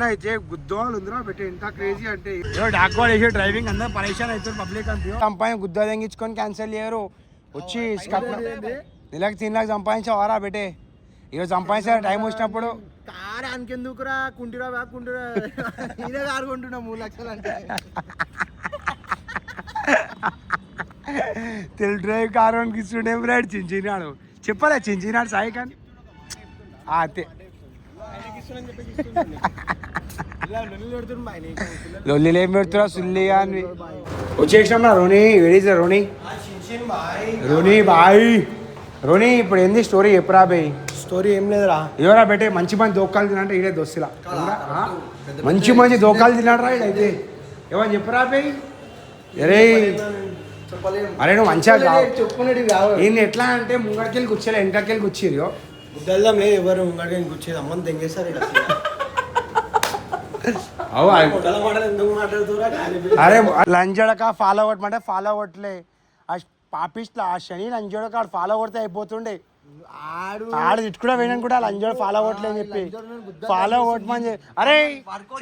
కార్లో అయితే గుద్దోలు ఉందిరా పెట్టి ఎంత క్రేజీ అంటే డాక్వాడ్ వేసి డ్రైవింగ్ అందరూ పరేషాన్ అవుతారు పబ్లిక్ అంతా సంపాదన గుద్ద తెంగించుకొని క్యాన్సిల్ చేయరు వచ్చి నెలకు 3 లక్షలు సంపాదించావారా బెటే ఈరోజు సంపాదించే టైం వచ్చినప్పుడు కారు అనుకెందుకురా కుంటిరా కుంటిరా ఇదే కారు కొంటున్నా 3 లక్షలు అంటే తెలు డ్రైవ్ కారు వానికి ఇస్తుండే బ్రైడ్ చించినాడు చెప్పలే చించినాడు సాయి కానీ అంతే లొల్లి ఏం పెడుతున్నా సుల్లి అని వచ్చేసినా రోని వేడిజా రోని రోని బాయ్ రోని ఇప్పుడు ఏంది స్టోరీ ఎప్పురా బాయ్ స్టోరీ ఏం లేదురా ఎవరా బెట్టే మంచి మంచి దోకాలు తినంటే ఈడే దోస్తులా మంచి మంచి దోకాలు తిన్నాడు రా ఇడైతే ఏమని చెప్పరా బాయ్ అరే నువ్వు మంచిగా చెప్పుకునేది ఈయన ఎట్లా అంటే ముంగడికెళ్ళి కూర్చోలే వెనకకెళ్ళి కూర్చోరు గుద్దల్దాం లేదు ఎవరు ముంగడికి కూర్చేది అమ్మని తెంగేస్తారు అరే లంజడక ఫాలో కొట్టమంటే ఫాలో కొట్టలే ఆ పాపిస్ట్లా ఆ శని లంజోడక ఆడు ఫాలో కొడితే అయిపోతుండే ఆడు తిట్టుకుడా వేయడానికి కూడా లంజోడు ఫాలో కొట్టలేని చెప్పి ఫాలో కొట్టమని అరే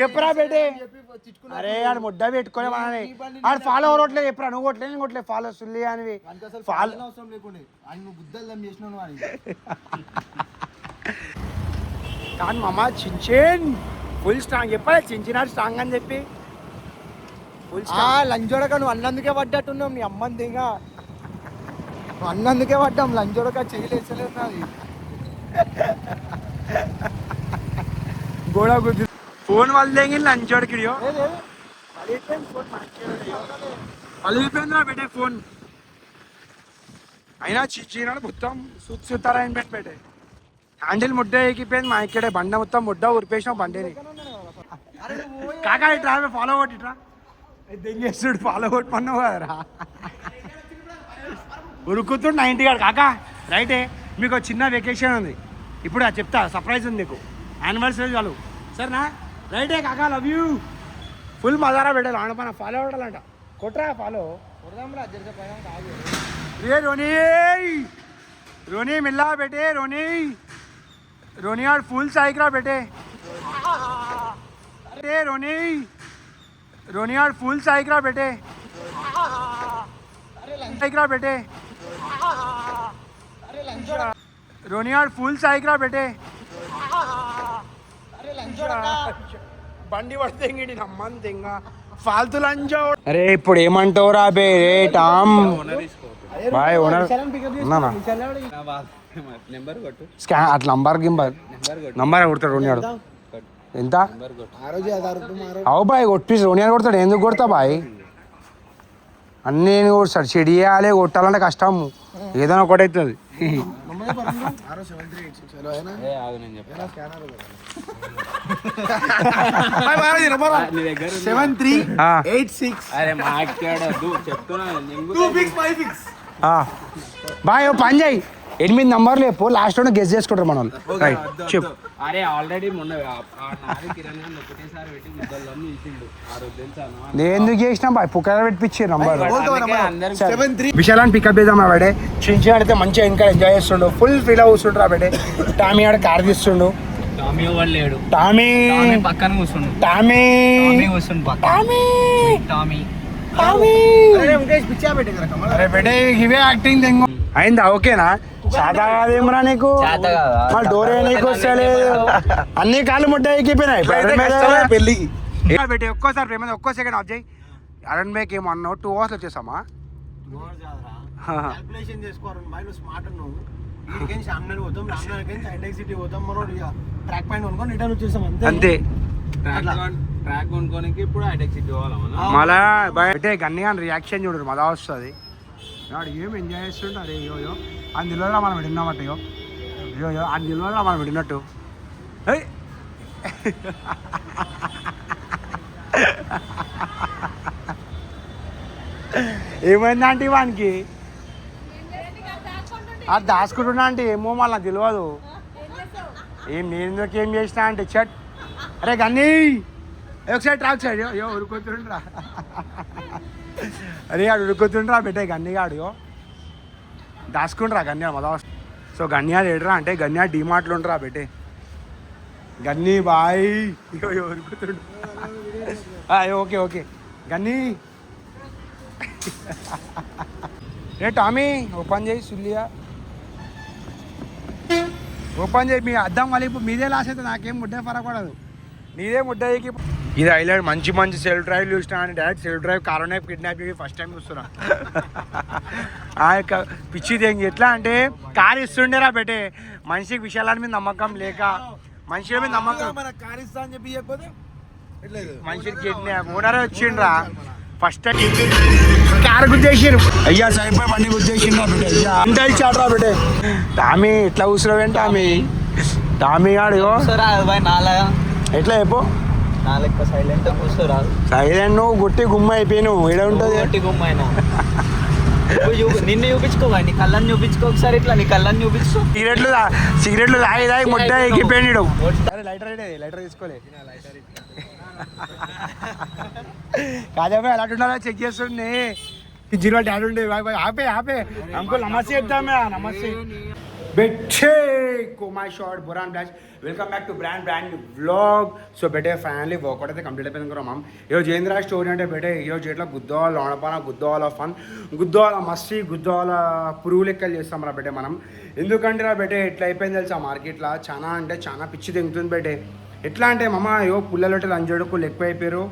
చెప్పురా బేటే అరే ఆడు ముడ్డ పెట్టుకోలే మనని ఆడు ఫాలో కొట్టలేదు చెప్పురా నువ్వు కొట్టలేదు నేను కొట్టలేదు ఫాలో సుల్లి అని ఫాలో కానీ మామ చించేన్ ఫుల్ స్ట్రాంగ్ చెప్పాలి చించినాడు స్ట్రాంగ్ అని చెప్పి ఫుల్ లంజోడక నువ్వు అన్నందుకే పడ్డట్టున్నావు నీ అమ్మని దిగా అన్నందుకే పడ్డాం లంజోడక చేయలేసలేదు నాది గోడ గుద్ది ఫోన్ వాళ్ళ లంచోడికి పలిగిపోయిందిరా పెట్టే ఫోన్ అయినా చిచ్చినాడు మొత్తం సుతారాయణ పెట్టే హ్యాండిల్ ముడ్డ ఎక్కిపోయింది మా ఇక్కడే బండ మొత్తం ముడ్డ ఉరిపేసినాం బండిని కాకా ఇట్రా ఫాలో కొట్టి ఇట్రా దెంగేస్తుడు ఫాలో కొట్టమన్నావు కదరా ఉరుకుతుండు 90 కాడు కాకా రైటే మీకు చిన్న వెకేషన్ ఉంది ఇప్పుడు అది చెప్తా సర్ప్రైజ్ ఉంది మీకు యానివర్సరీ చాలు సరేనా రైటే కాకా లవ్ యూ ఫుల్ మజారా పెట్టాలి ఆడపైన ఫాలో కొట్టాలంట కొట్టరా ఫాలో రే రోనీ రోనీ మిల్లా బేటే రోనీ रोनी यार फुल साइक रहा बेटे अरे रोनी रोनी यार फुल साइक रहा बेटे साइक रहा बेटे रोनी यार फुल साइक रहा बेटे బండి పడితేంగి నమ్మని తెంగ ఫాల్తు లంజో అరే ఇప్పుడు ఏమంటావురా బే రే టామ్ బాయ్ ఓనర్ ఉన్నానా అట్లా నంబర్ కొడతాడు రోనియాడు ఎంత అవు బాయ్ కొట్టి రోనియాడు కొడతాడు ఎందుకు కొడతా బాయ్ అన్నీ కొడతాడు చెడి వేయాలి కొట్టాలంటే కష్టం ఏదైనా ఒకటి అవుతుంది బాయ్ పని చేయి 8 నంబర్లు చెప్పు లాస్ట్ లో గెస్ చేసుకుంటారు మన వాళ్ళు రైట్ చెప్పు అరే ఆల్రెడీ మొన్న నేను ఎందుకు చేసినా బాయ్ పుక్కర పెట్టించి నంబర్ విశాలాన్ని పికప్ చేద్దాం ఆవిడే చించి ఆడితే మంచిగా ఇంకా ఎంజాయ్ చేస్తుండు ఫుల్ ఫీల్ అవుతుండ్రు ఆవిడే టామీ ఆడ కార్ తీస్తుండు టామీ పక్కన కూర్చుండు టామీ అరే బేటే ఇవే యాక్టింగ్ తెంగు అయిందా ఓకేనా సాదా కాదేమరా నీకు మళ్ళీ డోర్ నీకు వస్తలేదు అన్ని కాళ్ళు ముడ్డ ఎక్కిపోయినాయి పెళ్ళికి పెట్టి ఒక్కోసారి ప్రేమ ఒక్కో సెకండ్ ఆఫ్ చేయి అరణ్ మేక్ ఏమన్నావు 2 అవర్స్ వచ్చేసామా అంతే ట్రాక్ కొనుక్కోనికి ఇప్పుడు హైటెక్ సిటీ పోవాలా మళ్ళా బయటే గన్ని కానీ రియాక్షన్ చూడరు మళ్ళా వస్తుంది వాడు ఏం ఎంజాయ్ చేస్తుంటే అరే అయ్యో అది నిలవరా మనం విడినామట అయ్యో అది నిలవరా మనం విడినట్టు ఏమైందా అంటే వానికి అది దాచుకుంటున్నా అంటే ఏమో మళ్ళీ నాకు తెలియదు నేను ఏం చేసినా అంటే చట్ అరే గన్నీ ఒకసారి ట్రాక్ సైడ్ అయ్యో ఉరుకుతుండ్రా అరే ఆడు ఉరుకుతుండ్రా పెట్టే గన్నిగాడు దాచుకుండ్రా గన్యాడు మళ్ళా సో గన్యాలు ఏడరా అంటే గన్యా డిమార్ట్లు ఉండరా పెట్టే గన్నీ బాయ్ ఎవరుకుతుడు ఓకే ఓకే గన్నీ రే టామీ ఓపెన్ చేయి సుల్లియా ఓపెన్ చేయి మీ అద్దం వాళ్ళు ఇప్పుడు మీదే లాస్ అయితే నాకేం ముడ్డే పడకూడదు నీదే ముడ్డకి ఇది హైలైట్ మంచి మంచి సెల్ఫ్ డ్రైవ్ చూసినా అని డైరెక్ట్ సెల్ఫ్ డ్రైవ్ కారోనైప్ కిడ్నాప్ ఫస్ట్ టైం చూస్తున్నా ఆ యొక్క పిచ్చిది ఎట్లా అంటే కార్ ఇస్తుండేరా బెటే మనిషికి విషయాల మీద నమ్మకం లేక మనుషుల మీద నమ్మకం కార్ ఇస్తా అని చెప్పి చెప్పకపోతే మనిషికి కిడ్నాప్ ఓనరే వచ్చిండ్రా ఫస్ట్ టైం కార్ గుద్దేసిరు అయ్యా సైపై బండి గుద్దేసిండ్రా బిడ్డ అయ్యా ఇంత ఇచ్చాడ్రా బిడ్డ టామీ ఎట్లా కూర్చున్నావేంటి టామీ గాడు ఎట్లా చెప్పు సైలెంట్ నువ్వు గుట్టి గుమ్మ అయిపోయినావు ఈడ ఉంటుంది నిన్ను చూపించుకోవా నీ కళ్ళని చూపించుకో ఒకసారి ఇట్లా నీ కళ్ళని చూపించుకో సిగరెట్లు తాగి తాగి ముద్ద ఎక్కిపోయినాడు లైటర్ తీసుకోలే కాదేమో ఎలాంటి ఉండాలో చెక్ చేస్తుండే జీరో డాడీ ఉండే ఆపే అంకుల్ నమస్తే చెప్తామే నమస్తే బెట్టే కోమా షార్ట్ బొరాన్ బ్లాష్ welcome back to brand vlog so బెటే ఫైనల్లీ వర్కౌట్ అయితే కంప్లీట్ అయిపోయింది కదా మ్యామ్ ఈరోజు ఏంద్రా స్టోరీ అంటే బెటే ఈరోజు ఎట్లా గుద్దవాళ్ళ లోనపాన గుద్దవాళ్ళ ఫన్ గుద్దవాళ్ళ మస్తి గుద్దవాళ్ళ పురుగు లెక్కలు చేస్తాం రా బెటే మనం ఎందుకంటే రా బెటే ఎట్లా అయిపోయింది తెలుసా మార్కెట్లో చాలా అంటే చాలా పిచ్చి తెంగుతుంది బెటే ఎట్లా అంటే మమ్మ పుల్లలొట్టే లంజడుకులు ఎక్కువ అయిపోయారు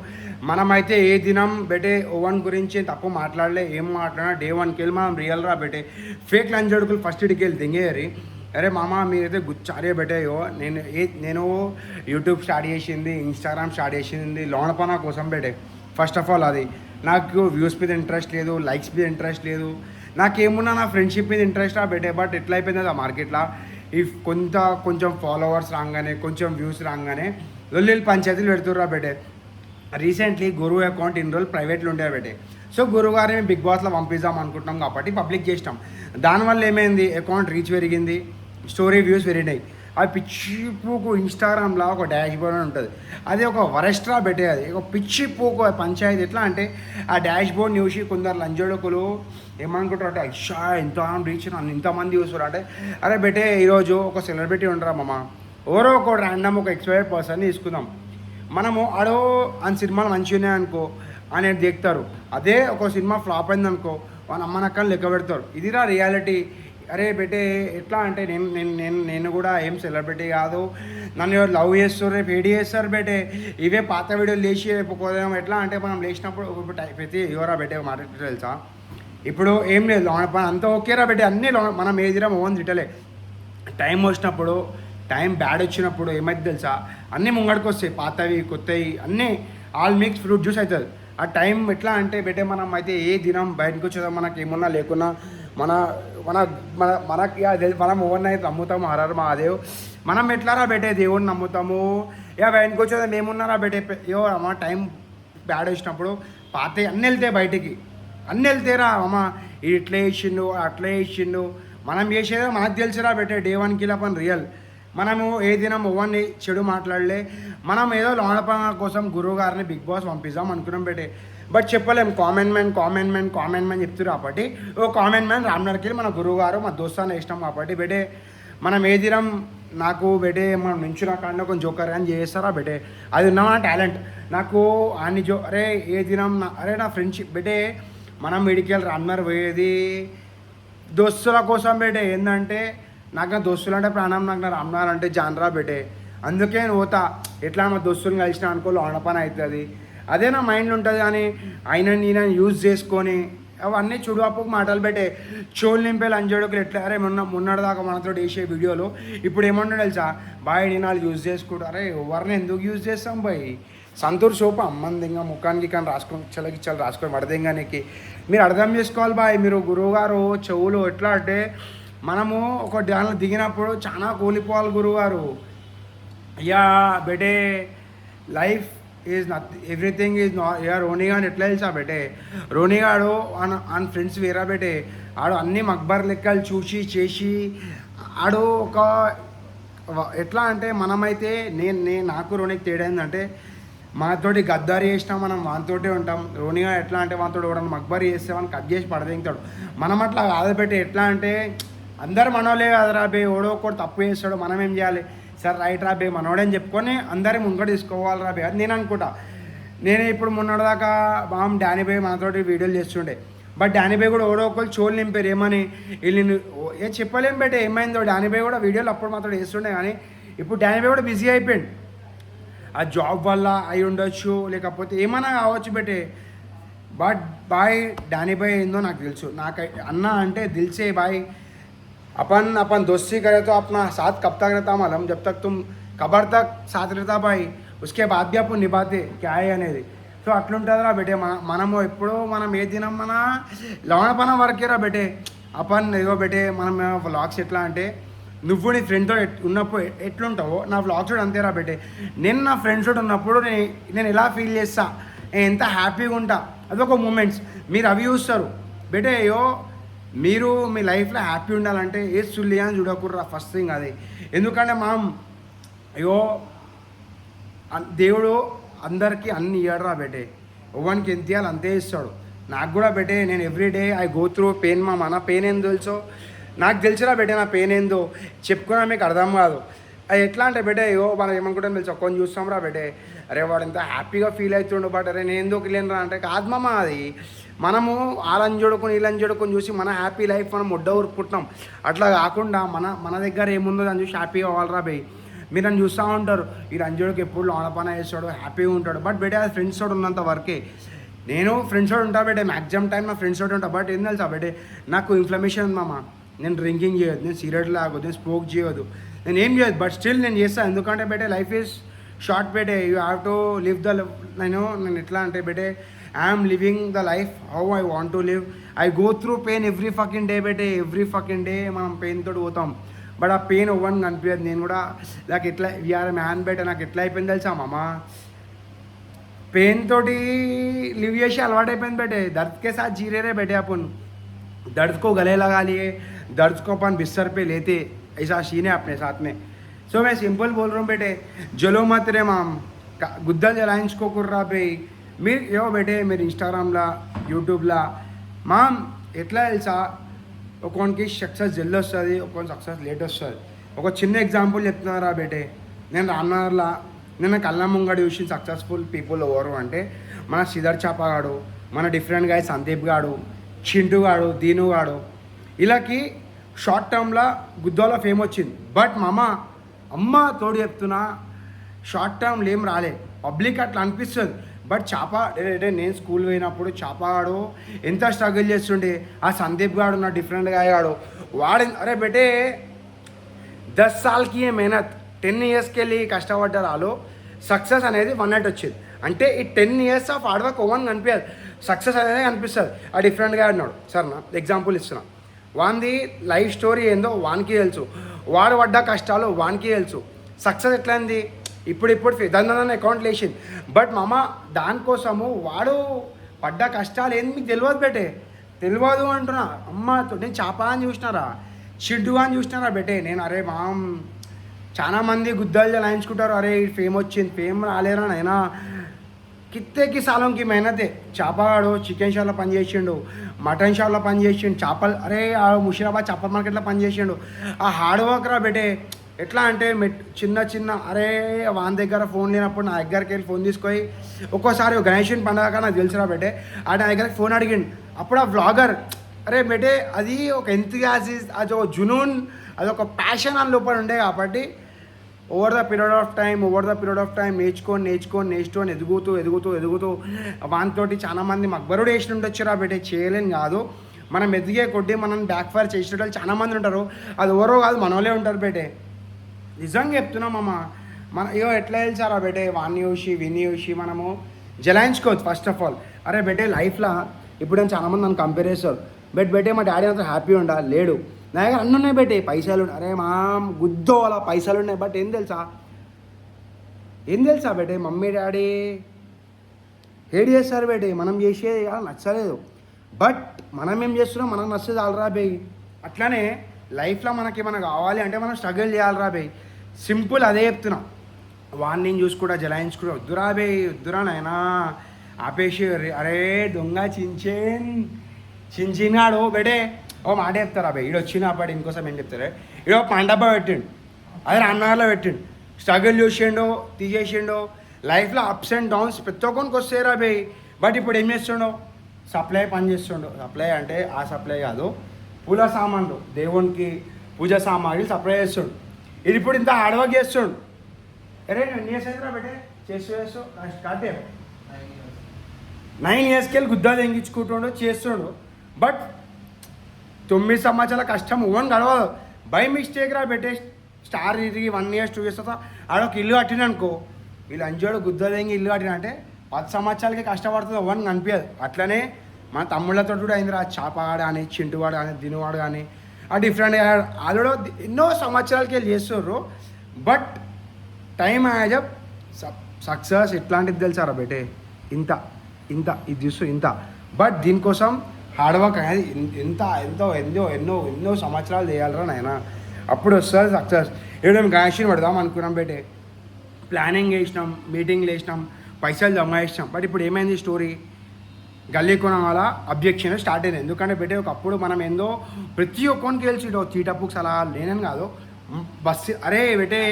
మనమైతే ఏ దినం బెటే ఓవన్ గురించి తప్పు మాట్లాడలే ఏం మాట్లాడినా డే 1కి వెళ్ళి మనం రియల్ రా బెటే ఫేక్ లంజడుకులు ఫస్ట్ ఇడికి వెళ్ళి దింగేయరి అరే మామ మీరైతే గుచ్చారే బెటేయో నేను యూట్యూబ్ స్టార్ట్ చేసింది ఇన్స్టాగ్రామ్ స్టార్ట్ చేసింది లోనపన కోసం బెటే ఫస్ట్ ఆఫ్ ఆల్ అది నాకు వ్యూస్ మీద ఇంట్రెస్ట్ లేదు లైక్స్ మీద ఇంట్రెస్ట్ లేదు నాకేమున్నా నా ఫ్రెండ్షిప్ మీద ఇంట్రెస్ట్ రా బెటే బట్ ఎట్లా అయిపోయింది ఆ మార్కెట్లో ఇఫ్ కొంచెం ఫాలోవర్స్ రాగానే కొంచెం వ్యూస్ రాగానే లొల్లి పంచాయతీలు పెడుతుర్రా బెటే రీసెంట్లీ గురువు అకౌంట్ ఇన్ని రోజులు ప్రైవేట్లో ఉండే బెటే సో గురువు గారిని బిగ్ బాస్లో పంపిద్దాం అనుకుంటున్నాం కాబట్టి పబ్లిక్ చేసినాం దానివల్ల ఏమైంది అకౌంట్ రీచ్ పెరిగింది స్టోరీ వ్యూస్ పెరిగినాయి అది పిచ్చి పూకు ఇన్స్టాగ్రామ్లో ఒక డాష్ బోర్డ్ అని ఉంటుంది అది ఒక వరెస్ట్రా బెటే అది ఒక పిచ్చి పూకు పంచాయతీ ఎట్లా అంటే ఆ డాష్ బోర్డ్ చూసి కొందరు లంజోడుకులు ఏమనుకుంటారు అంటే అయ్యా ఎంత రీచ్ ఇంతమంది చూస్తారు అంటే అరే బెటే ఈరోజు ఒక సెలబ్రిటీ ఉండరా మామ ఎవరో ఒక ర్యాండమ్ ఒక ఎక్స్పైర్డ్ పర్సన్ తీసుకుందాం మనము ఆడో ఆ సినిమాలు మంచిగా ఉన్నాయనుకో అనేది దిగుతారు అదే ఒక సినిమా ఫ్లాప్ అయిందనుకో వాళ్ళ అమ్మనక్కని లెక్క పెడతారు ఇదిరా రియాలిటీ అరే బెటే ఎట్లా అంటే నేను కూడా ఏం సెలబ్రిటీ కాదు నన్ను ఎవరు లవ్ చేస్తారు రేపు ఏడి చేస్తారు బెటే ఇవే పాత వీడియోలు లేచి రేపు పోదాం ఎట్లా అంటే మనం లేచినప్పుడు ప్రతి ఎవరా బెటే మాట తెలుసా ఇప్పుడు ఏం లేదు లోన పని అంతా ఓకేరా బెటే అన్నీ మనం ఏదిరా ఓన్ తిట్టలే టైం వచ్చినప్పుడు టైం బ్యాడ్ వచ్చినప్పుడు ఏమైతే తెలుసా అన్నీ ముంగడికి వస్తాయి పాతవి కొత్తవి అన్నీ ఆల్ మిక్స్ ఫ్రూట్ జ్యూస్ అవుతుంది ఆ టైం ఎట్లా అంటే బెటే మనం అయితే ఏ దినం బయటకు వచ్చేదా మనకి ఏమన్నా లేకున్నా మనకి మనం ఓవర్ అయితే నమ్ముతాము హరర్ మహాదేవ్ మనం ఎట్లారా బెటే దేవుడిని నమ్ముతాము బయటకు వచ్చేదా మేమున్నారా బెటే అమ్మ టైం బ్యాడ్ వచ్చినప్పుడు పాత అన్నీ వెళ్తాయి బయటికి అన్నీ వెళ్తాయిరా అమ్మ ఇట్లా వేసిండు అట్లా వేసిండు మనం చేసేదో మనకు తెలుసురా బెటే డే 1కి పని రియల్ మనము ఏ దినం ఓవన్ని చెడు మాట్లాడలే మనం ఏదో లోనపన కోసం గురువు గారిని బిగ్ బాస్ పంపిద్దాం అనుకున్నాం బెటే బట్ చెప్పలేం కామెంట్ మ్యాన్ చెప్తున్నారు కాబట్టి ఓ కామెంట్ మ్యాన్ రామ్నగర్కి మన గురువు గారు మా దోస్తాన్ని ఇష్టం కాబట్టి బెటే మనం ఏ దినం నాకు బెటే మనం నుంచున్న కాడిలో కొంచెం జోకర్ అని చేస్తారా బెటే అది ఉన్న టాలెంట్ నాకు అన్ని అరే ఏ దినం అరే నా ఫ్రెండ్షిప్ బెటే మనం మెడికల్ రామ్నగర్ పోయేది దోస్తుల కోసం బెటే ఏంటంటే నాకు నా దోస్తులు అంటే ప్రాణం నాకు నా రామ్నగర్ అంటే జాన్రా బెటే అందుకే నేను పోతా ఎట్లా మా దోస్తులను కలిసిన అనుకో లోన పని అవుతుంది అదే నా మైండ్లో ఉంటుంది కానీ ఆయన నేను యూజ్ చేసుకొని అవన్నీ చుడువాపు మాటలు పెట్టే చోళ్ళు నింపే లంజోడుకులు ఎట్లా అరే మొన్నటిదాకా మనతో వేసే వీడియోలో ఇప్పుడు ఏమన్నా తెలుసా బాయ్ నేను వాళ్ళు యూజ్ చేసుకుంటా అరే ఎవరిని ఎందుకు యూజ్ చేస్తాం బాయ్ సంతూర్ సోపు అమ్మంది ఇంకా ముఖానికి కానీ రాసుకొని చల్లగిచ్చాలి రాసుకొని పడదేంగానికి మీరు అర్థం చేసుకోవాలి బాయ్ మీరు గురువుగారు చెవులు ఎట్లా అంటే మనము ఒక దానిలో దిగినప్పుడు చాలా కూలిపోవాలి గురువుగారు యా బెటే లైఫ్ ఈజ్ నత్ ఎవ్రీథింగ్ ఈజ్ రోనిగాడు ఎట్లా తెలుసా బెటే రోనిగాడు ఆన్ ఫ్రెండ్స్ వేరా బెటే ఆడు అన్ని మక్బర్ లెక్కలు చూసి చేసి ఆడు ఒక ఎట్లా అంటే మనమైతే నాకు రోనికి తేడా ఏంటంటే మనతోటి గద్దారి చేసినా మనం వానితోటే ఉంటాం రోనిగా ఎట్లా అంటే వానితో ఎవడన్నా మక్బర్ చేస్తే వాడిని కట్ చేసి పడదింటాడు మనం అట్లా కాదు బెటే ఎట్లా అంటే అందరు మనోలే కదరా బే, ఓడో ఒకటి తప్పు చేస్తాడు, మనం ఏం చేయాలి, సరే రైట్ రా బే మనోడని చెప్పుకొని అందరి ముంగట తీసుకోవాలి రా బే అది నేను అనుకుంటా. నేను ఇప్పుడు మొన్నటిదాకా మామ్ డానీ బే మనతోటి వీడియోలు చేస్తుండే, బట్ డానీ బే కూడా ఓడో ఒకళ్ళు చోళ్ళు నింపారు ఏమని, వీళ్ళు ఏ చెప్పలేం బేటే ఏమైందో. డానీ బే కూడా వీడియోలు అప్పుడు మాత్రం వేస్తుండే, కానీ ఇప్పుడు డానీ బే కూడా బిజీ అయిపోయింది. ఆ జాబ్ వల్ల అయి ఉండొచ్చు, లేకపోతే ఏమైనా కావచ్చు బేటే. బట్ బాయ్ డానీ భాయ్ ఏందో నాకు తెలుసు, నాకు అన్న అంటే దిల్సే భాయ్. अपन दोस्ती करे तो अपना साथ कब तक रहता मालूम, जब तक तुम कबर तक साथ रहता भाई, उसके बाद भी अपन निभाते क्या है అనేది. సో అట్లుంటుందిరా బేటే. మనము ఎప్పుడో మనం ఏ దినం మన లవణపన వరకేరా బేటే. అపన్ ఏదో బేటే మనం వ్లాగ్స్ ఎట్లా అంటే నువ్వు నీ ఫ్రెండ్తో ఉన్నప్పుడు ఎట్లుంటావో నా వ్లాగ్స్ కూడా అంతేరా బేటే. నేను నా ఫ్రెండ్స్ తోటి ఉన్నప్పుడు నేను ఎలా ఫీల్ చేస్తా, నేను ఎంత హ్యాపీగా ఉంటా, అదొక మూమెంట్స్. మీరు అవి చూస్తారు బేటే. అయ్యో మీరు మీ లైఫ్లో హ్యాపీ ఉండాలంటే ఏ సుల్లి అని చూడకూడరా, ఫస్ట్ థింగ్ అది. ఎందుకంటే మనం అయ్యో దేవుడు అందరికీ అన్ని ఇయ్యడరా బేటే, ఎవరికి ఎంత ఇవ్వాలి అంతే ఇస్తాడు. నాకు కూడా బేటే నేను everyday I go through pain. మా మన పెయిన్ ఏందో తెలుసో నాకు తెలిసిరా బేటే, నా పెయిన్ ఏందో చెప్పుకున్నా మీకు అర్థం కాదు. అది ఎట్లా అంటే బేటే అయ్యో మనం ఏమనుకుంటాం తెలుసు, ఒక్కొని చూస్తాం రా బేటే, అరే వాడు ఎంత హ్యాపీగా ఫీల్ అవుతుండు, బట్ అరే నేను ఎందుకు లేనురా అంటే కాదు మామ, అది మనము వాళ్ళని చూడుకొని వీళ్ళని చూడుకొని చూసి మన హ్యాపీ లైఫ్ మనం ముడ్డ ఊరుకుంటున్నాం. అట్లా కాకుండా మన దగ్గర ఏముందో దాన్ని చూసి హ్యాపీగా అవ్వాలరా బే. మీరు నన్ను చూస్తూ ఉంటారు, ఈ రంజోడికి ఎప్పుడు లోనపన వేస్తాడు, హ్యాపీగా ఉంటాడు, బట్ బేటే అది ఫ్రెండ్స్ తోటి ఉన్నంత వరకే. నేను ఫ్రెండ్స్ తోటి ఉంటా బేటే, మ్యాక్సిమం టైం నా ఫ్రెండ్స్ తోటి ఉంటా. బట్ ఏం తెలుసా బేటే, నాకు ఇన్ఫ్లమేషన్ ఉంది మామ. నేను డ్రింకింగ్ చేయొద్దు, నేను సిగరెట్ లాగొద్దు, నేను స్మోక్ చేయొద్దు, నేను ఏం చేయొద్దు, బట్ స్టిల్ నేను చేస్తాను. ఎందుకంటే బేటే లైఫ్ ఈజ్ షార్ట్ బేటే, you have to live the. నేను ఎట్లా అంటే బేటే I'm living the life how I want to live. I go through pain every fucking day బేటే, ఎవ్రీ ఫకింగ్ డే మనం పెయిన్ తోటి పోతాం. బట్ ఆ పెయిన్ ఇవ్వని కనిపించదు. నేను కూడా నాకు ఎట్లా వీఆర్ మ్యాన్ బేటే, నాకు ఎట్లా అయిపోయింది తెలుసా మామ, पेन तोटी लिव చేసి అలవాటు అయిపోయింది बेटे. दर्द के साथ जी रहे बेटे, अपन दर्द को गले लगा लिए, दर्द को अपन बिस्तर पे लेते, ऐसा सीन है अपने साथ में. सो मैं सिंपल बोल रहा हूँ बेटे, जलो मत रे माम, गुद्दल జలాయించుకోకుర్రా బే. మీరు ఏవో బేటే మీరు ఇన్స్టాగ్రామ్లా యూట్యూబ్లా మామ్ ఎట్లా తెలుసా, ఒక్కొనికి సక్సెస్ జల్ది వస్తుంది, ఒక్కొక్క సక్సెస్ లేట్ వస్తుంది. ఒక చిన్న ఎగ్జాంపుల్ చెప్తున్నారా బేటే, నేను రామ్నగర్లా నిన్న కళ్ళ ముంగడి చూసి సక్సెస్ఫుల్ పీపుల్ ఎవరు అంటే మన సిదర్ చాపగాడు, మన డిఫరెంట్ గాయ సందీప్ గాడు, చింటూ గాడు, దీను గాడు, వీళ్ళకి షార్ట్ టర్మ్లో గుద్దోల ఫేమ్ వచ్చింది. బట్ మామ అమ్మ తోడు చెప్తున్నా, షార్ట్ టర్మ్లో ఏం రాలే, పబ్లిక్ అట్లా అనిపిస్తుంది. బట్ నేను స్కూల్ పోయినప్పుడు చాపగాడు ఎంత స్ట్రగుల్ చేస్తుండే, ఆ సందీప్ గాడు నా డిఫరెంట్ గాయ గాడు వాడు అరే బేటే 10 साल की ये मेहनत 10 years के लिए కష్టపడ్డారు వాళ్ళు, సక్సెస్ అనేది 1 night వచ్చింది. అంటే ఈ 10 years of hard work woven కనిపించదు, సక్సెస్ అనేది కనిపిస్తుంది. ఆ డిఫరెంట్గా అన్నాడు సార్, నా ఎగ్జాంపుల్ ఇస్తున్నా, వానిది లైఫ్ స్టోరీ ఏందో వానికి తెలుసు, వాడు పడ్డ కష్టాలు వానికి తెలుసు. సక్సెస్ ఎట్లయింది ఇప్పుడు దాని అకౌంట్ లేచింది. బట్ మామ దానికోసము వాడు పడ్డ కష్టాలు ఏంది మీకు తెలియదు బేటే, తెలియదు అంటున్నా. అమ్మతో నేను చాపా అని చూసినారా, షిడ్డు అని చూసినారా బేటే. నేను అరే మామ్ చాలా మంది గుద్దలు జలాయించుకుంటారు, అరే ఫేమ్ వచ్చింది, ఫేమ్ రాలేరా నైనా, కిత్తేకి సాలంకి మెహనతే. చాపగాడు చికెన్ షాప్లో పనిచేసిండు, మటన్ షాప్లో పనిచేసిండు, చేపలు అరే ఆ ముషిరాబాద్ చేపల మార్కెట్లో పనిచేసిండు. ఆ హార్డ్ వర్క్ రా బేటే. ఎట్లా అంటే చిన్న అరే వాని దగ్గర ఫోన్ లేనప్పుడు నా దగ్గరికి వెళ్ళి ఫోన్ తీసుకొని ఒక్కోసారి గణేషన్ పండగ నాకు తెలుసురా బేటే, ఆ నా దగ్గరికి ఫోన్ అడిగిండు. అప్పుడు ఆ వ్లాగర్ అరే బేటే అది ఒక ఎంతజియాసిస్, అది ఒక జునూన్, అది ఒక ప్యాషన్ అని లోపల ఉండే. కాబట్టి over the period of time నేర్చుకొని ఎదుగుతూ వానితోటి చాలామంది మక్బరుడు వేసిన ఉండొచ్చురా బేటే, చేయలేని కాదు. మనం ఎదిగే కొద్దీ మనం బ్యాక్ ఫైర్ చేసిన వాళ్ళు చాలామంది ఉంటారు, అది ఎవరో కాదు మనోళ్ళే ఉంటారు బేటే. నిజంగా చెప్తున్నాం అమ్మ, మన ఎట్లా తెలుసారా బేటే, వాన్ని చూసి విని చూసి మనము జలాయించుకోవచ్చు. ఫస్ట్ ఆఫ్ ఆల్ అరే బేటే లైఫ్లో ఇప్పుడు నేను చాలామంది నన్ను కంపేర్ చేస్తారు, బేటే మా డాడీ అంతా హ్యాపీ ఉండాలి లేడు, నా దగ్గర అన్నీ ఉన్నాయి బేటే, పైసలు అరే మా గుద్దో అలా పైసలు ఉన్నాయి. బట్ ఏం తెలుసా బేటే, మమ్మీ డాడీ హేడ్ చేస్తారు బేటే, మనం చేసేది నచ్చలేదు. బట్ మనం ఏం చేస్తున్నాం, మనకు నచ్చేది ఆలరా బే. అట్లానే లైఫ్లో మనకి కావాలి అంటే మనం స్ట్రగుల్ చేయాలరా బే. సింపుల్ అదే చెప్తున్నా. వాడిని నేను చూసుకుంటా జలాయించుకుంటా వద్దురా నాయనా ఆపేసి. అరే దొంగ చించినాడు బేటే, ఓ మాట చెప్తారు అబ్బాయి ఈడు వచ్చినప్పుడు ఇంకోసం ఏం చెప్తారు ఈడో పండబ్బ పెట్టిండు అదే రామ్నగర్లో పెట్టిండు స్ట్రగుల్ చూసిండు తీసేసిండు లైఫ్లో అప్స్ అండ్ డౌన్స్ ప్రతి ఒక్కరికి వస్తాయి అబ్బాయి బట్ ఇప్పుడు ఏం చేస్తుండో సప్లై పని చేస్తుండో సప్లై అంటే ఆ సప్లై కాదు పూల సామాన్లు దేవునికి పూజ సామాన్లు సప్లై చేస్తుండు ఇది ఇప్పుడు ఇంత హార్డ్ వర్క్ చేస్తుండు అరే 9 years అయితే బట్టే చేస్తూ స్టార్ట్ 9 yearsకి వెళ్ళి గుద్దా తెంగించుకుంటుండో చేస్తుండు బట్ 9 సంవత్సరాల కష్టం ఓన్ గడవదు బై మిస్టేక్ రా పెట్టే స్టార్ తిరిగి 1 years 2 years తర్వాత ఆడొక ఇల్లు కట్టిననుకో వీళ్ళు అంజోడు గుద్ద తెంగి ఇల్లు కట్టిన అంటే 10 సంవత్సరాలకి కష్టపడుతుంది ఓన్ కనిపించదు అట్లనే మన తమ్ముళ్ళతో కూడా అయిందిరా చాపగాడు కానీ చింటువాడు కానీ దినువాడు కానీ ఆ డిఫరెంట్ ఆల్రెడీ ఎన్నో సంవత్సరాలకి వెళ్ళి చేస్తుర్రు but time as up success ఎట్లాంటిది తెలుసారా బేటే ఇంత ఇంత ఇది చూస్తూ ఇంత బట్ దీనికోసం హార్డ్ వర్క్ అనేది ఎంత ఎంతో ఎన్నో ఎన్నో ఎన్నో సంవత్సరాలు చేయాలరా నాయన అప్పుడు వస్తుంది సక్సెస్ ఇప్పుడు మేము గాయశ్రీ పెడదాం అనుకున్నాం బేటే ప్లానింగ్ వేసినాం మీటింగ్లు వేసినాం పైసలు జమ చేసినాం బట్ ఇప్పుడు ఏమైంది స్టోరీ గల్లీ కొనం వల్ల అబ్జెక్షన్ స్టార్ట్ అయింది ఎందుకంటే బేటే ఒకప్పుడు మనం ఏందో ప్రతి ఒక్కరికి తెలిసి తీట బుక్స్ అలా లేనని కాదు బస్సు అరే బేటే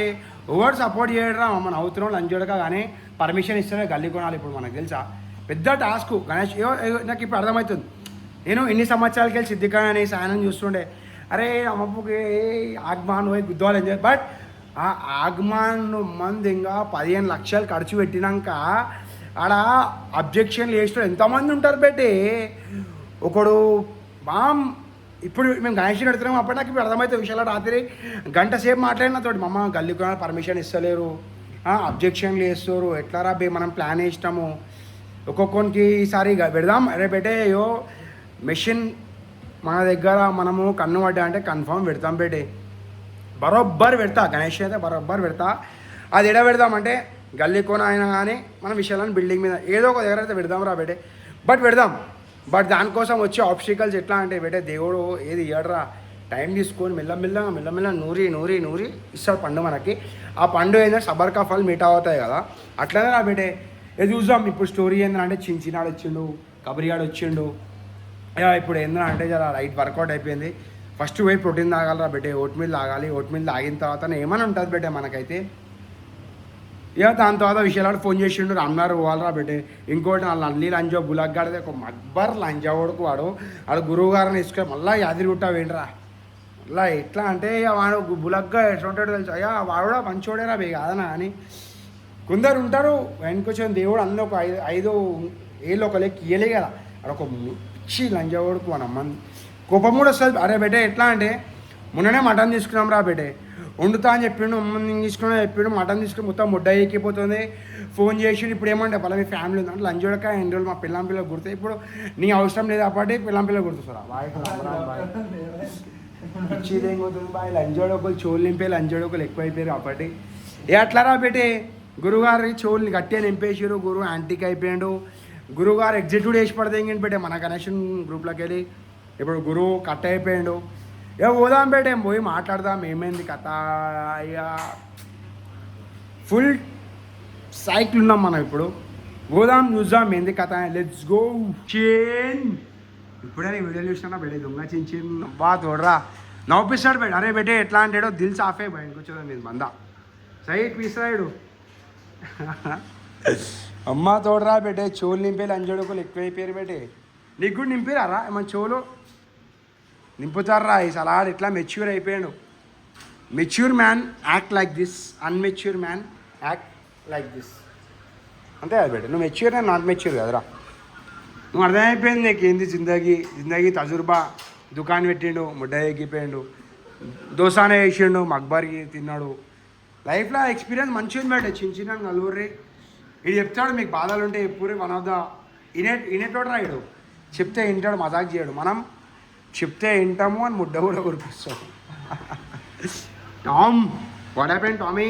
ఎవరు సపోర్ట్ చేయడరా మన అవుతున్నాం లంచోడక కానీ పర్మిషన్ ఇస్తేనే గల్లీ కొనాలి ఇప్పుడు మనకు తెలుసా పెద్ద టాస్క్ గణేష్ నాకు ఇప్పుడు అర్థమవుతుంది నేను ఎన్ని సంవత్సరాలకి వెళ్ళి సిద్ధికాని సాయనం చూస్తుండే అరే అమ్మప్పుకి ఆగ్మాన్ పోయి గుద్దాలు ఎంజాయ్ బట్ ఆ ఆగ్మాన్ మంది ఇంకా 15 లక్షలు ఖర్చు పెట్టినాక ఆడ అబ్జెక్షన్లు వేసిన ఎంతమంది ఉంటారు పెట్టి ఒకడు ఇప్పుడు మేము గణేష్ పెడుతున్నాం అప్పుడు నాకు ఇప్పుడు అర్థమవుతుంది విషయాలు రాత్రి గంట సేపు మాట్లాడిన తోటి మమ్మ గల్లీ కొనాలి పర్మిషన్ ఇస్తలేరు అబ్జెక్షన్లు వేస్తారు ఎట్లా రా బే మనం ప్లాన్ వేసినాము ఒక్కొక్కరికి ఈసారి పెడదాం అరే బేటే అయ్యో మెషిన్ మన దగ్గర మనము కన్ను పడ్డా అంటే కన్ఫర్మ్ పెడతాం బేటే బరోబ్బర్ పెడతా గణేష్ అయితే బరోబ్బర్ పెడతా అది ఎడ పెడదామంటే గల్లీ కోన అయినా కానీ మన విషయాలను బిల్డింగ్ మీద ఏదో ఒక దగ్గర అయితే పెడదాం రా బేటే బట్ పెడదాం బట్ దానికోసం వచ్చే ఆబ్స్టికల్స్ ఎట్లా అంటే బేటే దేవుడు ఏది ఇయ్యడరా టైం తీసుకొని మెల్లమెల్ల నూరి ఇస్తాడు పండు మనకి ఆ పండు ఏంటంటే సబర్ కా ఫల్ మీఠా అవుతాయి కదా అట్లనే రా బేటే ఇది చూద్దాం ఇప్పుడు స్టోరీ ఏంటంటే చిన్నాడు వచ్చిండు కబరిగాడు వచ్చిండు ఇప్పుడు ఏంటంటే జర రైట్ వర్కౌట్ అయిపోయింది ఫస్ట్ పోయి ప్రోటీన్ తాగాలరా బెట్టే ఓట్ మిల్ తాగాలి ఓట్ మిల్ తాగిన తర్వాత ఏమైనా ఉంటుంది బెట్టే మనకైతే ఇక దాని తర్వాత విషయాలు ఫోన్ చేసిండు రామ్నార్ పోవాలరా బెట్టే ఇంకోటి నా నల్లి లంజో బులగ్గాడితే ఒక మక్బర్ లంజా కొడుకు వాడు గురువు గారిని తీసుకొని మళ్ళీ యాదిరిగుట్ట వేయండిరా మళ్ళీ ఎట్లా అంటే వాడు బులగ్గా ఎట్లా ఉంటాడో తెలుసు అయ్యా వాడు కూడా మంచోడేరా బే కాదనా అని కొందరు ఉంటారు వెనకొచ్చిన దేవుడు అన్నీ ఒక 5 ఏళ్ళు ఒక లెక్క ఇయ్యలే కదా అక్కడ ఒక పిచ్చి లంజవాడుకు మన అమ్మ కోపం కూడా వస్తుంది అరే బేటే ఎట్లా అంటే మొన్ననే మటన్ తీసుకున్నాం రా బేటే వండుతా అని చెప్పిండు అమ్మని తీసుకున్నా చెప్పిండు మటన్ తీసుకుని మొత్తం ముడ్డ ఎక్కిపోతుంది ఫోన్ చేసి ఇప్పుడు ఏమంటే పలా మీ ఫ్యామిలీ ఉంది అంటే లంజోడక ఎన్ని రోజులు మా పిల్లం పిల్లలు గుర్తాయి ఇప్పుడు నీ అవసరం లేదు కాబట్టి పిల్లం పిల్లలు గుర్తుస్తారా బాయ్ పిచ్చిది ఏం పోతుంది బాయ్ లంజోడొకలు చోళ్ళు నింపే లంజోడొకలు ఎక్కువైపోయారు కాబట్టి ఏ అట్లా రా బేటే గురువుగారి చెవుల్ని గట్టిగా నింపేసారు గురువు యాంటీకి అయిపోయాడు గురువుగారు ఎగ్జిక్యూట్ చేసి పడితే ఇంకేంటి పెట్టే మన కనెక్షన్ గ్రూప్లోకి వెళ్ళి ఇప్పుడు గురువు కట్ అయిపోయాడు పోదాం బేటే పోయి మాట్లాడదాం ఏమైంది కథ అయ్యా ఫుల్ సైకిల్ ఉన్నాం మనం ఇప్పుడు పోదాం చూద్దాం ఏంది కథ లెట్స్ గో చేన్ ఇప్పుడే వీడియోలు చూసినా బేటే దొంగ చించి బా తోడరా నవ్వుపిస్తాడు బేట అరే బేటే ఎట్లా అంటాడో దిల్ సాఫే బయటకు వచ్చేదా మీద బందా సైడ్ పీసరాయుడు అమ్మ తోడరా బేటే చోలు నింపే లంజోడుకోలు ఎక్కువైపోయారు బేటే నీకు కూడా నింపిరారా ఏమన్నా చోలు నింపుతారా ఈ సలాడ్ ఇట్లా మెచ్యూర్ అయిపోయాడు mature man act like this immature man act like this అంతే కదా బేటే నువ్వు మెచ్యూర్ అండ్ నాట్ మెచ్యూర్ కదరా నువ్వు అర్థమైపోయింది నీకు ఏంది జిందగీ తజుర్బా దుకాణం పెట్టిండు ముడ్డ ఎక్కిపోయాడు దోసానే వేసిండు మక్బర్కి తిన్నాడు లైఫ్లో ఎక్స్పీరియన్స్ మంచిగా ఉంది బేటే చిన్న నలుగురి ఇది చెప్తాడు మీకు బాధలు ఉంటే ఎప్పుడు వన్ ఆఫ్ ద ఇనేటోడు రాయడు చెప్తే వింటాడు మజాక్ చేయడు మనం చెప్తే వింటాము అని ముడ్డ కూడా కురిపిస్తాడు టామ్ వాట్ హ్యాపెన్ టామీ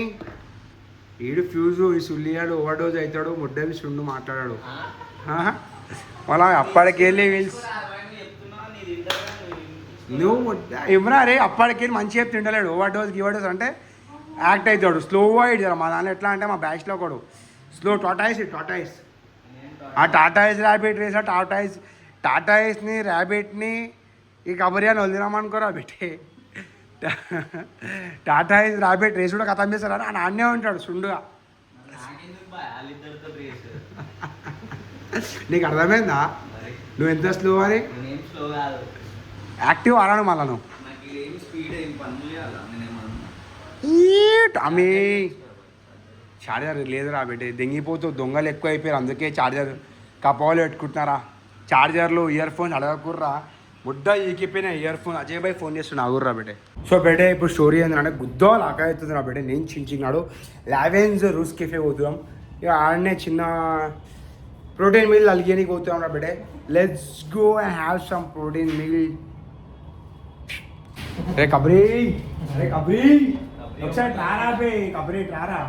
ఈడు ఫ్యూజు ఈ సుల్లియాడు ఓవర్ డోజ్ అవుతాడు ముడ్డవి సుండు మాట్లాడాడు మళ్ళా అప్పటికెళ్ళి వీల్స్ నువ్వు ఇవ్వరా రే అప్పటికెళ్ళి మంచిగా తింటలేడు ఓవర్ డోస్ అంటే యాక్ట్ అవుతాడు స్లోగా ఇచ్చారు మా దాంట్లో ఎట్లా అంటే మా బ్యాచ్లో ఒకడు స్లో టాటాయిస్ ఆ టాటాయిస్ ర్యాబిట్ రేసా టాటాయిస్ని ర్యాబిట్ని ఈ కబరి అని వదిలినామనుకోరా బెట్టే టాటా ఇది రాబెట్ రేస్ కూడా ఖతం చేస్తారా అని ఆన్నే ఉంటాడు సుండుగా. నీకు అర్థమైందా నువ్వు ఎంత స్లో అని? యాక్టివ్ ఆడాను మళ్ళా నువ్వు టామీ. చార్జర్ లేదు రాబెట్టే దెంగిపోతూ దొంగలు ఎక్కువ అయిపోయారు, అందుకే చార్జర్ కపాలు పెట్టుకుంటున్నారా. చార్జర్లు ఇయర్ ఫోన్స్ అడగకుర్రా, ముద్ద ఈకిపోయిన ఇయర్ ఫోన్. అజయ్ భాయ్ ఫోన్ చేస్తున్నా ఆగుర్రా బెటే. సో బెటే ఇప్పుడు స్టోరీ ఏంటంటే గుద్దో లాగా అవుతుంది నా బెటే. నేను చించినాడు లావెన్స్ రూస్ కెఫే పోతున్నాం. ఇక ఆడనే చిన్న ప్రోటీన్ మీల్ అలిగేనికి పోతున్నాం నా బెటే. Let's go and have some protein meal. రే కబరీ, అరే కబరీ ఒకసారి ట్రారా బే, కబరీ ట్రారా.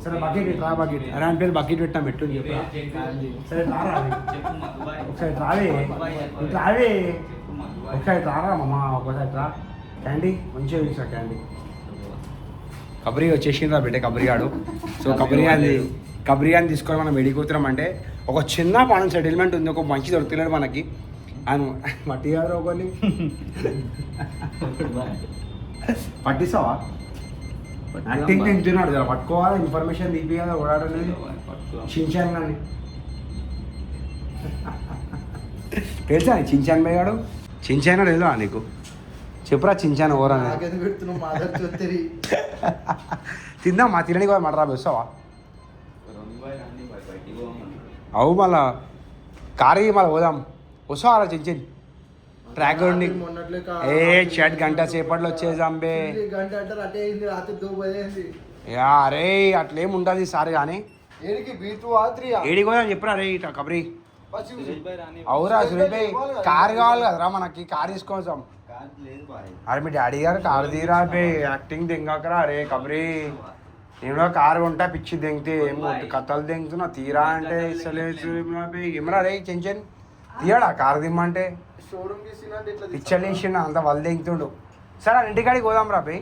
సరే బకెట్ ట్రా బకెట్. అరే అని పేరు బకెట్ పెట్టాం ఎట్టు చెప్పరా. సరే ట్రారా ఒకసారి ట్రావే, ట్రావే ఒకసారి ట్రారా మామ, ఒకసారి ట్రా. క్యాండీ మంచిగా చూసా క్యాండీ. కబరీ వచ్చేసిండ్రా బిడ్డ కబరీ ఆడు. సో కబరీ అని తీసుకొని మనం వెళ్ళిపోతున్నాం. అంటే ఒక చిన్న పని సెటిల్మెంట్ ఉంది, ఒక మంచి దొరుకుతున్నాడు మనకి. ఆయన మట్టి గారు ఒకరిని పట్టిస్తావా? యాక్టింగ్ తింటున్నాడు కదా, పట్టుకోవాలి ఇన్ఫర్మేషన్ తీపి కదా ఓడాడలేదు చించాన్ కానీ. తెలుసా చించాన్ బై గాడు? చించాన్ లేదా నీకు? చెప్పురా చించాన్ ఓరా. తిందాం మా తినని కూడా మటరా వస్తావా? అవు మళ్ళా కారు మళ్ళీ పోదాం. వస్తావా చించిన్ ట్రాక్ ఏ షర్ట్ గంట సేపట్లో వచ్చేసాం బే. అరే అట్లేం ఉండదు సార్ కానీ ఏడికి పోదా చెప్పరా రే ఇట్లా కబరీ. అవురా సురేష్ భాయ్ కారు కావాలి కదరా మనకి, కారు తీసుకోవచ్చాం. అరే మీ డాడీ గారు కారు తీరా బే, యాక్టింగ్ దింగకరా రే కబరీ. నేను కారు ఉంటా పిచ్చి దింగితే ఏం కథలు దింగుతున్నా, తీరా అంటే ఇస్తలేదు ఏమరా రే చెంచన్ తీయడా కారు దిమ్మంటే. పిచ్చలేసిన అంత వాళ్ళు దింగుతుండు. సరే ఇంటికాడికి పోదాం రా బే.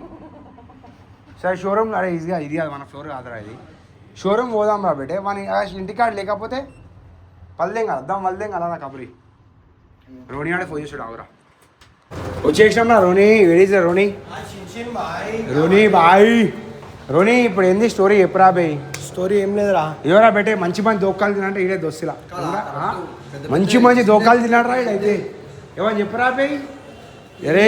సరే షోరూమ్ అరే ఈజీగా ఇది కాదు మన ఫ్లోర్ కాదురా ఇది, షోరూమ్ పోదాం రా బేటే. మన ఇంటికాడ లేకపోతే పల్లెం కదా అద్దాం వల్దేం కదా నా కబరి. రోని ఆడే ఫోన్ చేసాడు ఆవురా. వచ్చేసినాం నా రోని. వెడీస్ రోని? రోని బాయ్. రోని ఇప్పుడు ఏంది స్టోరీ ఎప్పురా బే? స్టోరీ ఏం లేదురా. ఎవరా బెటే మంచి మంచి దోకాలు తినంటే ఈడే దోస్తులా మంచి మంచి దోకాలు తిన్నాడరా ఈడైతే. ఏమని చెప్పరా బే? అరే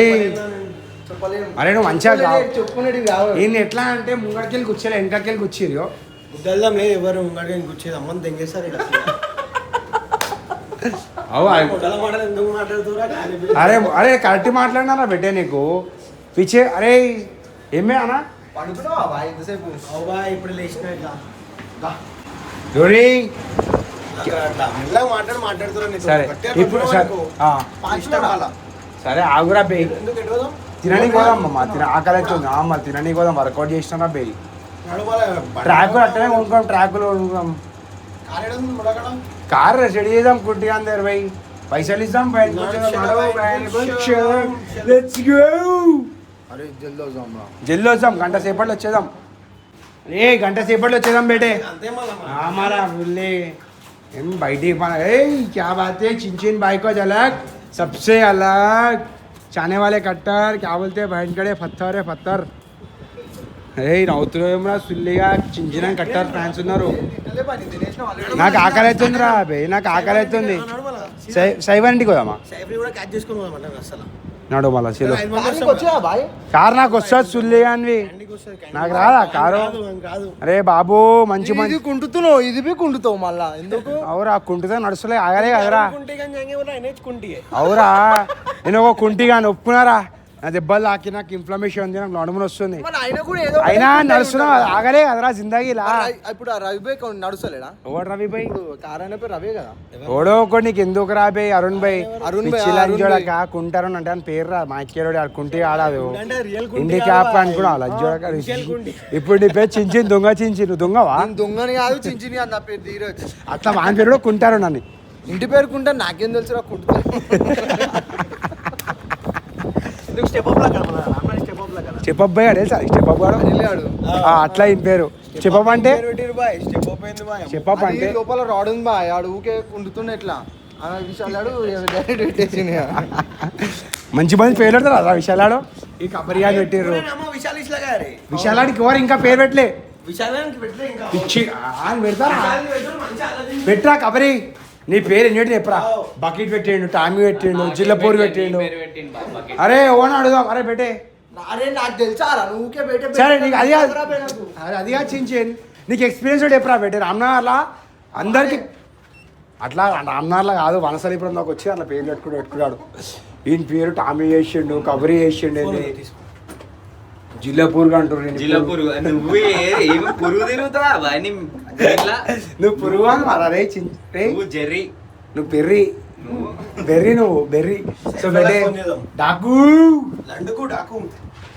అరే నువ్వు మంచిగా చెప్పుకునేది ఈయన ఎట్లా అంటే ముంగడికెళ్ళి కూర్చోలే వెనకకెళ్ళి కూర్చోరు. ఉద్దల్దాం లేదు ఎవరు ముంగడికెళ్ళి కూర్చేది అమ్మని తెంగేస్తారు. అరే అరే కరెక్ట్ మాట్లాడినారా బెట్టే నీకు పిచ్చే. అరే ఏమే అన్నా ఇప్పుడు లేచిన సరే ఇప్పుడు సరే ఆగురా బే. తినని పోదాం అమ్మ, ఆకలి అవుతుంది అమ్మ, తినని పోదాం. వర్కౌట్ చేసినా బే. ట్రాక్ అట్టనే కొనుక్కోం, ట్రాక్లో కొనుక్కోం. కార్ రెడీ చేద్దాం కుట్టిగా అందరు పోయి పైసలు ఇస్తాం. జల్ది వస్తాం, గంట సేపట్లో వచ్చేద్దాం. ఏ గంట సేపట్లో వచ్చేద్దాం బేటే. हमारा बोले हम बैठी क्या बात है चिंचिन भाई को झलक सबसे अलग चाने वाले कट्टर क्या बोलते हैं बहन कड़े पत्थर है पत्थर. అరే నవ్వుతున్నా సుల్లిగా చించిన కట్టర్ ఫ్యాన్స్ ఉన్నారు. నాకు ఆకలి అవుతుందిరా బే, నాకు ఆకలి అవుతుంది. సైవన్కి పోదామా? నడు మళ్ళా చలో. కారు నాకు వస్తుంది సుల్లిగా అనివి, నాకు రాదా కారు? అరే బాబు మంచి మంచి కుంటుతున్నావు, ఇది కుంటుతావు మళ్ళా ఎందుకు? అవురా కుంటుతా నడుస్తులే ఆగలే కదరా. అవురా నేను ఒక కుంటిగా ఒప్పుకున్నారా, నా దెబ్బలు తాకి నాకు ఇన్ఫ్లమేషన్ ఉంది, నాకు నడుమును వస్తుంది. అయినా నడుస్తున్నా ఆగలే కదరా జిందగీలా. ఇప్పుడు రవి నడుస్తలేడా? ఓడు రవి భాయ్ కారైనా పేరు రవే కదా. ఓడో ఒకటి నీకు ఎందుకు రా బే? అరుణ్ భాయ్ లంజోడక కుంటారు అంటే అని పేరు రా. మా ఇచ్చేవాడు ఆడు కుంటి ఆడదు ఇండి క్యాప్ అనుకున్నా లంజోడక. ఇప్పుడు నీ పేరు చించి దొంగ చించి, నువ్వు దొంగవా? దొంగని కాదు చించిని అని నా పేరు ధీరజ్. అట్లా వాని పేరు కూడా కుంటారు నన్ను. ఇంటి పేరు కుంటా నాకేం తెలుసు కుంటా. స్టెప్ అప్ బాయ్ అడే సార్, స్టెప్ అప్ అట్లా ఇన్ పేరు. స్టెప్ అప్ అంటే స్టెప్ అప్ అంటే లోపల రాడ్ ఉంది బాయ్, ఆడు ఊకే కుండుతుండే ఎట్లా విశాలాడు డైరెక్ట్ పెట్టేసింది. మంచి మంది పేరు పెడతారు అదా విశాలాడు. ఈ కబరియా పెట్టారు విశాల్ ఇట్లా గారి విశాలానికి ఎవరు ఇంకా పేరు పెట్టలే విశాలానికి పెట్టలే ఇంకా పిచ్చి అని పెడతారా పెట్టరా కబరి నీ పేరు ఎన్నిటి చెప్పరా. బకెట్ పెట్టిండు, టామీ పెట్టిండు, జిల్లపూరి పెట్టిండు. అరే ఓనా అడుగుదాం. అరే పెట్టే. అరే నాకు తెలుసా నువ్వుకే పెట్టే. సరే నీకు అది అరే అది చించేన్ నీకు ఎక్స్పీరియన్స్ కూడా చెప్పరా పెట్టే. రామ్నగర్లా అందరికి అట్లా రామ్నగర్లా కాదు వనసలిపురం దాకా వచ్చి అట్లా పేరు పెట్టుకున్నాడు. ఈయన పేరు టామీ చేసిండు, కబరి చేసిండు, జిల్లపూర్ అంటారు. జిల్లపూరు నువ్వు పురుగు తిరుగుతా నువ్వు పురుగు అని మరే జెర్రీ నువ్వు పెర్రీ బెర్రీ నువ్వు berry. So బెడే Daaku Daaku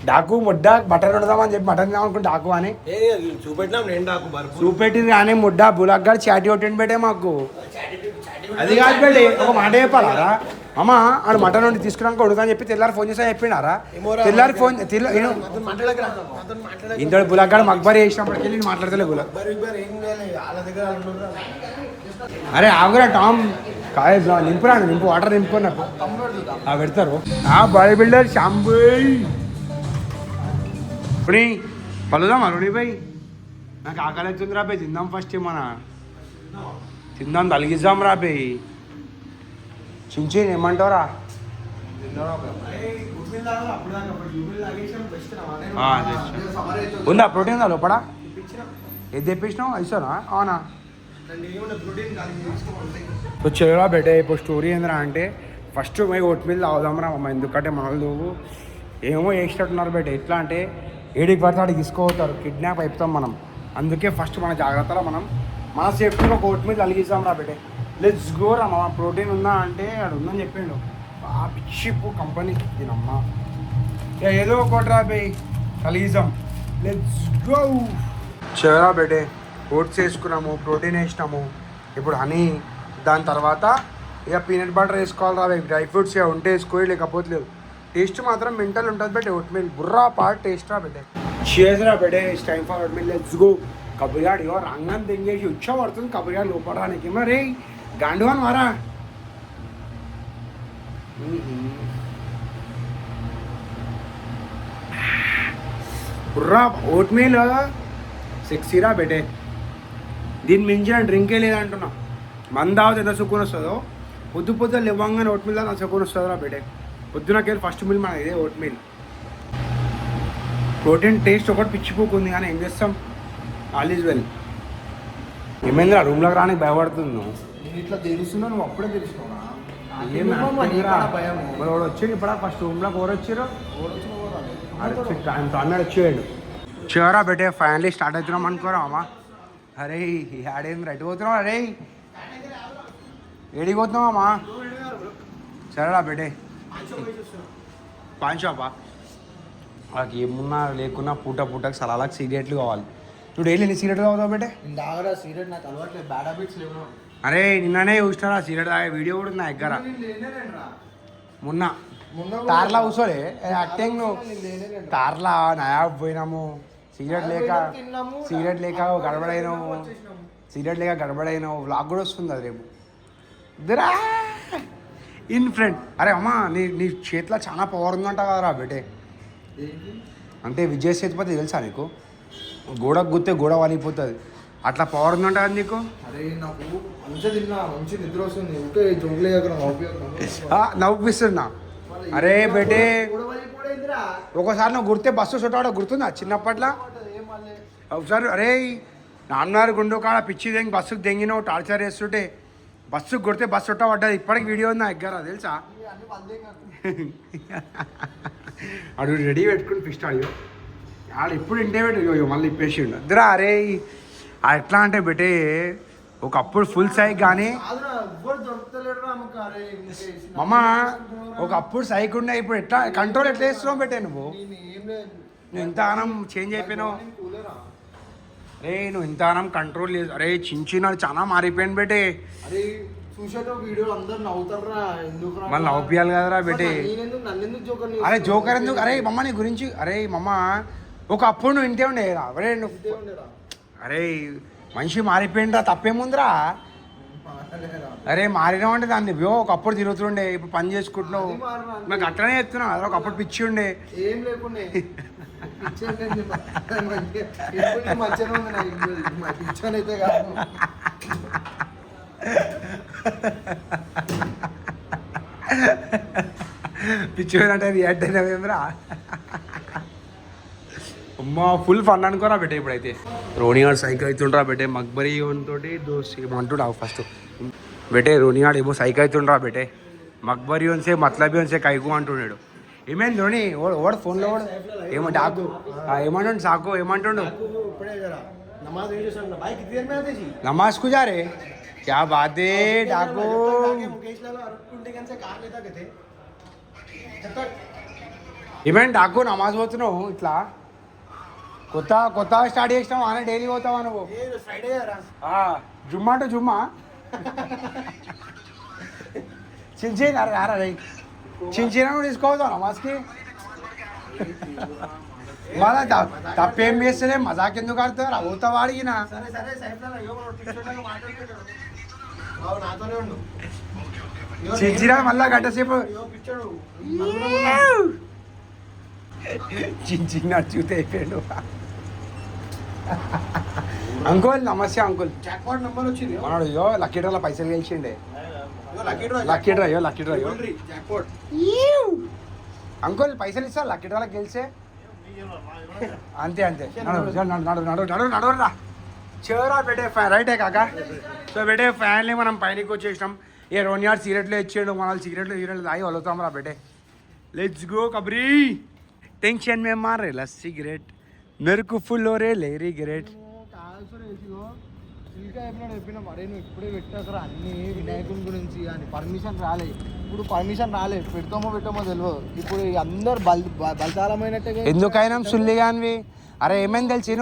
Daaku ముడ్డ mutton వండుదామని చెప్పి మటన్ కావాలనుకుంటే డాకు అని చూపెట్టినాం. నేను డాకు చూపెట్టింది కానీ ముడ్డ బులగ్గాడు చాటి కొట్టిండి పెట్టే మాకు. అది కాదు పెళ్ళి ఒక మాట చెప్పాలా అమ్మ ఆడు మటన్ వండి తీసుకున్నాక కొడుకు అని చెప్పి తెల్లారి ఫోన్ చేసా చెప్పినారా. తెల్లారి ఫోన్ ఇంత బులగ్గాడు మక్బరి చేసినప్పటికి వెళ్ళి మాట్లాడతలే బులగ్. అరే ఆగురా టామ్ కాయ నింపురా నింపు వాటర్ నింపుకో నాకు పెడతారు. బాడీ బిల్డర్ శాంబోయ్ ఇప్పుడు పలుదాం అరుణి భాయ్. నాకు ఆకలి అవుతుంది రా బాయ్. తిందాం ఫస్ట్ మన తిందాం తలిగిద్దాం రా బాయ్. చించి ఏమంటావురా. ఉందా ప్రోటీన్ ఉందా లోపల. ఏది తెప్పించినావు అయిసోనా అవునా. సో చెరువులా బెటే. ఇప్పుడు స్టోరీ ఏందిరా అంటే ఫస్ట్ మేము ఓట్మిల్ తాగుదాంరా అమ్మ. ఎందుకంటే మన వాళ్ళు ఏమో వేసినట్టున్నారు బెట. ఎట్లా అంటే ఏడికి పడితే ఆడికి తీసుకోపోతారు, కిడ్నాప్ అయిపోతాం మనం. అందుకే ఫస్ట్ మన జాగ్రత్తలో మనం మన సేఫ్టీలో ఒక ఓట్మిల్ కలిగిస్తాం రా బెటే. లెట్స్ గో రా మా ప్రోటీన్ ఉందా అంటే ఆడు ఉందని చెప్పిండు. ఆ పిచ్చిప్పు కంపెనీ దీనమ్మా ఏదో ఒకటి రా బే కలిగిస్తాం. Let's go. చెరా బెటే ఓట్స్ వేసుకున్నాము, ప్రోటీన్ వేసినాము, ఇప్పుడు హనీ, దాని తర్వాత ఇక పీనట్ బటర్ వేసుకోవాలి రా. డ్రై ఫ్రూట్స్ ఇక ఉంటే వేసుకోవాలి, లేకపోతే లేదు. టేస్ట్ మాత్రం మెంటల్ ఉంటుంది బెటే. ఓట్ మిల్ బుర్రా పార్ట్ టేస్ట్ రా బెటే. షేజ్ రా బెటే. It's time for oat milk. Let's go. కబరిగాడు ఇగో రంగం తెంగేసి ఉచ్చ పడుతుంది కబరిగాడు లోపడానికి. మరి గాండువాన్ మారా బుర్రా ఓట్ మిల్ సెక్సీరా బెటే. దీన్ని మించిన డ్రింకే లేదంటున్నా. మందావతి ఎంత సుకూన్ వస్తుందో పొద్దున లేవంగానే ఓట్ మిల్ అంత సుకూన్ వస్తుందిరా బెటే. పొద్దునకెళ్ళి ఫస్ట్ మిల్ మన ఇదే ఓట్ మిల్. ప్రోటీన్ టేస్ట్ ఒకటి పిచ్చిపోకుంది కానీ ఏం చేస్తాం. All is well. ఏమైందిరా రూమ్లోకి రానికి భయపడుతుంది నువ్వు. ఇట్లా తెలుస్తున్నా నువ్వు అప్పుడే తెలుసుకున్నా. మరి వాడు వచ్చాడు ఇప్పుడు ఫస్ట్ రూమ్లోకి ఎవరు వచ్చారు. అన్నాడు వచ్చేవాడు. చివరా బెటే ఫైనలీ స్టార్ట్ అవుతున్నాం అనుకోరా అమ్మా. అరే ఆడేం రైట్ పోతున్నాం. అరే ఏడికి పోతున్నావు అమ్మా. సరేరా బెటే పాన్ షాపా. వాళ్ళకి ఏమున్నా లేకున్నా పూటకి సలాలకు సిగరెట్లు కావాలి. నువ్వు డైలీ ఎన్ని సిగరెట్లు తాగుతావు బెటే. తాగరా సిగరెట్ నాకు అలవాట్లేదు. బ్యాడ్ హ్యాబిట్స్ లేవు. అరే నిన్ననే చూసినారా సిగరెట్ తాగే వీడియో కూడా ఉంది నా దగ్గర. మొన్న తార్లా కూర్చోలే యాక్టింగ్ నువ్వు. తార్లా నయా పోయినాము సిగరెట్ లేక గడబడైనావు. వ్లాగ్ కూడా వస్తుంది అది రేపు. ఇద్దరా ఇన్ ఫ్రెండ్. అరే అమ్మా నీ చేతిలో చాలా పవర్ ఉందంట కదరా బెటే. అంటే విజయ్ సేతుపతి తెలుసా నీకు. గోడకు గుత్తే గోడ వాలిపోతుంది అట్లా పవర్ ఉందంట కదా నీకు. అరే నాకు మంచిగా తిన్నా మంచి నిద్ర వస్తుంది. నవ్విస్తున్నా. అరే బెటే ఒకసారి నువ్వు గుర్తే బస్సు చుట్టాడో గుర్తుందా చిన్నప్పట్లో ఒకసారి. అరే నాన్నగారు గుండు కాడ పిచ్చి దెంగి బస్సుకు దెంగినావు టార్చర్ చేస్తుంటే బస్సుకు కొడితే బస్సు చుట్టా పడ్డది. ఇప్పటికి వీడియో ఉంది నా దగ్గర తెలుసా. అడు రెడీ పెట్టుకుని పిస్ట్ అడియో ఆడు ఇప్పుడు ఇంటే పెట్టు మళ్ళీ ఇప్పేసిండు ఇద్దరా. అరే ఎట్లా అంటే బెటే ఒకప్పుడు ఫుల్ సైక్ కానీ మమ్మ ఒకప్పుడు సైక్ ఉండే ఇప్పుడు ఎట్లా కంట్రోల్ ఎట్లా చేస్తున్నావు బెటే. నువ్వు ఇంత ఆనం చేంజ్ అయిపోయినావు. అరే నువ్వు ఇంత ఆనం కంట్రోల్ లేదు. అరే చిన్నది చాలా మారిపోయాను బెటే. మళ్ళీ నవ్వుపియాలి కదరా బెటే. అరే జోకర్ ఎందుకు. అరే మమ్మ నీ గురించి. అరే మమ్మ ఒకప్పుడు నువ్వు ఇంటే ఉండే. అరే నువ్వు అరే మనిషి మారిపోయిండ్రా తప్పేముందిరా. అరే మారినావు అంటే దాన్ని ఒకప్పుడు తిరుగుతుండే ఇప్పుడు పని చేసుకుంటున్నావు నాకు అట్లనే చెప్తున్నావు అదే ఒకప్పుడు పిచ్చి ఉండే ఏం లేకుండా మంచిగా ఉంది నా పిచ్చని అయితే కాదు. పిచ్చి అంటే రియాక్ట్ అయినావేమరా అమ్మా ఫుల్ ఫన్ అనుకోరా బెట్టే ఇప్పుడైతే రోని గారు సైకిల్ అవుతుండ్రా బెట్టే మక్బరీ తోటి దోస్త్ ఏమంటున్నావు ఫస్ట్ బెటే రోని గారు ఏమో సైకిల్ అవుతుండ్రా బెటే మక్బరీ వన్సే మత్లబీ వన్సే కైకు అంటున్నాడు ఏమైంది రోని ఓడు ఫోన్లో ఓడు ఏమో డాకు ఏమంటుండు సాకు ఏమంటుండు నమాజ్ కు జారే క్యా బాతే డాకు ఏమైంది డాకు నమాజ్ పోతున్నావు ఇట్లా కొత్త స్టార్ట్ చేసినావు ఆయన డైలీ పోతావా నువ్వు జుమ్మా అంటే జుమ్మా చించిన రారా రై చించిన తీసుకోవద్దా నమాజ్కి మళ్ళా తప్పేం చేస్తలే మజాక్ ఎందుకు ఆడుతారు అవుతావా అడిగినా చించిన మళ్ళా గంట సేపు చిన్న చూతే అయిపోయాడు అంకుల్ నమస్తే అంకుల్ జాక్పాట్ నంబర్ వచ్చింది మనోడు అయ్యో లక్కీ డ్రాలో పైసలు గెలిచిండే లక్కీ డ్రా జాక్పాట్ అంకుల్ పైసలు ఇస్తారు లక్కీ డ్రాలో గెలిచే అంతే నడవరా చివరా పెట్టే ఫ్యాన్ రైటే కాక సో పెట్టే ఫ్యాన్లీ మనం పైనకి వచ్చేసినాం ఏ 2 yards సిగరెట్లు ఇచ్చాడు మన సిగరెట్లు తాగి వలుతాం రా పెట్టే లెట్స్ గో కబరీ टेंशन में मार रहे लस्सी ग्रेट मेरे को फुल हो रहे ले रही ग्रेट ఇంకా ఎప్పుడు చెప్పినా మరే నువ్వు ఇప్పుడే పెట్టాకరా అన్ని వినాయకుని గురించి అని పర్మిషన్ రాలే ఇప్పుడు పర్మిషన్ రాలే పెడతామో తెలియదు ఇప్పుడు అందరు బలతాలమైనట్టే ఎందుకైనా సుల్లిగానివి అరే ఏమైంది తెలిసి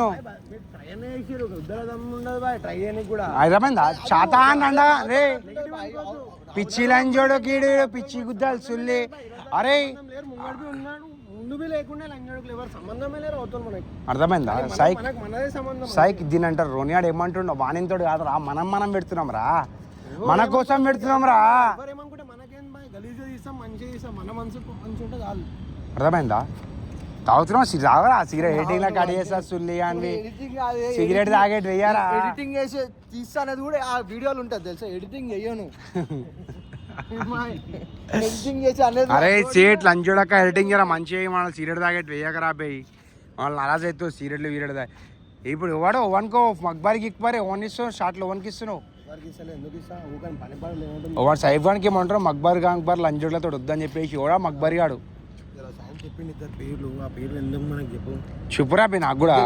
ట్రై చేయడానికి కూడా హైదరాబాద్ చాతా అండ రే పిచ్చి లంజోడు కీడు పిచ్చి గుద్దాలు సుల్లి అరే ముందు లేకుండా లంజోడుకు ఎవరు సంబంధమే లేరు అవుతుంది మనకి అర్థమైందా సైక్ మనదే సంబంధం సైక్ దీని అంటారు రోనియాడు ఏమంటుండో వాణితోడు కాదురా మనం పెడుతున్నాం రా మన కోసం పెడుతున్నాం రా ఎవరేమనుకుంటే మనకేం బాయ్ గలీజుగా తీస్తాం మంచిగా తీస్తాం మన మనసు మంచి ఉంటే చాలు అర్థమైందా తాగుతున్నాం రావరా సిగరెట్ ఎడిటింగ్ లా కట్ చేస్తా సుల్లి అని సిగరెట్ తాగేటి వెయ్యారా ఎడిటింగ్ చేసి తీస్తా అనేది కూడా ఆ వీడియోలు ఉంటుంది తెలుసా ఎడిటింగ్ చెయ్యను ఎడిటింగ్ చేసి అనేది అరే సేట్ లంచోడక్క ఎడిటింగ్ చేయరా మంచిగా మన సిగరెట్ తాగేటి వెయ్యకరా పోయి వాళ్ళు నరాజ్ అవుతావు సిగరెట్లు వీరెట్ తాగి ఇప్పుడు ఎవడో ఓవన్కో మక్బారికి ఇక్బారి ఓవన్ ఇస్తావు షార్ట్లో ఓవన్కి ఇస్తున్నావు ఓవన్ సైఫ్ గానికి ఏమంటారు మక్బార్ గంక్బార్ లంచోడ్లతో వద్దని చెప్పేసి ఓడా మక్బారి గాడు చెప్పురా బి నాకు కూడా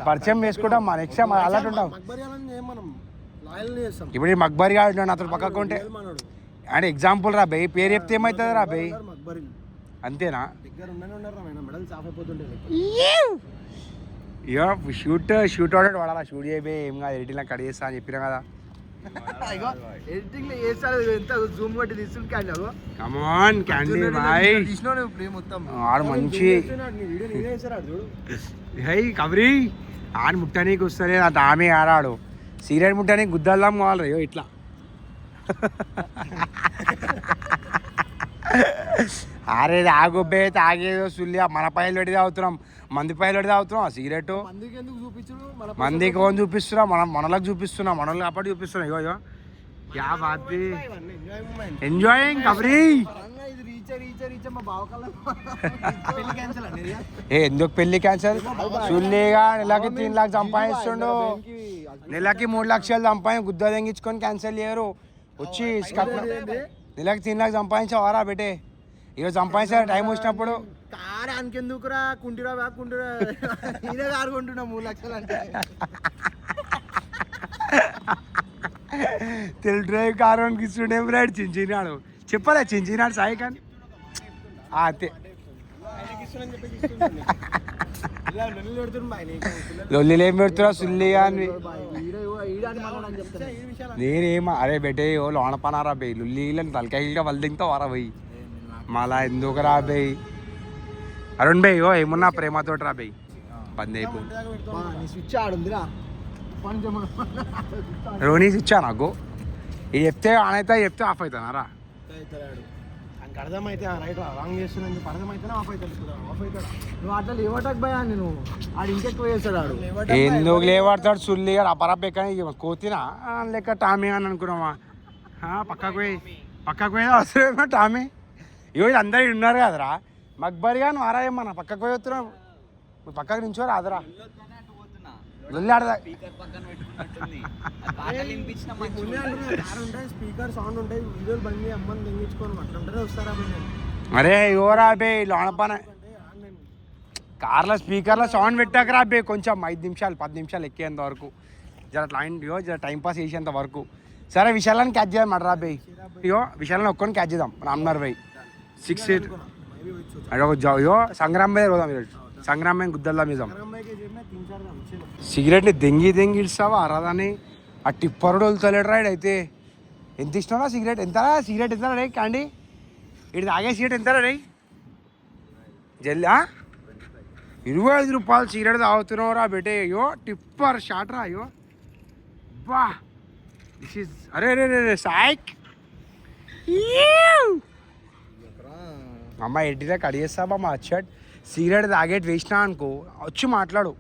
పరిచయం వేసుకుంటాం మా నెక్స్ట్ టైం అలాంటి ఉంటాం ఇప్పుడు ఈ మక్బరి గాడు అతను పక్కకు ఉంటే అంటే ఎగ్జాంపుల్ రా బై పేరు చెప్తే ఏమవుతుంది రా బై అంతేనా ఇక షూట్ ఆర్డర్ వాడాలా షూట్ చేయబే ఏం కాదు ఎడిటింగ్ కట్ చేస్తా అని చెప్పినా కదా ఎడిటింగ్ చేస్తాడు ఎంత జూమ్ కొట్టి తీసుకుంటాడు కమాన్ క్యాండీ బాయ్ ఆడు మంచి హై కబరీ ఆడు ముట్టడానికి వస్తలేదు అంత ఆమె ఆడాడు సిగరెట్ ముట్టడానికి గుద్దల్దాం కావాలి అయ్యో ఇట్లా అరే తాగుబ్బే తాగేదో సుల్లి మన పైలు పెట్టి తాగుతున్నాం మంది పైలు పెట్టి తాగుతున్నాం ఆ సిగరెట్ మందికి ఓన్ చూపిస్తున్నాం మనలకు చూపిస్తున్నాం మనల్ని కాబట్టి చూపిస్తున్నాం ఇగో క్యా బాత్ ఎంజాయింగ్ కబరీ ఏ ఎందుకు పెళ్లి క్యాన్సల్ సుల్లిగా నెలకి 3 lakhs సంపాదిస్తుండు నెలకి 3 లక్షలు సంపాదించి గుద్ద తెంగించుకొని క్యాన్సల్ చేయరు వచ్చి నెలకి 3 lakhs సంపాదించావారా బెటే ఇక సంపాదించే టైం వచ్చినప్పుడు కాడానికెందుకురా కుంటిరా ఇదే ఆడుకుంటున్నా 3 లక్షలు అంటే తెలు డ్రైవ్ కారు వానికి ఇస్తుండే బ్రాడ్ చించినాడు చెప్పలే చించినాడు సాయి కానీ అంతే లొల్లిలు ఏం పెడుతున్నా సుల్లి అని నేనేమో అరే బెటే ఓ లోన పనారా బే లుల్లిలని తలకాయలుగా వాళ్ళు దింగుతావు వారా బయ్యి మళ్ళా ఎందుకు రా బేయ్ అరుణ్ బేయ్ ఓ ఏమున్నా ప్రేమతోటి రా బేయ్ బంద్ అయిపో స్విచ్ ఆడుందిరా రోనీస్ ఇచ్చా నాకు ఇది చెప్తే ఆన్ అవుతా చెప్తే ఆఫ్ అవుతానారా ఆయనకు అర్థమైతే రైట్ రాంగ్ చేస్తున్నా చెప్పి అర్థమైతేనే ఆఫ్ అవుతాడు ఆఫ్ అవుతాడు నువ్వు అట్లా లేవటాక్ భయా నేను ఆడు ఇంకెక్కువ చేస్తాడు ఆడు ఎందుకు లేవాడతాడు సుల్లిగా అపరపెక్కని కోతినా లెక్క టామీ అని అనుకున్నావా పక్కకు పోయి అవసరమేమో టామీ ఇవో అందరూ ఉన్నారు కదరా మక్బరిగా నువ్వు ఆరా ఏమన్నా పక్కకు పోయి వస్తున్నావు నువ్వు పక్కకు నుంచో రాదురా వెళ్ళాడదా స్పీకర్ సౌండ్ ఉంటాయి వీడియోలు బండి అమ్మని తెంగించుకొని అట్లా ఉంటే వస్తారా అరే ఇవోరా బే లోన పన కార్లో స్పీకర్లో సౌండ్ పెట్టాకరా బే కొంచెం 5 నిమిషాలు 10 నిమిషాలు ఎక్కేంత వరకు జర జర టైం పాస్ చేసేంత వరకు సరే విశాలని క్యాచ్ చేద్దాం అడరా బే ఇయో విశాలని ఒక్కొని క్యాచ్ చేద్దాం రామ్నగర్ బై 6 8 అయ్యో సంగ్రామ్ బై పోదాం ఈరోజు సంగ్రామ్ బై గుద్దల్లా మీదాం సిగరెట్ని దెంగి ఇస్తావా అరాదాన్ని ఆ టిప్పరుడు వదులుతలేడు రైడ్ అయితే ఎంత ఇష్టమా సిగరెట్ ఎంతరా సిగరెట్ ఎంతరా రే కాండి ఇటు తాగే సిగరెట్ ఎంతరా రే జల్లి 25 రూపాయలు సిగరెట్ తాగుతున్నావు రా బేటే అయ్యో టిప్పర్ షాట్ రా అయ్యో బా దిస్ ఈజ్ అరే రే రే సాయిక్ అమ్మ ఎడ్డిదా కడిగేస్తాబా మా షర్ట్ సిగరెట్ తాగేటి వేసినా అనుకో వచ్చి మాట్లాడు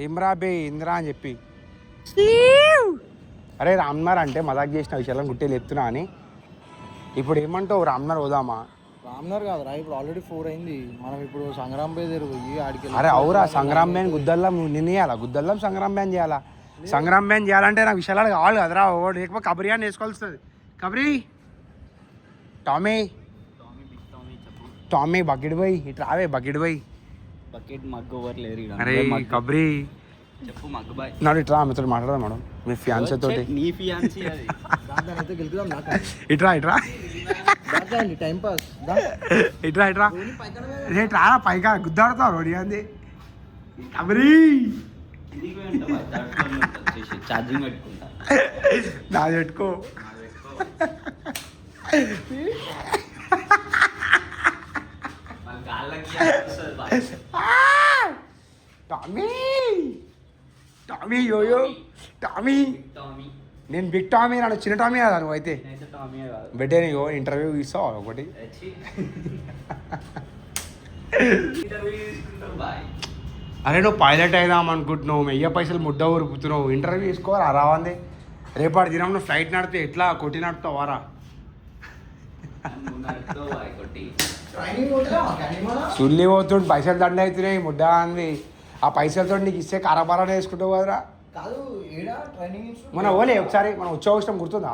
ఇమ్రా బే ఇంద్రా అని చెప్పి అరే రామ్నగర్ అంటే మజాక్ చేసిన విషయాలను గుట్టేలు ఎత్తున్నా అని ఇప్పుడు ఏమంటావు రామ్నగర్ పోదామా రామ్నగర్ కాదురా ఇప్పుడు ఆల్రెడీ 4 అయింది మనం ఇప్పుడు సంగ్రామ్ బై దగ్గర పోయి ఆడికి అరే అవురా సంగ్రామ్ బ్యాన్ గుద్దల్లం నిన్న చేయాలా గుద్దల్లం సంగ్రామ్ బ్యాన్ చేయాలా సంగ్రామ్ బ్యాన్ చేయాలంటే నాకు విషయాలు కావాలి కదరా ఓడి లేకపోతే కబరి అని వేసుకోవాల్సింది కబరి టామీ బకెట్ బై ఇటు రావే bucket by bucket mug over లేరు అరే కబరి చెప్పు మగ్ బాయ్ నాడు ఇట్రా మీతో మాట్లాడదా మేడం మీ ఫియాన్సీ తోటి నీ ఫియాన్సీ అది అయితే గెలుపుదాం ఇట్రా టైం పాస్ ఇట్రా రేట్ రా పైగా గుద్దాడుతావు రోడి అంది కబరి ఛార్జింగ్ పెట్టుకుంటా నాది పెట్టుకో టామీ యోయో టామీ నేను బిగ్ టామీ నాడు చిన్న టామీ కదా నువ్వు అయితే బెట్టే నీకు ఇంటర్వ్యూ ఇస్తావు ఒకటి అరే నువ్వు పైలట్ అయిదాం అనుకుంటున్నావు 1000 పైసలు ముడ్డ ఊరుపుతున్నావు ఇంటర్వ్యూ తీసుకోరా రావంది రేపాటి దినం నువ్వు ఫ్లైట్ నడితే ఎట్లా కొట్టి నడుపుతావు వారా సుల్లి పోతుండు పైసలు దండ అవుతున్నాయి ముడ్డ అంది ఆ పైసలతో నీకు ఇస్తే కారబారా వేసుకుంటావు కదరా మన ఓలే ఒకసారి మనం ఉత్సవం గుర్తుందా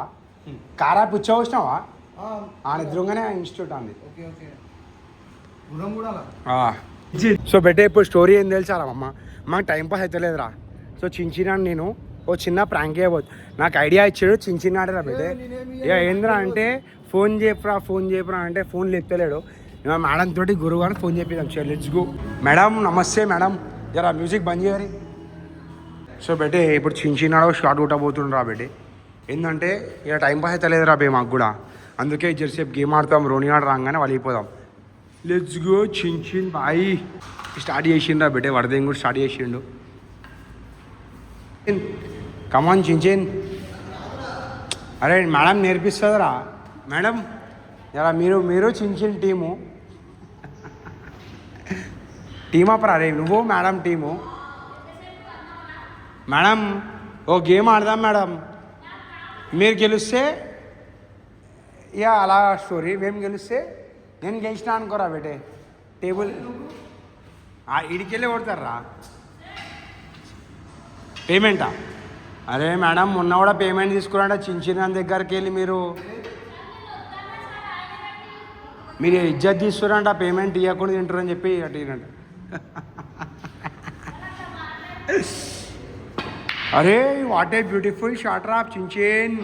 కారాపు ఉత్సవం ఆ నిద్రంగానే ఇన్స్టిట్యూట్ అంది సో బెట్టే ఇప్పుడు స్టోరీ ఏం తెలుసారా అమ్మ మాకు టైం పాస్ అవుతలేదురా సో చించినాడు నేను ఓ చిన్న ప్రాంక్ చేయబోతు నాకు ఐడియా ఇచ్చాడు చించినాడే రా బెట్టే ఇక ఏంద్రా అంటే ఫోన్ చేయపురా అంటే ఫోన్లు ఎత్తలేడు మేడం తోటి గురువు అని ఫోన్ చేపిద్దాం సార్ లెట్స్ గో మేడం నమస్తే మేడం జరా మ్యూజిక్ బంద్ చేయరి సో బెట్టే ఇప్పుడు చించినాడో షార్ట్ కొట్టబోతుండ్రు రా బెట్టే ఏంటంటే ఇక టైం పాస్ అయితే లేదురా బే మాకు కూడా అందుకే జెర్సేపు గేమ్ ఆడతాం రోని ఆడ రాగానే వాళ్ళు అయిపోదాం లెట్స్ గో చించిన్ బాయ్ స్టార్ట్ చేసిండ్రా బెట్టే వరదేం కూడా స్టార్ట్ చేసిండు కమాన్ చించిన్ అరే మేడం నేర్పిస్తుందిరా మేడం జరా మీరు చించిన్ టీమా రే నువ్వు మేడం టీము మేడం ఓ గేమ్ ఆడదాం మేడం మీరు గెలిస్తే ఇక అలా స్టోరీ మేము గెలిస్తే నేను గెలిచినా అనుకోరా బేటే టేబుల్ ఇడికెళ్ళి కొడతారా పేమెంటా అరే మేడం మొన్న కూడా పేమెంట్ తీసుకురంట చిన్న దగ్గరికి వెళ్ళి మీరు ఇజ్జత్ తీసుకురంట పేమెంట్ ఇవ్వకుండా తింటారని చెప్పి అడిగినట్టు అరే వాట్ ఏ బ్యూటిఫుల్ షార్ట్ రా చించేన్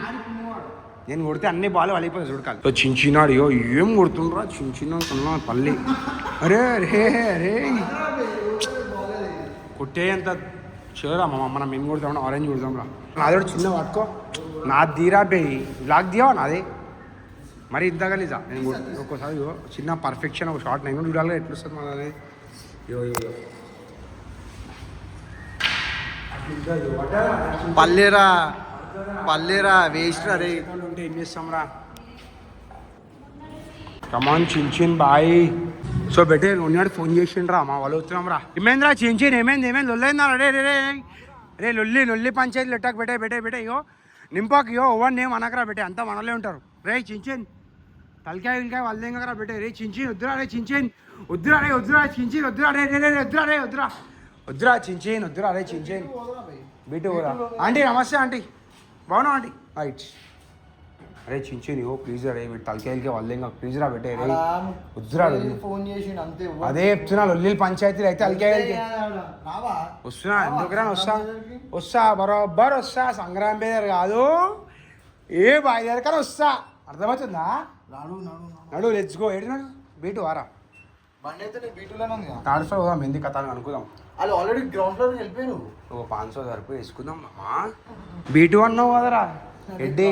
నేను కొడితే అన్ని బాల్ వలిపోతాయి చూడకాలి సో చించినాడు అయ్యో ఏం కొడుతుండ్రా చించిన పల్లి అరే అరే అరే కొట్టేంత చూడరా మనం ఏం కొడతాం ఆరెంజ్ కొడతాం రా నాది కూడా చిన్న పట్టుకో నాది తీరా బే బ్లాక్ దియావా నాది మరి ఇంత గలీజా నేను ఒక్కోసారి చిన్న పర్ఫెక్షన్ ఒక షార్ట్ నేను చూడాలి ఎట్లా వస్తుంది మనది పల్లేరా వేస్ట్ రే. ఉంటే ఏం చేస్తాంరా. కమాన్ చిన్ బాయ్. సో బెటే ఉన్నాడు ఫోన్ చేసిండ్రా మా వాళ్ళు వస్తున్నాం రా. ఏమైందిరా చిన్ ఏమైంది లొల్లైందా రే రే రే లొల్లి పంచాయతీ లెట్టాకు బెటే ఇగో నింపాకు ఇగో ఓవర్ నేమ్ అనకరా బెటే అంతా మనలే ఉంటారు రే చిన్ తలకాయ వాళ్ళేంగరా బెటే రే చిన్ వద్దురా రే చిన్ వద్దురా చిన్ వద్దురా రే వద్దురా చిన్ బీటు పోరా. ఆంటీ నమస్తే ఆంటీ బాగున్నావు ఆంటీ రైట్. అరే చిన్ ఓ ప్లీజ్ రే వీటి తలకాయలకి వాళ్ళేంగా ప్లీజ్ రా బెటే రే వద్దురా. ఫోన్ చేసి అంతే అదే చెప్తున్నా లొల్లి పంచాయతీలు అయితే తలకాయలకి వస్తున్నా ఎందుకురా వస్తా బరోబ్బర్ వస్తా. సంగ్రామ్ బేదర్ కాదు ఏ బాయ్ దగ్గర కానీ వస్తా అర్థమవుతుందా. నడు లెట్స్ గో. ఏడు బీటు వారా బండి అయితే నీకు బీటూలోనే ఉంది కదా. తాడుఫై పోదాం ఎందుకు కథ అనుకుందాం. వాళ్ళు ఆల్రెడీ గ్రౌండ్ ఫ్లోర్ వెళ్ళిపోయారు. ఓ 500 వరకు వేసుకుందాం అమ్మా. బీటు అన్నావు కదరా ఎడ్డి.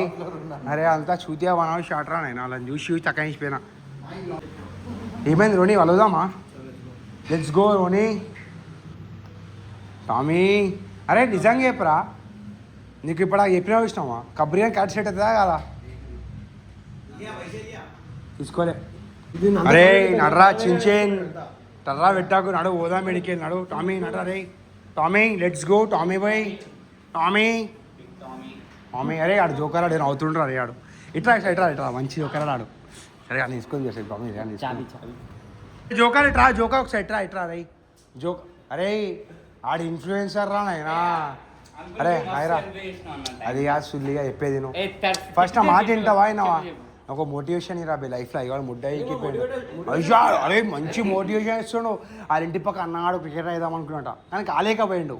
అరే అంతా చూతియా వనాలి షార్ట్ రా నేను వాళ్ళని చూసి తక్కించిపోయినా. ఏమైంది రోని వలుదామా. Let's go Roni. టామీ అరే నిజంగా చెప్పరా నీకు ఇప్పుడు చెప్పినా ఇష్టమా కబ్రియా క్యాట్ సెట్ అవుతుందా కదా తీసుకోలే. అరే నడరా చిన్ టర్రా పెట్టాకు నడు పోదాం మెడికేల్ నడు టామీ నడరా రే Tommy let's go Tommy boy Tommy అరే ఆడు జోకర్ ఆడు అవుతుండ్రు అరే ఆడు ఇట్రా మంచి జోకర్ ఆడు. సరే అని తీసుకొని చేసేది టామీ జోకర్ జోకర్ ఒకసారి ఇట్రా రే జోక్. అరే ఆడు ఇన్ఫ్లుయెన్సర్ రా నాయనా. అరే హాయ్రా అది కాదు సుల్లిగా చెప్పేది నువ్వు ఫస్ట్ ఆ మాట వింటావా అయినావా. ఒక మోటివేషన్ ఇరా బే లైఫ్లో ఇవాళ ముడ్డాయికి పోయాడు అయ్యా. అరే మంచి మోటివేషన్ ఇస్తుండు. వాళ్ళ ఇంటి పక్క అన్నగాడు క్రికెట్ అయిదాం అనుకున్నట కానీ కాలేకపోయిండు.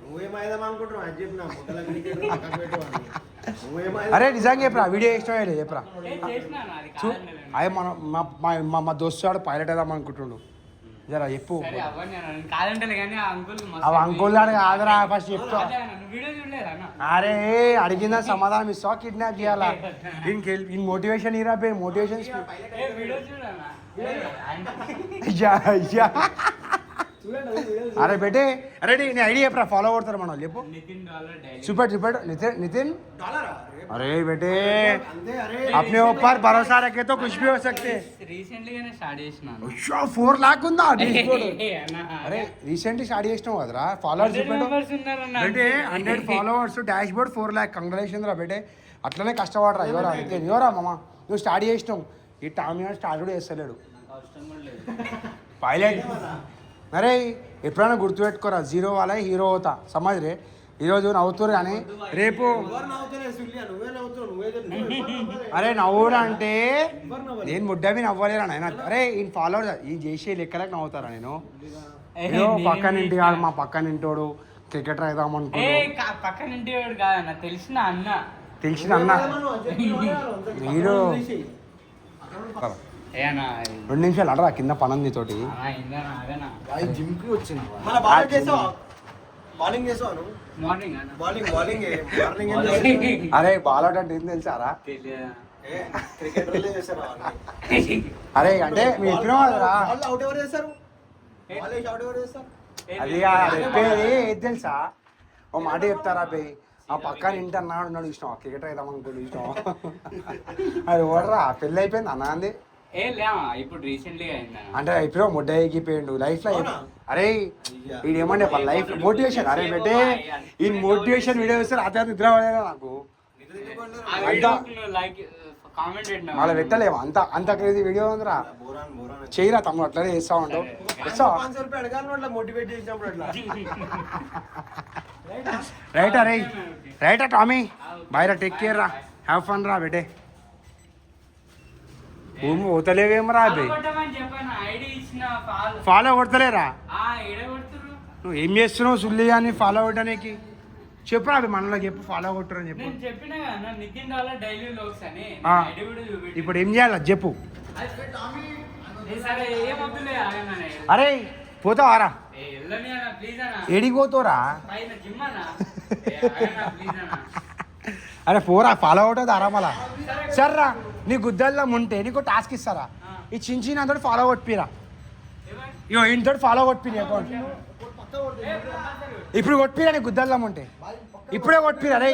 అరే నిజంగా చెప్పరా వీడియో ఇష్టం చెప్పరా. అదే మా దోస్తు వాడు పైలట్ అయిదాం అనుకుంటుండు. జరా చెప్పు అవి అంకుల్ ఆడు కాదురా ఫస్ట్ చెప్తా. అరే అడిగిందా సమాధానం ఇస్తావా కిడ్నాప్ చేయాలా. In motivation Ira pay motivation. అరే బెటే అరే నీ ఐడియా చెప్పరా ఫాలో అవుతారు మన వాళ్ళు చెప్పు. చూపెట్టు నితిన్. अरे बेटे अपने ऊपर भरोसा रखे तो कुछ भी हो सकते. अच्छा 4 लाख ఉందా అరే రీసెంట్లీ స్టార్ట్ చేసినావు కదరా ఫాలోవర్స్ బేటే 100 followers dashboard 4 lakh congratulation రా బేటే. అట్లనే కష్టపడరా ఎవరా మామ నువ్వు స్టార్ట్ చేసినావు. ఈ టామీ స్టార్ట్ కూడా చేస్తలేడు పైలట్. అరే ఎప్పుడైనా గుర్తుపెట్టుకోరా జీరో వాళ్ళ హీరో అవుతా సమాజ్ రే. ఈరోజు నవ్వుతారు కానీ రేపు అరే నవ్వుడు అంటే నేను ముడ్డవి నవ్వలేరా నాయన. అరే ఈయన ఫాలోవర్స్ ఈయన చేసే లెక్కలకు నవ్వుతారా నేను. పక్కన ఇంటి కాదు మా పక్కన ఇంటోడు క్రికెటర్ అవుదాం తెలిసిన అన్న మీరు 2 నిమిషాలు అడరా కింద పనంది తోటి. అరే బాల్ అవుట్ అంటే ఏం తెలుసారా. అరే అంటే మీరు చెప్పినా కదరా అది చెప్పేది ఏది తెలుసా. ఓ మాట చెప్తారా పే ఆ పక్కన ఇంటి అన్నాడు ఉన్నాడు ఇష్టం క్రికెటర్ అవుదాం అనుకోండి ఇష్టం. అది ఓడరా పెళ్ళి అయిపోయింది అన్న అంది అంటే ఇప్పుడు ముడ్డ ఎగిపోయిండు లైఫ్ లో. అరే ఇది ఏమంటే లైఫ్ మోటివేషన్. అరే బెటే ఈ మోటివేషన్ వీడియో ఇస్తారు అదే నిద్ర పడేదా నాకు అలా పెట్టలేము అంత క్రేజీ వీడియో ఉందిరా. చేయరా తమ్ముడు అట్లనే చేస్తా ఉంటావు. రైటా రైటా టామీ బాయ్ రా టేక్ కేర్ రా హ్యావ్ ఫన్ రా బెటే. భూమి పోతలేవేమరా అవి ఫాలో కొడతలేరా. నువ్వు ఏం చేస్తున్నావు సుల్లి అని ఫాలో కొట్టడానికి చెప్పురా అవి మనలో చెప్పు ఫాలో కొట్టరు అని చెప్పు. ఇప్పుడు ఏం చేయాలి చెప్పు. అరే పోతావారా ఏడికి పోతావురా. అరే పోరా ఫాలో అవుతుంది ఆరామలా. సర్రా నీ గుద్దల్లో ఉంటే నీకు టాస్క్ ఇస్తారా ఈ చిన్న అంతా ఫాలో కొట్టిరా. ఇగో ఇంతో ఫాలో కొట్టిరి అకౌంట్ ఇప్పుడు కొట్టిరా నీ గుద్దల్లం ఉంటే ఇప్పుడే కొట్టిరా అరే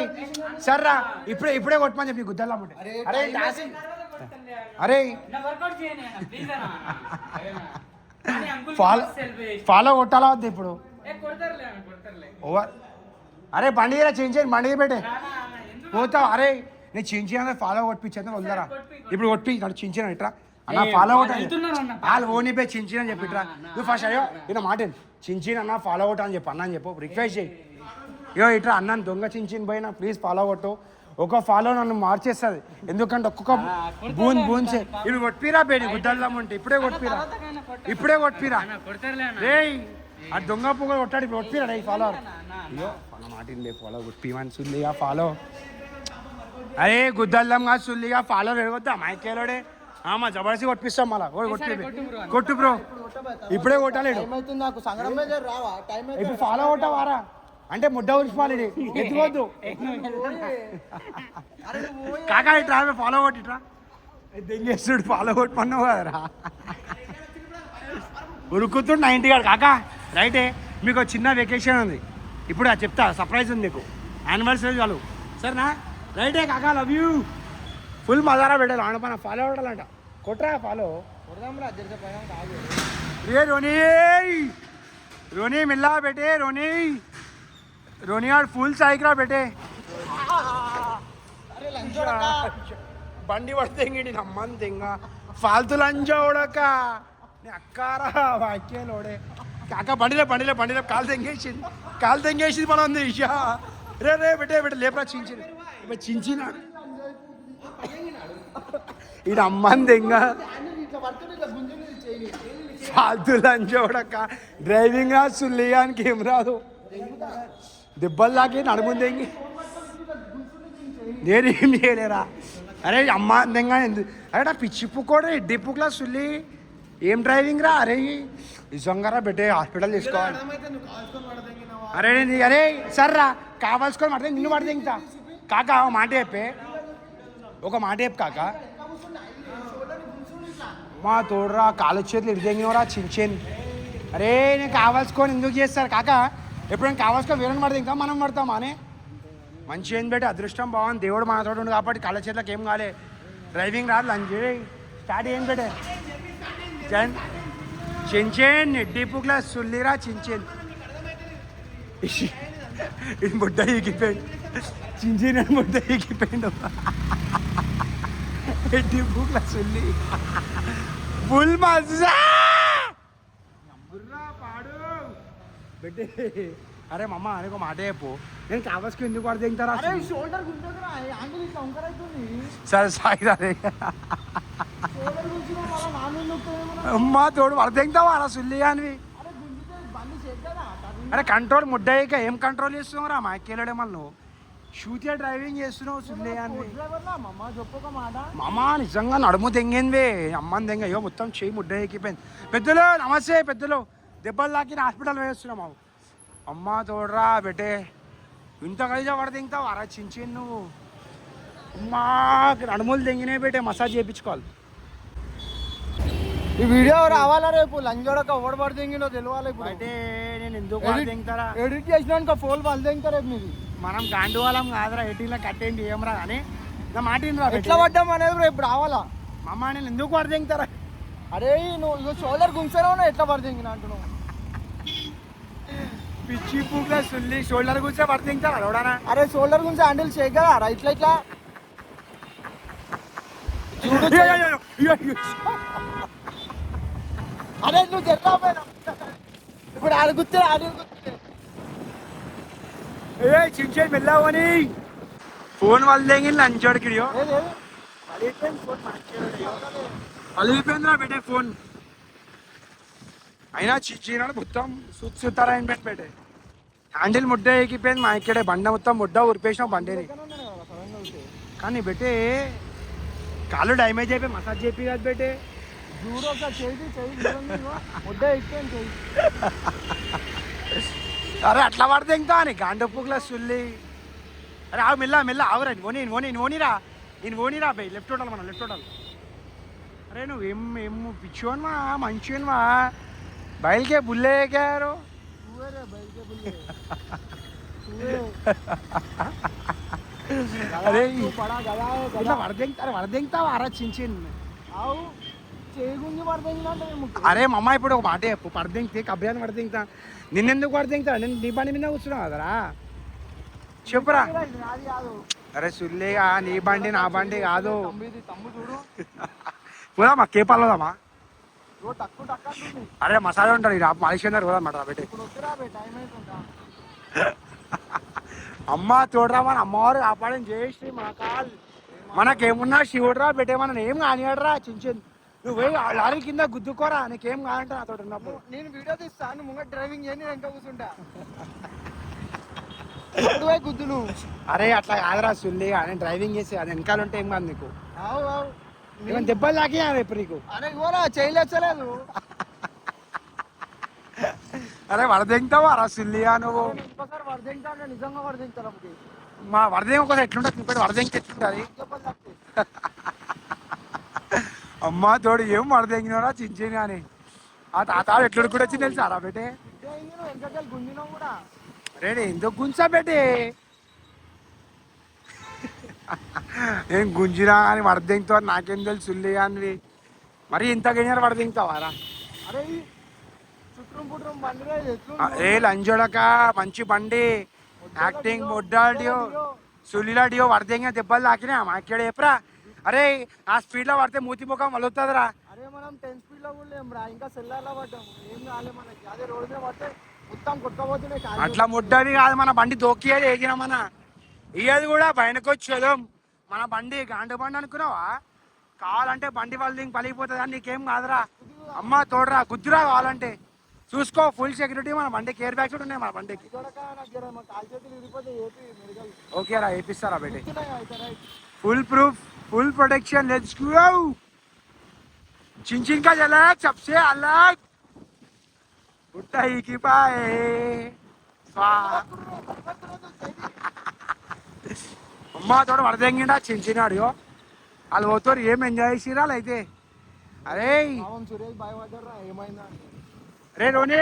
సర్రా ఇప్పుడే కొట్టమని చెప్పి గుద్దల్లం ఉంటే అరే అరే ఫాలో కొట్టాలా వద్దు ఇప్పుడు ఓవర్ అరే బండి చేయించేయండి బండి పెట్టే పోతావు అరే నేను చించిన ఫాలో కొట్టించేద్దాం వద్దరా ఇప్పుడు కొట్టి నన్ను చించిన ఇట్రా అన్న ఫాలో అవుట్ వాళ్ళు ఓనిపై చించిన అని చెప్పిట్రా నువ్వు ఫస్ట్ అయ్యో ఇలా మాట చించిన అన్న ఫాలో అవుట్ అని చెప్పి అన్న అని చెప్పు రిక్వెస్ట్ చేయి అయ్యో ఇట్లా అన్నాను దొంగ చించిన పోయినా ప్లీజ్ ఫాలో కొట్టు ఒక ఫాలో నన్ను మార్చేస్తుంది ఎందుకంటే ఒక్కొక్క బూన్సే ఇవి కొట్టిరా బేడి గుద్దల్దాం ఉంటే ఇప్పుడే కొట్టిరా రే ఆ దొంగ పొగ కొట్టాడు ఇప్పుడు కొట్టిరా రే ఫాలో అయ్యో మన మాట ఫాలో కొట్టిమని సుల్లిగా ఫాలో అరే గుద్దల్దాం కాదు సుల్లిగా ఫాలో పెరగొద్దా మైకేలోడే మా జబర్దస్త్ కొట్టిస్తాం మళ్ళా కొట్టు బ్రో ఇప్పుడే కొట్టాలేడు ఇప్పుడు ఫాలో కొట్టావారా అంటే ముడ్డ ఉరిసిపోవాలి ఎత్తుకోవద్దు కాకా ఇట్రా ఫాలో కొట్టిట్రా దెంగేస్తుడు ఫాలో కొట్టమన్నావు కదరా ఉరుకుతుడు 90 కాదు కాకా రైటే మీకు ఒక చిన్న వెకేషన్ ఉంది ఇప్పుడు అది చెప్తా సర్ప్రైజ్ ఉంది మీకు యానివర్సరీ చాలు సరేనా రైటే కాకా లవ్ యూ ఫుల్ మజారా పెట్టాలి ఆడపైన ఫాలో కొట్టాలంట కొట్టరా ఫాలో రే రోనీ మిల్లా బేటే రోనీ ఆడు ఫుల్ సాయికిరా బేటే బండి పడితే నమ్మని తెంగ ఫాల్తు లంజా ఉడక అక్కారా వాక్యాలోడే కాక బండిలో కాలు తెంగేసింది మనం ఉంది ఇషా రే బెట్టే లేపరా చించినాడు ఈడ అమ్మని తెంగ ఫాల్తు లంజా ఉడక డ్రైవింగ్ రాదు సుల్లిగానికి ఏం రాదు దెబ్బలు దాకి నడుముందేంగి నేనేం చేయలేరా అరే అమ్మ అందంగా అరే పిచ్చిప్పు కూడా డిప్పు క్లాస్ సుల్లి ఏం డ్రైవింగ్ రా అరే నిజంగా పెట్టే హాస్పిటల్ తీసుకోవాలి అరే అరే సర్రా కావాల్సుకొని పడితే నిన్ను పడితే ఇంకా కాక ఒక మాట చెప్పు కాక మా తోడురా కాలు చేతులు ఇడిదెంగినవరా చించేన్ అరే నేను కావాల్సుకొని ఎందుకు చేస్తారు కాక ఎప్పుడైనా కావాల్సుకొని వేరే పడితే ఇంకా మనం పడతామా అని మంచి ఏం పెట్టి అదృష్టం బాగుంది దేవుడు మన తోడు ఉంది కాబట్టి కళ్ళ చేతులకు ఏం కాలే డ్రైవింగ్ రాదు లంచ్ స్టార్ట్ ఏం పెట్టే చించేన్ డిప్పు క్లాస్ సుల్లిరా చించేన్ ఇది ముడ్డ ఎగిపోయింది చించిన ముడ్డ ఎగిపోయిండు డిప్పు క్లాస్ సుల్లి ఫుల్ మజా పాడు పెట్టే అరే మమ్మ అనేక మాట చెప్పు నేను కావాల్సుకు ఎందుకు పడితే తింటారా సరే సాయి అరే అమ్మా తోడు పడితే తింటావా అలా సుల్లి కానివి అరే కంట్రోల్ ముడ్డయ్యాక ఏం కంట్రోల్ చేస్తున్నావు రా మా ఎక్కేలాడే మళ్ళీ నువ్వు షూటియా డ్రైవింగ్ చేస్తున్నావు సుల్లి కానివి మామ నిజంగా నడుము తెంగింది అమ్మని తెంగ అయ్యో మొత్తం చేయి ముడ్డ ఎక్కిపోయింది పెద్దలు నమస్తే పెద్దలు దెబ్బలు తాకి హాస్పిటల్ వేస్తున్నావు అమ్మ తోడరా బెటే ఇంత కలిసి పడితే ఇంకా అరా చించి నువ్వు అమ్మా నడుములు తెంగినే బెటే మసాజ్ చేయించుకోవాలి ఈ వీడియో రావాలా రేపు లంజోడక ఓడి పడి తెంగినో తెలియాలి అంటే నేను ఎందుకు తెంగుతారా ఎడిట్ చేసినాక ఫోన్ వాళ్ళు తెంగుతారు రేపు మీది మనం గాండు వాళ్ళం కాదురా ఎయిటీన్లో కట్టేంటి ఏమరా కానీ నా మాట ఎట్లా పడ్డాం అనేది రేపు రావాలా అమ్మ నేను ఎందుకు పడి తెంగుతారా అరే నువ్వు షోల్డర్ గుంసారా ఎట్లా పడి తెంగిన అంటున్నావు పిచ్చి పూగా సుల్లి షోల్డర్ గుంసే పడి తెంగుతారా ఎవడానా అరే షోల్డర్ గుంసే హ్యాండిల్ చేయగలరా ఇట్లా ఇట్లా అరే నువ్వు చెప్పా ఇప్పుడు అడుగుతే ఏ చించే మెల్లావని ఫోన్ వాళ్ళు తెంగి లంచోడికిడియో అలిగిపోయిందిరా బెటే ఫోన్ అయినా చిచ్చినాడు మొత్తం సుత్తారాయని పెట్టే హ్యాండిల్ ముడ్డ ఎక్కిపోయింది మా ఇక్కడే బండ మొత్తం ముడ్డ ఉరిపేసినాం బండిని కానీ బెటే కాళ్ళు డ్యామేజ్ అయిపోయి మసాజ్ చేపి కాదు బెటే అరే అట్లా పడితే ఇంకా అని గాండపుకుల సుల్లి అరే ఆవు మెల్ల ఆవురా ఓనీరా నేను ఓనీరా బై లెఫ్ట్ టోటల్ మనం లెఫ్ట్ టోటల్ అరే నువ్వు ఏం పిచ్చోన్వా మంచివన్వా బయలుకే బుల్లేకారు నువ్వే రే బయటికి బుల్లే నువ్వే అరే బడా గదా ఇట్లా వడదెంగుతావా అరా చిన్ ఆవు చేయి గుంజి పడతాయిందంటే అరే మమ్మ ఇప్పుడు ఒక మాట చెప్పు పడదెంగితే కబ్యాన్ని వడదెంగుతా నిన్నెందుకు వడదెంగుతా నేను నీ బండి మీద కూర్చున్నావు కదరా చెప్పురా నాది కాదు అరే సుల్లేగా నీ బండి నా బండి కాదు తమ్ము చూడు పోదామా కేపాలదామా టక్కు టక్కు అంటుంది అరే మసాలా ఉంటారు ఇక మలేషియా పోదామాట పెట్టి ఇప్పుడు వద్దురా బే టైం అవుతుందా అమ్మ చూడరా మన అమ్మవారు కాపాడని జయశ్రీ మా కాల్ మనకేమున్నా శివుడురా పెట్టే మనం ఏం కానియాడరా చించింది నువ్వు పోయి ఆ లారీ కింద గుద్దుకోరా నీకేం కాదంట నాతో ఉన్నప్పుడు నేను వీడియో తీస్తాను ముంగ డ్రైవింగ్ చేయని వెనక కూర్చుంటా ఇప్పుడు పోయి గుద్దు నువ్వు అరే అట్లా కాదురా సుల్లి నేను డ్రైవింగ్ చేసి అది వెనకాల ఉంటే ఏం కాదు నీకు అవు అవు ఏమైనా దెబ్బలు తాకియా ఇప్పుడు నీకు అరే ఇవ్వరా చేయలేచ్చలేదు అరే వడదెంగుతావా రా సుల్లియా నువ్వు ఇంకోసారి వరదింటాను నిజంగా వరదింటారు అప్పుడు మా వరదెంగ ఒకసారి ఎట్లుంటుంది ఇప్పుడు వరదెంగి ఎట్లుంటుంది చెప్పలు తక్కువ అమ్మ తోడు ఏం వడదెంగినవరా చించిని అని ఆ తాత ఎట్లు కూడా వచ్చి తెలుసారా బేటే నువ్వు వెనకాల గుంజినావు కూడా రేడే ఎందుకు గుంజా బేటే ఏం గుంజినా అని వడదెంగుతావు నాకేం తెలుసు సుల్లి అని మరి ఇంత గెయినర్ వడదెంగుతావారా అరే చుట్రం పుట్రం బండిలో ఏ లంజోడక మంచి బండి యాక్టింగ్ మొడ్డాడియో సుల్లిలాడియో వడదెంగ దెబ్బలు తాకినా మా ఇక్కడ చెప్పరా అరే ఆ స్పీడ్లో పడితే మూతి ముఖం వలుగుతుందిరా అరే మనం 10 స్పీడ్ లో కూడా లేం రా ఇంకా సెల్లార్లో పడ్డాం ఏం కాలే మనకి అదే రోడ్ మీద పడితే మొత్తం కొట్టుకోబోతున్నాయి అట్లా ముడ్డవి కాదు మన బండి దోకియది ఏగిన మన ఇయ్యది కూడా బయటకు వచ్చేదాం మన బండి గాండు బండి అనుకున్నావా కావాలంటే బండి వాళ్ళ పలిగిపోతుంది అని నీకేం కాదురా అమ్మ తోడరా గుద్దురా కావాలంటే చూసుకో ఫుల్ సెక్యూరిటీ మన బండికి ఎయిర్ బ్యాగ్స్ కూడా ఉన్నాయి మన బండికి కాలు చేతులు విరిగిపోతే ఏపీ మెడికల్ ఓకేరా వేపిస్తారా బేటే అయితే right full proof full protection let's go चिंचिन का झलक सबसे अलग उठाई की पाए అమ్మా తోడు వడదెంగిండా చించినాడు వాళ్ళు పోతారు ఏం ఎంజాయ్ చేసిరాలు అయితే అరే సురేష్ భయపడ్డారా ఏమైందా రే రోనీ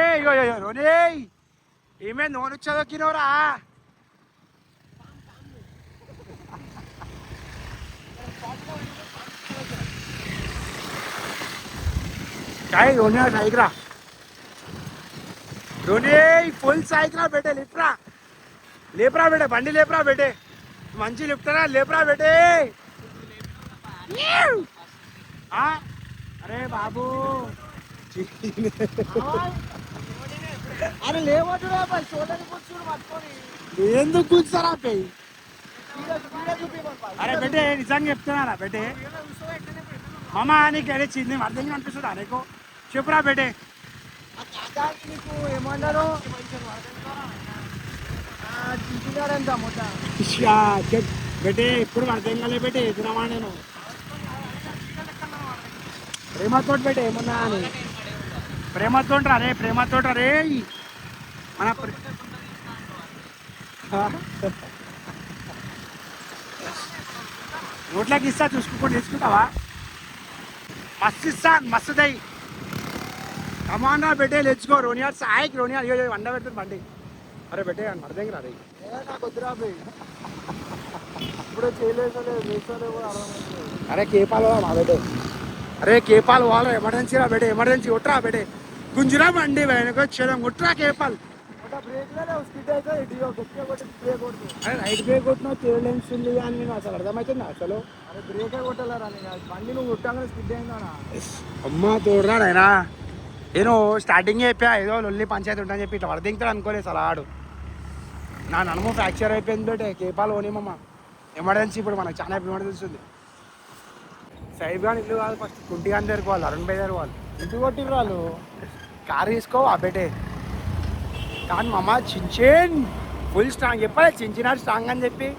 రోనీ ఏమే నోను చదువుకినోరా काय रोनिया साइक रा रोनी फुल साइक रा बेटे लेपरा बेटे बंडी लेपरा बेटे मंची लिफ्टरा लेपरा बेटे अरे बाबू అరే లేవట్టురా బాయ్ సోదరి కూర్చుని పట్టుకొని ఎందుకు కూర్చారా పే వీడియో చూపిమని అరే బేటే నిజంగా చెప్తున్నారా బేటే మామ నీకు అదే చిన్న అర్థం అనిపిస్తుందా నీకు చెప్పురా బేటే దానికి నీకు ఏమన్నారు చించుగారంట మొత్తం చెప్ బేటే ఎప్పుడు అర్థం కాలే బేటే ఎదురమా నేను ప్రేమతో బేటే ఏమన్నా అని ప్రేమతో రే ప్రేమతో రే మన నోట్లోకి ఇస్తా చూసుకుంటూ తీసుకుంటావా मस्त इस्सान मस्त दही कमाना बेटे लेट्स गो रोनियार साइक रोनियार यो अंडा పెడుతుంది బండి అరే బేటే అర్థంగా రా నాకు వద్దురా బే ఇప్పుడు చేయలేదు వేసలేవు అర్థమైంది అరే కేపాల్ మా బేటే అరే కేపాల్ వాళ్ళ ఎమర్జెన్సీ రా బేటే ఎమర్జెన్సీ కొట్టరా బేటే గుంజురా బండి వెనక వచ్చేదాం కొట్టరా కేపాల్ బ్రేక్ లో స్కిడ్ అయితే ఇడియో గట్టిగా కొట్టి బ్రేక్ కొడుతుంది అరే రైట్ బ్రేక్ కొట్టినా తేలెన్స్ ఉంది అని నేను అసలు అర్థమవుతుంది అసలు అరే బ్రేకే కొట్టలేరా బండి నువ్వు కొట్టాగానే స్కిడ్ అయిందా అమ్మ తోడరా నాయనా నేను స్టార్టింగ్ చెప్పా ఏదో లొల్లి పంచాయతీ ఉంటాని చెప్పి ఇట్లా వడదింగుతాడు అనుకోలేదు అసలు ఆడు నా నడుము ఫ్రాక్చర్ అయిపోయింది బేటే కేపాలు ఓనేమమ్మ ఎమర్జెన్సీ ఇప్పుడు మనకు చాలా ఎమర్జెన్సీ ఉంది సైబ్ కానీ ఇల్లు కాదు ఫస్ట్ కుంటి కానీ తెరుకోవాలి అరుణ్ బై తెరుకోవాలి ఇంటి కొట్టిర్రు వాళ్ళు కారు తీసుకో ఆ బేటే కానీ మమ్మ చించేన్ ఫుల్ స్ట్రాంగ్ చెప్పాలి చించినాడు స్ట్రాంగ్ అని చెప్పి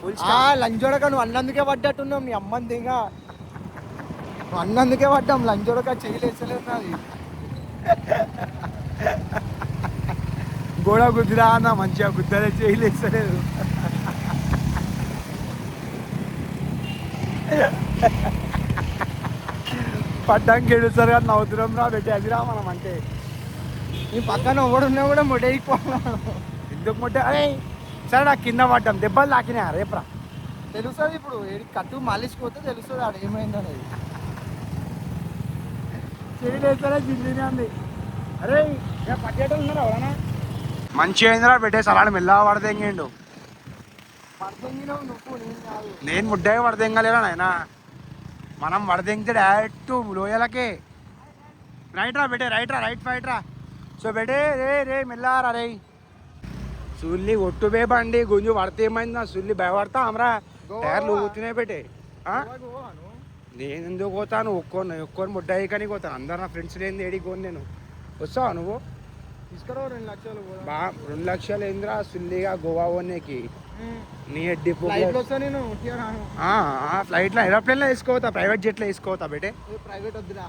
ఫుల్ లంచోడక నువ్వు అన్నందుకే పడ్డట్టున్నావు నీ అమ్మని దిగా నువ్వు అన్నందుకే పడ్డాం లంచోడక చేయలేసలేదు నాది గోడ గుద్దురా అన్న మంచిగా గుద్దలే చేయలేసలేదు పడ్డానికి ఏడుస్తారు కానీ నవ్వుతున్నాం రా పెట్టి అదిరా మనం అంటే నీ పక్కన ఎవడున్నా కూడా మొడైపోతున్నాడు. ఎందుకు ముట్ట అరే సరే నాకు కింద పడ్డాం దెబ్బలు తాకినా రేపురా తెలుస్తుంది ఇప్పుడు కట్టు మళ్ళీసిపోతే తెలుస్తుంది ఆడ ఏమైంది అనేది. చెడిలేస్తారా జిల్లీనే ఉంది. అరే పట్టేటోళ్ళు ఉన్నారా ఎవరన్నా? మంచి అయిందిరా పెట్టేసి అలాంటి మెల్లగా పడదెంగిండు. పడుతుంగినావు నువ్వు, నేను కాదు. నేను ముడ్డాయి వడదెంగలేరా నాయన. మనం వడదెంగితే డైరెక్ట్ లోయలకే. రైట్ రా బెటే రైట్ రా రైట్ ఫైట్ రా. సో బెటే రే మెల్లారా రే. సుల్లి ఒట్టుబే బండి గుంజు పడితే ఏమైంది నా సుల్లి భయపడతా అమరా టైర్లు ఊతున్నాయి పెట్టే. నేను ఎందుకు పోతాను ఒక్కొని ముడ్డాయి కానీ పోతాను. అందరు నా ఫ్రెండ్స్ లేని ఏడికి పోను నేను. వస్తావా నువ్వు? తీసుకురావు 2 లక్షలు బా 2 లక్షలు ఏందిరా సుల్లిగా గోవా పోనీకి. నీ ఎడ్డి నేను ఫ్లైట్లో ఏరోప్లేన్లో వేసుకోవతా ప్రైవేట్ జెట్లో వేసుకోవతా బేటే. ప్రైవేట్ వద్దురా,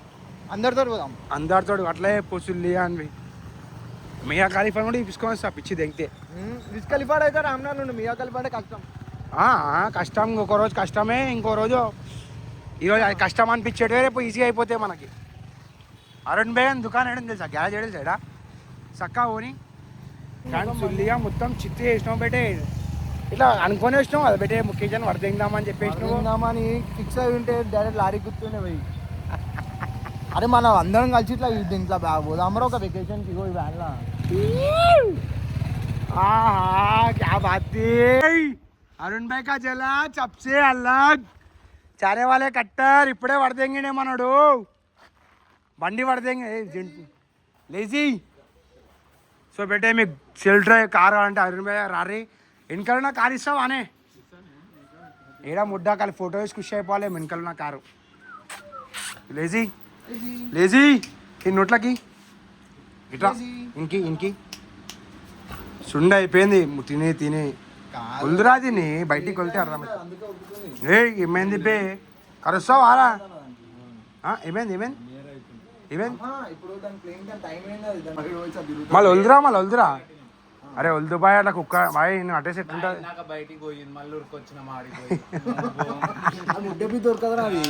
అందరితో పోదాం. అందరితో అట్లే పొసుల్లి అని మియా ఖలీఫా కూడా తీసుకోవాలి సార్ పిచ్చి దెంగితే. విజ్ ఖలీఫా అయితే రామ్నాథ్ నుండి మియా ఖలీఫా అంటే కష్టం. కష్టం ఒక రోజు కష్టమే, ఇంకో రోజు ఈరోజు అది కష్టం అనిపించేటే రేపు ఈజీగా అయిపోతాయి మనకి. అరుణ్ బేగన్ దుకాణం వేయడం తెలుసా? గ్యారేజ్ వేయడం సైడా చక్కా పోని కానీ సుల్లిగా మొత్తం చిత్తి వేసినావు బేటే. ఇట్లా అనుకొని వచ్చినావు అది బేటే ముఖ్యజన్ వరదెందామని చెప్పేసినావు అని ఫిక్స్ అయి ఉంటే డైరెక్ట్ లారీ గుర్తుండే పోయి. అరే మనం అందరం కలిసి ఇట్లా దీంట్లో పోదామరా ఒక వెకేషన్కి. ఇగో ఈ వ్యాన్లా. क्या बात थी అరుణ్ భాయ్ కా జలా చప్సే అల్లాగ్ చారే వాళ్ళే కట్టర్ ఇప్పుడే వడదెంగినే మనడు బండి వడదెంగి లేజీ. సో బేటే మీకు సెల్ డ్రైవ్ కారు అంటే అరుణ్ భాయ్ రారీ వెనకాల నా కారు ఇస్తావా అనే ఏడా ముడ్డా కాలి ఫోటో వేసి ఖుషి అయిపోవాలి. వెనకాల నా కారు లేజీ లేజీ ఈ నోట్లకి ఇట్లా ఇంకి సుండ అయిపోయింది తిని తిని వద్దురా తిని బయటికి వెళ్తే అర్థమైంది. ఏమైంది పే కరుస్తావు ఆరా ఏమైంది ఏమైంది ఏమైంది మళ్ళీ వద్దురా. అరే వద్దు బాయ్ అట్లా కుక్క బాయ్ నేను అడ్రస్ ఎట్లుంటుంది దొరకదురా అది.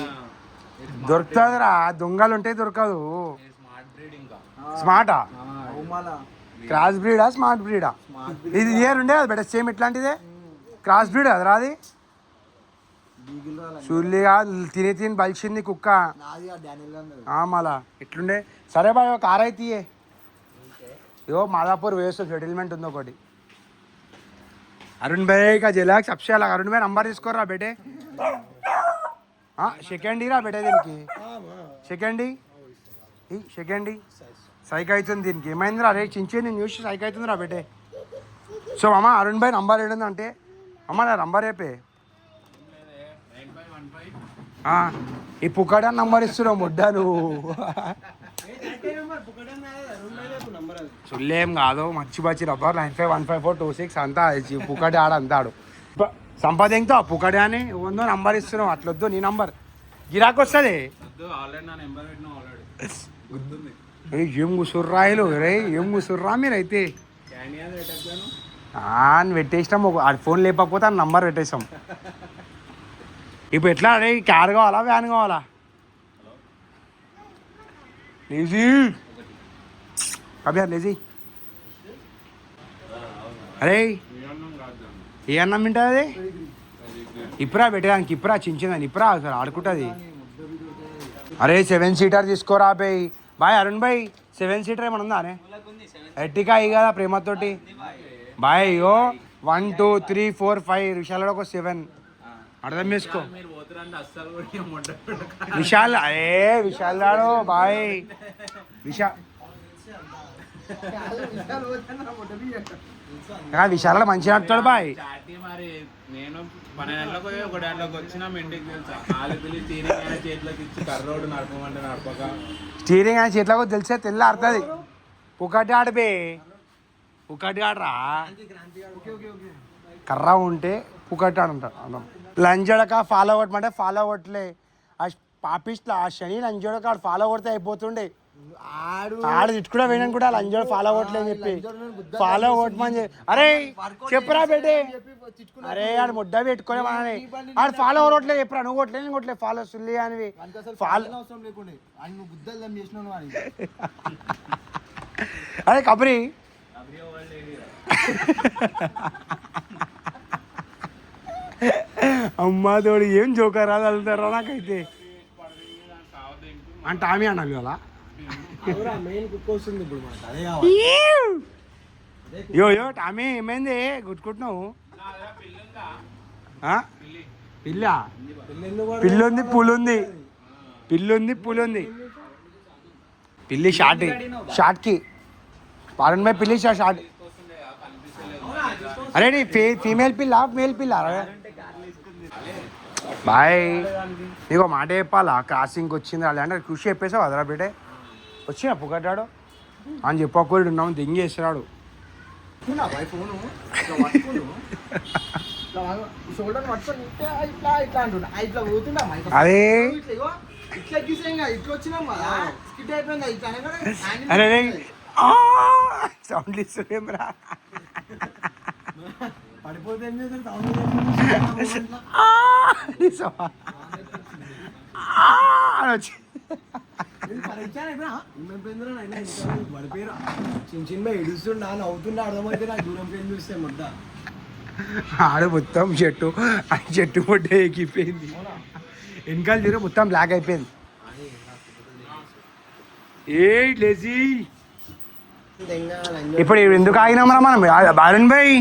దొరుకుతుందిరా దొంగలు ఉంటే దొరకదు. స్మార్టా క్రాస్ బ్రీడా స్మార్ట్ బ్రీడా? ఇది ఇయర్ ఉండే అది బెటర్ సేమ్ ఇట్లాంటిదే క్రాస్ బ్రీడ్ కదరా అది. సూర్లిగా తిని తిని బలిసింది కుక్క మళ్ళా ఎట్లుండే. సరే బాయ్ ఒక కార్ అయితే ఇగో మాదాపూర్ వేస్ట్ సెటిల్మెంట్ ఉంది ఒకటి. అరుణ్ భాయ్ కా జలాక్ సబ్సే అలా అరుణ్ భాయ్ నంబర్ తీసుకోరా బేటే. సెకండ్ రా బేటే దీనికి సెకండ్ సైక్ అవుతుంది దీనికి. ఏమైందిరా రే చించి నేను చూసి సైక్ అవుతుందిరా బేటే. సో అమ్మ అరుణ్ భాయ్ నంబర్ ఏంటంటే అమ్మ నా నంబర్ చెప్పే. ఈ పుక్కడా నంబర్ ఇస్తున్నావు ముడ్డా నువ్వు. సుల్లేం కాదు మర్చిపచ్చి రబ్బర్ 951542 అంతా పుక్కడే ఆడ అంతాడు సంపాదింతో పుక్కడే అని ఉందో నంబర్ ఇస్తున్నావు. అట్లొద్దు నీ నంబర్ గిరాకు వస్తుంది. ఏం కూసుర్రాయిలు రే ఏం కూసుర్రా మీరైతే అని పెట్టేసినాం. ఆ ఫోన్ లేకపోతే ఆ నంబర్ పెట్టేసాం. ఇప్పుడు ఎట్లా అరే కార్ కావాలా వ్యాన్ కావాలా? లేజీ అభ్యా లేజీ అరే ఏ అన్నం తింటుంది అది? ఇప్పుడా పెట్టేదానికి ఇప్పుడా చించిందని ఇప్పుడా సార్ ఆడుకుంటుంది. అరే 7 సీటర్ తీసుకోరా బాయ్ అరుణ్ భాయ్ 7 సీటర్ ఏమన్నా ఉందా అనే ఎట్టికా అయ్యి కదా ప్రేమతోటి బాయ్. అయ్యో 1 2 3 4 5 విశాలలో ఒక 7 అర్థం చేసుకో. విశాల్ విశాల్ రాడు బాయ్ విశాలలో మంచిగా ఆడుతాడు బాయ్. నేను 12 గంటలకు పోయి 1 గంటలకు వచ్చినా ఇంటికి తెలుసా కాలు పిల్లి స్టీరింగ్ ఆయన చేతిలోకి ఇచ్చి కర్రోడు నడపమంటే నడపక స్టీరింగ్ ఆయన చేతిలోకి తెలిసే తెల్ల ఆడుతుంది. పుక్కటి ఆడబే పుక్కటి ఆడరా కర్ర ఉంటే పుక్కటి ఆడుంటారు అర్థం. లంజడక ఫాలో కొట్టమంటే ఫాలో కొట్టలే. ఆ పాపిస్ట్లా ఆ శని లంజోడక ఆడు ఫాలో కొడితే అయిపోతుండే. ఆడు తిట్టుకుడా వేయడం కూడా లంజోడు ఫాలో కొట్టలేని చెప్పి ఫాలో కొట్టమని చెప్పి అరే చెప్పురా బేటే. అరే ఆడు ముడ్డ పెట్టుకోలే మనని ఆడు ఫాలో కొట్టలేదు చెప్పురా. నువ్వు కొట్టలేదు నేను కొట్టలేదు ఫాలో సుల్లి అనివి ఫాలో అరే కబరి అమ్మా తోడు ఏం జోకరా వెళ్తారా నాకైతే అంటే ఆమె అన్నది కదా మెయిన్ కుక్ వస్తుంది ఇప్పుడు మనకు అదే యో యో టామీ ఏమైంది గుట్టుకుంటున్నావు పిల్ల పిల్లుంది పూలుంది పిల్లుంది పిల్లి షార్ట్కి పాలన్ భాయ్ పిల్లి షార్ట్ అరే నీ ఫీమేల్ పిల్ల మేల్ పిల్ల బాయ్ నీకు మాట చెప్పాలా క్రాసింగ్కి వచ్చింది అలా అంటే కృషి చెప్పేసావు అదరా బేటే వచ్చినా పుకట్టాడు అని చెప్పకూడదు ఉన్నాము దెంగేస్తున్నాడు షోల్డర్ పట్టుకొని ఇట్లా ఇట్లా అంటున్నా ఇట్లా పోతుందా అదే ఇట్లా గీసేం ఇట్లా వచ్చినాం కదా స్కిట్ అయిపోయింది ఇట్లా అరే సౌండ్ ఇస్తుందేం రా పడిపోతే చిన్న ఇడుస్తుండా నవ్వుతుండే అర్థమైతే నాకు దూరం పెళ్ళి చూస్తే ముద్ద ఆడ మొత్తం చెట్టు ఆ చెట్టు ముట్ట ఎక్కిపోయింది వెనకాల తీరు మొత్తం బ్లాక్ అయిపోయింది ఏ లేజీ ఇప్పుడు ఎందుకు ఆగినామరా మనం బాలన్ భాయ్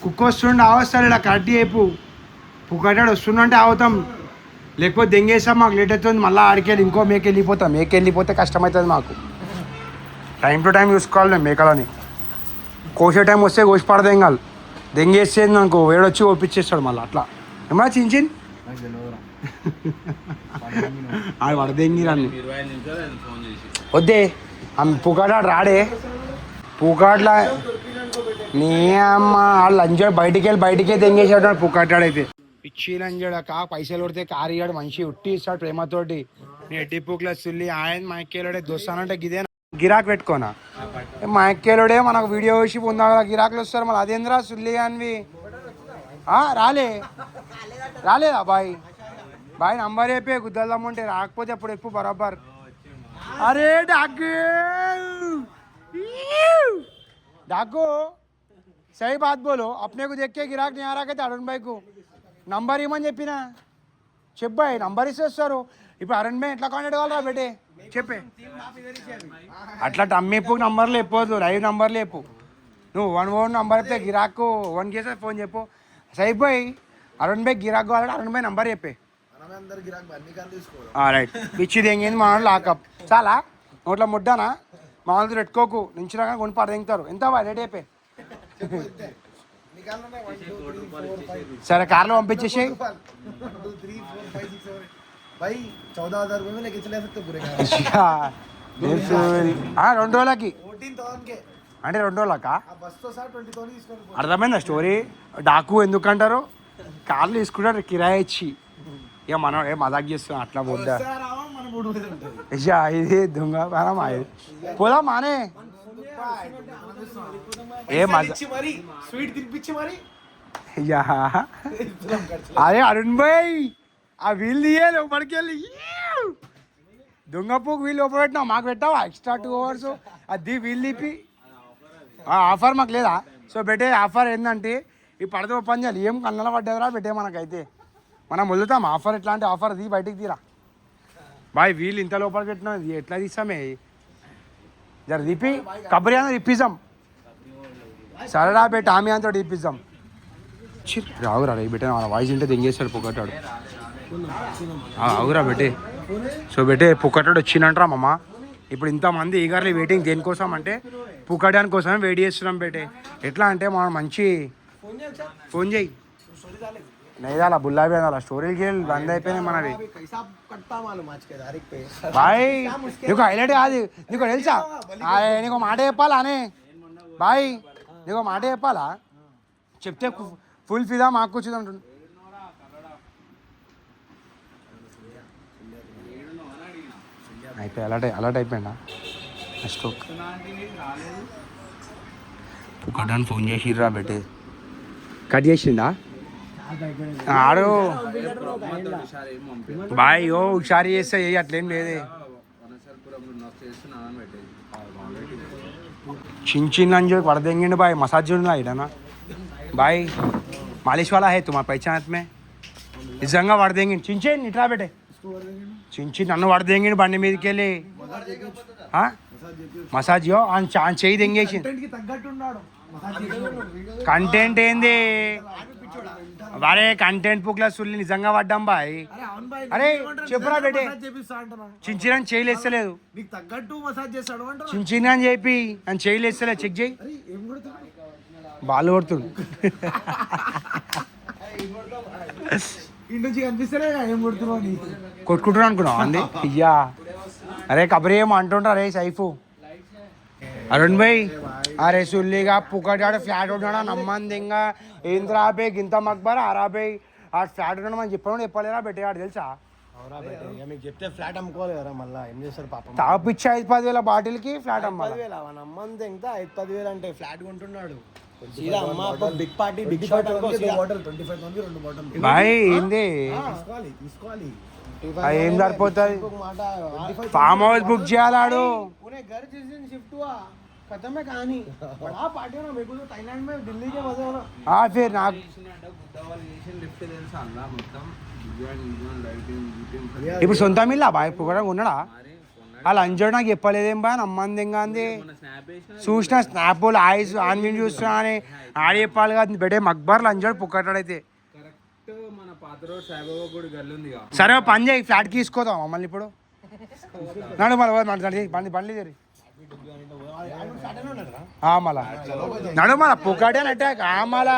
కుక్క వస్తుండే ఆవస్తాడు ఇలా కరెక్ట్ చెప్పు పుక్కటాడు వస్తుండంటే ఆగుతాం లేకపోతే దెంగేస్తాం మాకు లేట్ అవుతుంది మళ్ళీ ఆడికెళ్ళి ఇంకో మేకెళ్ళిపోతే కష్టమవుతుంది మాకు టైం టు టైం చూసుకోవాలి మేము మేకలని కోసే టైం వస్తే కోసి పడదేం కాదు దెంగేసేది నాకు వేడొచ్చి ఓపించేస్తాడు మళ్ళీ అట్లా ఏమన్నా చిన్న అది వడదెంగిరాన్ని 25 నిమిషాలు ఫోన్ చేసి వద్దే ఆమె పుకాటాడు రాడే పుకాట్లా నీ అమ్మ లంచాడు బయటికే దెంగేసాడు పుకాటాడైతే పిచ్చి లంచాడు పైసలు కొడితే కారు ఇయ్యాడు మనిషి ఉట్టి ఇస్తాడు ప్రేమతోటి నీ ఎడ్డి పూకుల సుల్లి ఆయన మా ఎక్కేలోడే దోస్తానంటే గిదే గిరాక్ పెట్టుకోనా మా ఎక్కేలోడే మనకు వీడియో వేసి పొందా గిరాకులు వస్తారు మళ్ళీ అదేంద్రా సుల్లి అనివి రాలేదా బాయ్ నంబర్ చెప్పే గుద్దల్దమ్మంటే రాకపోతే అప్పుడు ఎక్కువ బరాబర్ అరే डाकू सही बात बोलो अपने को देख के गिराक नहीं आ रहा कहते अरुण भाई को నంబర్ ఇవ్వమని చెప్పినా చెప్పాయి నంబర్ ఇస్తారు ఇప్పుడు అరుణ్ భాయ్ ఎట్లా కాంటాక్ట్ కావాలరా బేటే చెప్పే అట్లా టమ్మేపు నంబర్లు చెప్పొద్దు లైవ్ నంబర్లు చెప్పు నువ్వు 1 నంబర్ చెప్తే గిరాకు 1 కేసే ఫోన్ చెప్పు సైబ్ భాయ్ అరుణ్ భాయ్ గిరాక్ కావాలంటే అరుణ్ భాయ్ నంబర్ చెప్పే రైట్ పిచ్చి దెంగింది మా వాళ్ళు లాకప్ చాలా నోట్ల ముడ్డానా మా వాళ్ళతో పెట్టుకోకు నుంచి రాగా కొని పడదెంగుతారు ఎంత రేట్ చెప్పే సరే కార్లో పంపించేసి 2 రోజులకి అంటే 2 రోజులకా అర్థమైందా స్టోరీ డాకు ఎందుకంటారు కార్లు తీసుకుంటారు కిరాయి ఇచ్చి ఇక మనం ఏ మజాక్ చేస్తున్నాం అట్లా పోద్దా ఇది దొంగ పోదా మానే ఏ మజా అరే అరుణ్ భాయ్ ఆ వీల్ తీయే లోపలికి వెళ్ళి దొంగ పోకు వీళ్ళు లోపల పెట్టినావు మాకు పెట్టావా ఎక్స్ట్రా 2 hours అది వీల్ తీపి ఆఫర్ మాకు లేదా సో పెట్టే ఆఫర్ ఏంటంటే ఈ పడత ఓపెన్ చేయాలి ఏం కన్నల పడ్డదిరా పెట్టే మనకైతే మనం వదులుతాం ఆఫర్ ఎట్లాంటి ఆఫర్ అది బయటికి తీరా బాయ్ వీళ్ళు ఇంత లోపలికి పెట్టినా ఎట్లా తీసామే జర తీపి కబరి అంతా ఇప్పిస్తాం సరేరా బేట ఆమె అంతా ఇప్పిస్తాం రావురా రే బెటే మన వాయిస్ ఇంటే దెంగేస్తాడు పుక్కటాడు అవురా బెటే సో బెటే పుక్కటాడు వచ్చిందంటారా మమ్మ ఇప్పుడు ఇంతమంది ఈగర్లీ వెయిటింగ్ దేనికోసం అంటే పుక్కడానికి కోసమే వెయిట్ చేస్తున్నాం బేటే ఎట్లా అంటే మనం మంచి ఫోన్ చేయి నైదాల బుల్లాబీ అలా స్టోరీకి బంద్ అయిపోయినాయి మనవి బాయ్ నీకు హైలైట్ కాదు నీకు తెలుసా నీకు మాట చెప్పాలా అనే బాయ్ నీకు మాట చెప్పాలా చెప్తే ఫుల్ ఫిదా మాకు వచ్చింది అంటుండు అయిపోయి అలర్ట్ అయిపోయిందా స్టోక్ పుక్కడానికి ఫోన్ చేసిర్రా బెట్టే కట్ చేసిండా ఆడు బాయ్ ఓ హుషారు చేస్తే అట్లేం లేదే చిన్న చిన్న లంజోడికి వడదెంగిండు బాయ్ మసాజ్ ఉందా ఇడనా బాయ్ మాలిష్ వాలా హే తుమా పైచానత్ మే నిజంగా వడదెంగిండు చించేయండి ఇట్లా పెట్టే చించి నన్ను వడదెంగిండు బండి మీదకి వెళ్ళి మసాజ్ చెయ్యి దెంగేసి కంటెంట్ ఏంది అరే కంటెంట్ పుక్ల సుల్లి నిజంగా పడ్డాం బాయ్ అరే చెప్పురా బేటే చించిరని చేయలు వేస్తలేదు చించిన అని చెప్పి అని చేయలు వేస్తలేదు చెక్ చేయి బాల్ కొడుతుంది కొట్టుకుంటున్నా అనుకున్నావు అంది అయ్యా అరే కబరి ఏమో అంటుండ్రా రే సైఫు అరుణ్ భాయ్ అరే సుల్లిగా పుక్కటాడు ఫ్లాట్ ఉన్నాడా నమ్మంది ఇంకా ఏంద్రా బే గింత మక్బర్ ఆరా బే ఆ ఫ్లాట్ ఉన్నాడు మనం చెప్పలేరా పెట్టేవాడు తెలుసా మీకు చెప్తే ఫ్లాట్ అమ్ముకోవాలి కదా మళ్ళీ ఏం చేస్తారు పాపం తాపిచ్చి 5-10 బాటిల్కి ఫ్లాట్ అమ్మాలి 10,000 నమ్మంది ఇంకా 5-10,000 అంటే ఫ్లాట్ కొంటున్నాడు big party big shot bottle 25 2 bottle boy ఏంది తీసుకోవాలి ఏం సరిపోతుంది ఫామ్ హౌస్ బుక్ చేయాలాడు घर जिस दिन शिफ्ट हुआ खत्म है कहानी बड़ा पार्टी हो ना मेरे को तो थाईलैंड में दिल्ली के मजे हो ना ఫిర్ నాకు ఇప్పుడు సొంత మిల్లా బాయ్ పుక్కడం ఉన్నాడా అలా అంజోడు నాకు చెప్పలేదేం బాయ్ నమ్మంది ఇంకా అంది చూసిన స్నాప్లు ఆయిస్ ఆన్లైన్ చూస్తున్నా అని ఆడ చెప్పాలి కదా బెడే మక్బర్లు అంజోడు పుక్కటాడైతే సరే పని చేయి ఫ్లాట్ తీసుకోదాం మమ్మల్ని ఇప్పుడు నడు మళ్ళీ బండి తెరి మళ్ళా నడు మళ్ళా పుక్కటే అటాక్ మళ్ళా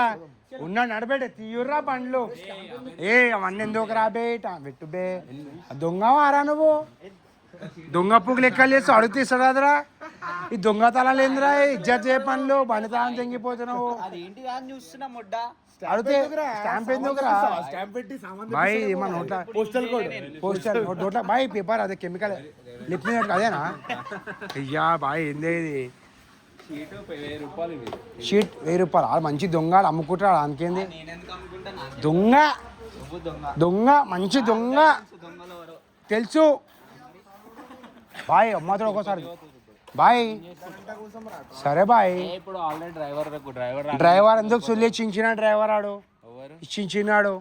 ఉన్నా నడబెట్టే తీయుర్రా బండ్లు అవన్నీ ఎందుకు రాబేట పెట్టు బే దొంగ వారా నువ్వు దొంగ పువ్వు లెక్కలు చేసి అడుగు తీస్తాడు కదరా ఈ దొంగతనాలు ఏందిరా ఇజ్జత్ ఏ పనులు బండి తాను తెంగిపోతున్నావు అడిగితే స్టాంప్ ఎందుకురా బాయ్ మన నోట్ల పోస్టల్ నోట్ల బాయ్ పేపర్ అదే కెమికల్ లిప్ మీద అదేనా అయ్యా బాయ్ ఏంది ఇది షీట్ 1000 రూపాయలు అది మంచి దొంగ అమ్ముకుంటాడు అందుకేంది దొంగ దొంగ మంచి దొంగ తెలుసు బాయ్ అమ్మతో ఒకసారి బాయ్ సరే బాయ్ ఇప్పుడు ఆల్రెడీ డ్రైవర్ డ్రైవర్ ఎందుకు సుల్లి చించిన డ్రైవర్ ఆడు చించినాడు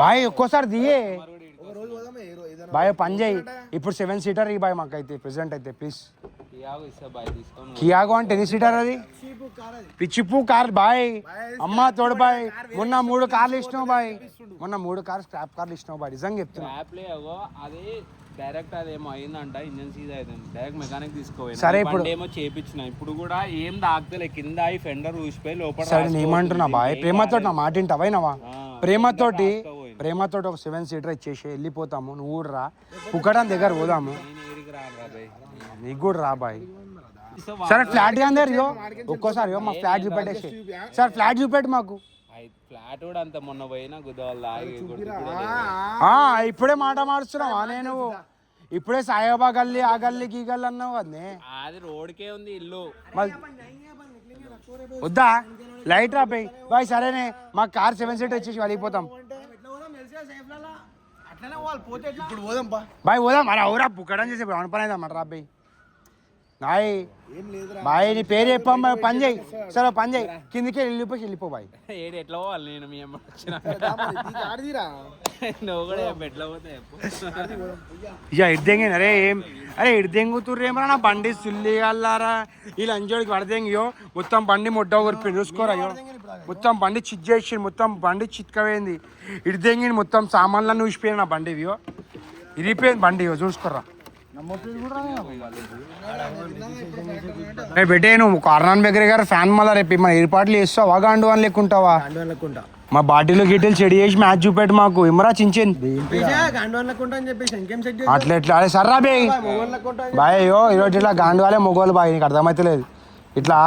బాయ్ ఒక్కోసారి దియే బాయ్ పని చేయి ఇప్పుడు 7 సీటర్ ఈ బాయ్ మాకైతే ప్రెసెంట్ అయితే ప్లీజ్ కియాగో అంటే ఎన్ని సీటర్ అది పిచ్చిపు కార్ బాయ్ అమ్మ తోడు బాయ్ మొన్న 3 కార్లు ఇచ్చినావు బాయ్ మొన్న 3 కార్లు స్క్రాప్ కార్లు ఇచ్చినావు బాయ్ నిజంగా చెప్తున్నా డైరెక్ట్ అదేమో అయిందంట ఇంజన్ సీజ్ అయింది డైరెక్ట్ మెకానిక్ తీసుకోవాలి సరే ఇప్పుడు ఏమో చేపించిన ఇప్పుడు కూడా ఏం తాగుతలే కింద ఈ ఫెండర్ ఊసిపోయి లోపల సరే నేను ఏమంటున్నా బాయ్ ప్రేమతో నా మాట వింటా పోయినావా ప్రేమతోటి ఒక 7 సీటర్ ఇచ్చేసి వెళ్ళిపోతాము నువ్వు కూడా రా పుక్కడానికి దగ్గర పోదాము నీకు కూడా రా బాయ్ సరే ఫ్లాట్ గా అందరు ఒక్కోసారి మా ఫ్లాట్ చూపెట్టేసి సార్ ఫ్లాట్ చూపెట్టు మాకు ఫ్లాట్ కూడా అంత మొన్న పోయినా గుద్దవాళ్ళు ఇప్పుడే మాట మారుస్తున్నావా నేను ఇప్పుడే సాయిబాబా గల్లీ ఆ గల్లీకి ఈ గల్లీ అన్నావు కదనే అది రోడ్కే ఉంది ఇల్లు వద్దా లైట్ రా బాయ్ సరేనే మా కార్ 7 సీటర్ ఇచ్చేసి వెళ్ళిపోతాం బాయ్ పోదాం అరే అవురా పుక్కడం చేసి అవును పని అవుతాం రా బాయ్ బాయ్ నీ పేరు చెప్పాం బాయ్ పని చేయి సరే పని చేయి కిందికి వెళ్ళిపో బాయ్ ఏడు ఎట్లా పోవాలి నేను మీ అమ్మ నువ్వు కూడా ఎట్లా పోతే ఇక ఇడ్దెంగి అరే ఇడ్దెంగుతుర్రేమరా నా బండి సుల్లి అల్లారా ఈ లంజోడికి వడదెంగియో మొత్తం బండి మొడ్డ ఊరిపోయింది చూసుకోరాయో మొత్తం బండి చిట్ చేసి మొత్తం బండి చిత్కవేంది ఇడ్దెంగి మొత్తం సామాన్లన్నీ ఊసిపోయాయి నా బండి ఇవో ఇరిపోయింది బండి ఇవో చూసుకోరా బెటే నువ్వు కార్నాన్ బేకరీ గారు ఫ్యాన్ మళ్ళా రేపు మన ఏర్పాట్లు చేస్తావా గాండు అని లెక్కుంటావా మా బాటిలో గిట్టెలు చెడి చేసి మ్యాచ్ చూపెట్టు మాకు ఇమరా చించింది అట్లా ఎట్లా అదే సర్రా బే బాయ్ అయ్యో ఈరోజు ఇట్లా గాండు వాళ్ళే మొగోళ్ళు బాయ్ నీకు అర్థమైతలేదు ఇట్లా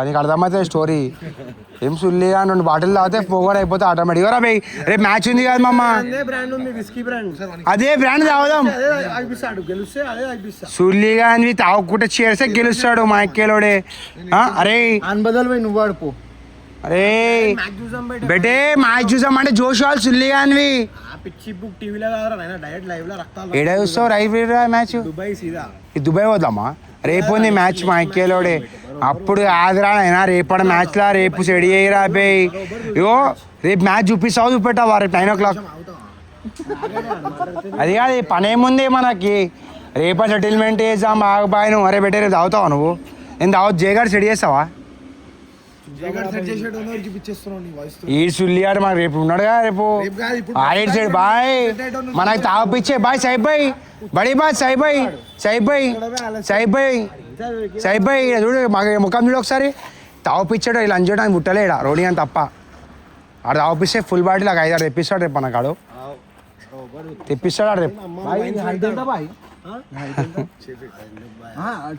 నీకు అర్థమవుతుంది స్టోరీ ఏం సుల్లి అని 2 బాటిల్ తాగితే పోగొడ అయిపోతే ఆటోమేటిక్ రా బే రేపు మ్యాచ్ ఉంది కదా మమ్మ అదే బ్రాండ్ తాగుదాం సుల్లి కానీ తాగుకుంటే చేస్తే గెలుస్తాడు మా ఎక్కేలోడే అరే నువ్వు ఆడుపో అరే బెటే మ్యాచ్ చూసామంటే జోష్ వాళ్ళు సుల్లి కానివి పిచ్చి బుక్ టీవీలో కాదు డైరెక్ట్ లైవ్ లో రక్తాలు ఏడా చూస్తావు రైవ్ మ్యాచ్ దుబాయ్ సీదా దుబాయ్ పోదామా రేపు ఉంది మ్యాచ్ మా ఎక్కేలోడే అప్పుడు ఆదిరా అయినా రేపటి మ్యాచ్లా రేపు సెడి అయ్యిరా అబ్బాయి ఇగో రేపు మ్యాచ్ చూపిస్తావు చూపెట్టావా రేపు 9 o'clock అది కాదు ఈ పని ఏముంది మనకి రేపటి సెటిల్మెంట్ చేసాం బాగా బాయ్ నువ్వు అరే బెటర్ తాగుతావా నువ్వు నేను తాగు జయగాడు సెట్ చేస్తావా ఈ సుల్లియాడు మనకు రేపు ఉన్నాడుగా రేపు ఆడేడు సైడ్ బాయ్ మనకి తాగిపించే బాయ్ సైబాయ్ బడి బాయ్ సైబాయ్ సైబాయ్ సైబాయ్ సైబాయ్ చూడు మాకు ముఖం చూడు ఒకసారి తాగిపించాడు ఇలా అంచడానికి ముట్టలేడా రోడి అని తప్ప ఆడ తాగిపిస్తే ఫుల్ బాడీ లాగా 5-6 తెప్పిస్తాడు రేపు మనకాడు తెప్పిస్తాడు ఆడు రేపు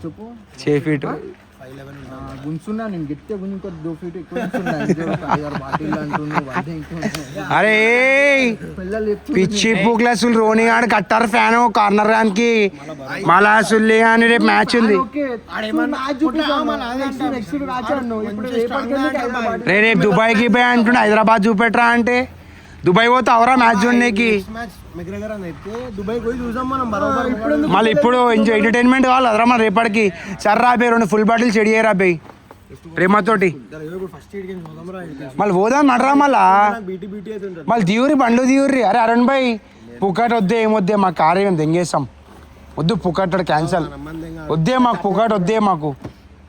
చెప్పు 6 feet గుంచున్నా నేను గట్టిగా గుంజు 2 feet ఎక్కువ అరే పిచ్చి పూక్లసులు రోని గాడు కట్టారు ఫ్యాన్ కార్నర్ గానికి మళ్ళా సుల్లి కానీ రేపు మ్యాచ్ ఉంది రేపు దుబాయ్కి పోయి అంటుండే హైదరాబాద్ చూపెట్టరా అంటే దుబాయ్ పోతే అవరా మ్యాచ్ చూడడానికి మళ్ళీ ఇప్పుడు ఎంటర్టైన్మెంట్ కావాలి అదరా మన రేపటికి సరే రాబోయ్ 2 full బాటిల్ చెడి రాబోయ్ ప్రేమతోటి మళ్ళీ పోదాం నడరా మళ్ళీ దిగురి బండ్లు దిగురి అరే అరుణ్ భాయ్ పుక్కట్ వద్దే ఏమొద్దే మాకు కారు ఏం దెంగేస్తాం వద్దు పుక్కట్ క్యాన్సల్ వద్దే మాకు పుక్కట్ వద్దే మాకు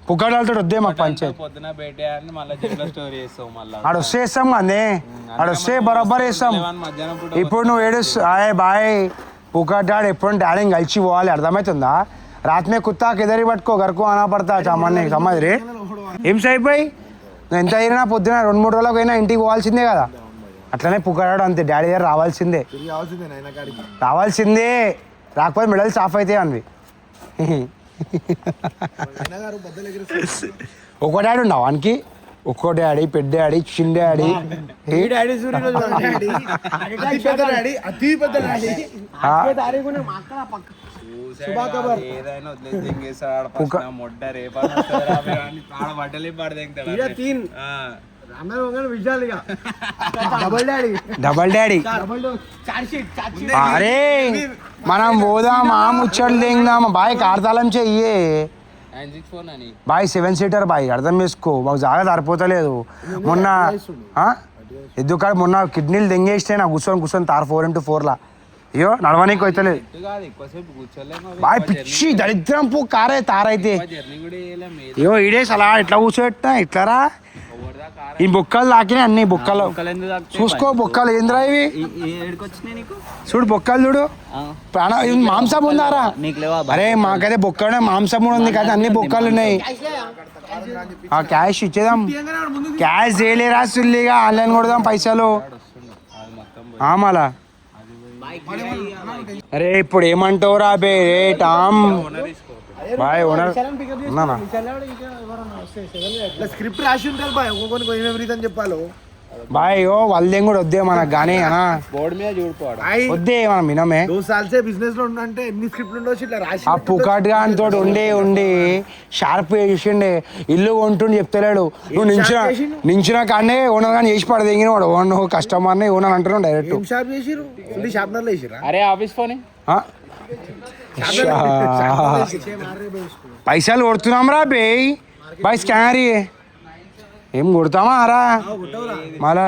పుక్కట్ వాళ్ళతో వద్దే మాకు పంచాయత్ పొద్దున బయట మళ్ళీ జిమ్లో స్టోరీ చేస్తావు మళ్ళీ ఆడ వస్తే వేస్తాం అదే ఆడ వస్తే బరాబర్ వేస్తాం మధ్యాహ్నం పూట ఇప్పుడు నువ్వు ఏడుస్తు అయ్యే బాయ్ పుక్కట్ ఆడు ఎప్పుడు డాడీని కలిసి పోవాలి అర్థమవుతుందా రాత్ మే కుత్తా కిదరి పట్టుకో గరుకు అనా పడతా చామని సమజ్ రే ఏం సైపోయి నువ్వు ఎంత అయినా పొద్దున 2-3 రోజులకు అయినా ఇంటికి పోవాల్సిందే కదా అట్లనే పుక్కడాడు అంతే డాడీ దగ్గర రావాల్సిందే రావాల్సిందే రాకపోతే మెడల్ సాఫ్ అవుతాయి అనివి ఒక డాడీ ఉండవు వానికి ఒక్కో డాడీ పెద్ద డాడీ చిన్న డాడీ ఏదైనా మొడ్డ రేపా బట్టలే డబల్ డాడీ అరే మనం పోదాం ఆ ముచ్చట్లు దిందాం బాయ్ కార్తాలం చెయ్యే బాయ్ 7-seater బాయ్ అర్థం చేసుకో మాకు జాగా సరిపోతలేదు మొన్న ఎందుకంటే మొన్న కిడ్నీలు దెంగేస్తే నాకు కూర్చొని తారు 4x4 అయ్యో నడవనీకి అవుతలేదు బాయ్ పిచ్చి దరిద్రం పూ కారే తారైతే అయ్యో ఈడేసి అలా ఎట్లా కూర్చోబెట్టా ఇట్లారా ఈ బొక్కలు తాకినాయి అన్ని బొక్కలు చూసుకో బొక్కలు ఏంద్రా ఇవి చూడు బొక్కలు చూడు మాంసం ఉందారా అరే మాకైతే బొక్క మాంసం కూడా ఉంది కదా అన్ని బొక్కలు ఉన్నాయి క్యాష్ ఇచ్చేదాం క్యాష్ చేయలేరా సుల్లిగా ఆన్లైన్ కొడదాం పైసలు మళ్ళా అరే ఇప్పుడు ఏమంటావురా బే రే టామ్ బాయ్ ఓనర్ ఉన్నానా స్క్రిప్ట్ రాసి ఉంటారు బాయ్ ఒక్కొక్కరికి ఎవరిదని చెప్పాలో బాయ్ ఓ వాళ్ళేం కూడా వద్దే మనకు కానీ బోర్డు మీద చూడిపోవడం వద్దే మనం వినమే 2 సార్లే బిజినెస్ లో ఉంటే ఎన్ని స్క్రిప్ట్లు ఉండొచ్చు ఇట్లా రాసి ఆ పుకాట్ గాని తోటి ఉండి షార్ప్ చేసిండే ఇల్లు కొంటుండి చెప్తలేడు నువ్వు నించిన కానీ ఓనర్ కానీ చేసి పడదెంగిన వాడు ఓన్ కస్టమర్ని ఓనర్ అంటున్నావు డైరెక్ట్ షాప్ చేసిరు షాప్నర్లో వేసిరా అరే ఆఫీస్ ఫోన్ పైసలు కొడుతున్నాం రా బాయ్ స్కానర్ ఏం కొడతామా రా మళ్ళా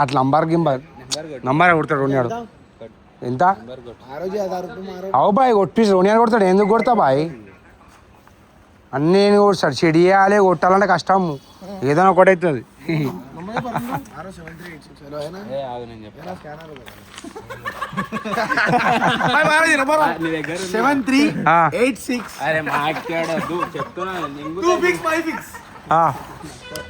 అట్లా నంబర్ కొడతాడు రోనియాడు ఎంత అవు బాయ్ కొట్టి రోనియాడు కొడతాడు ఎందుకు కొడతా బాయ్ అన్నీ కొడతాడు చెడి వేయాలి కొట్టాలంటే కష్టం ఏదైనా ఒకటి అవుతుంది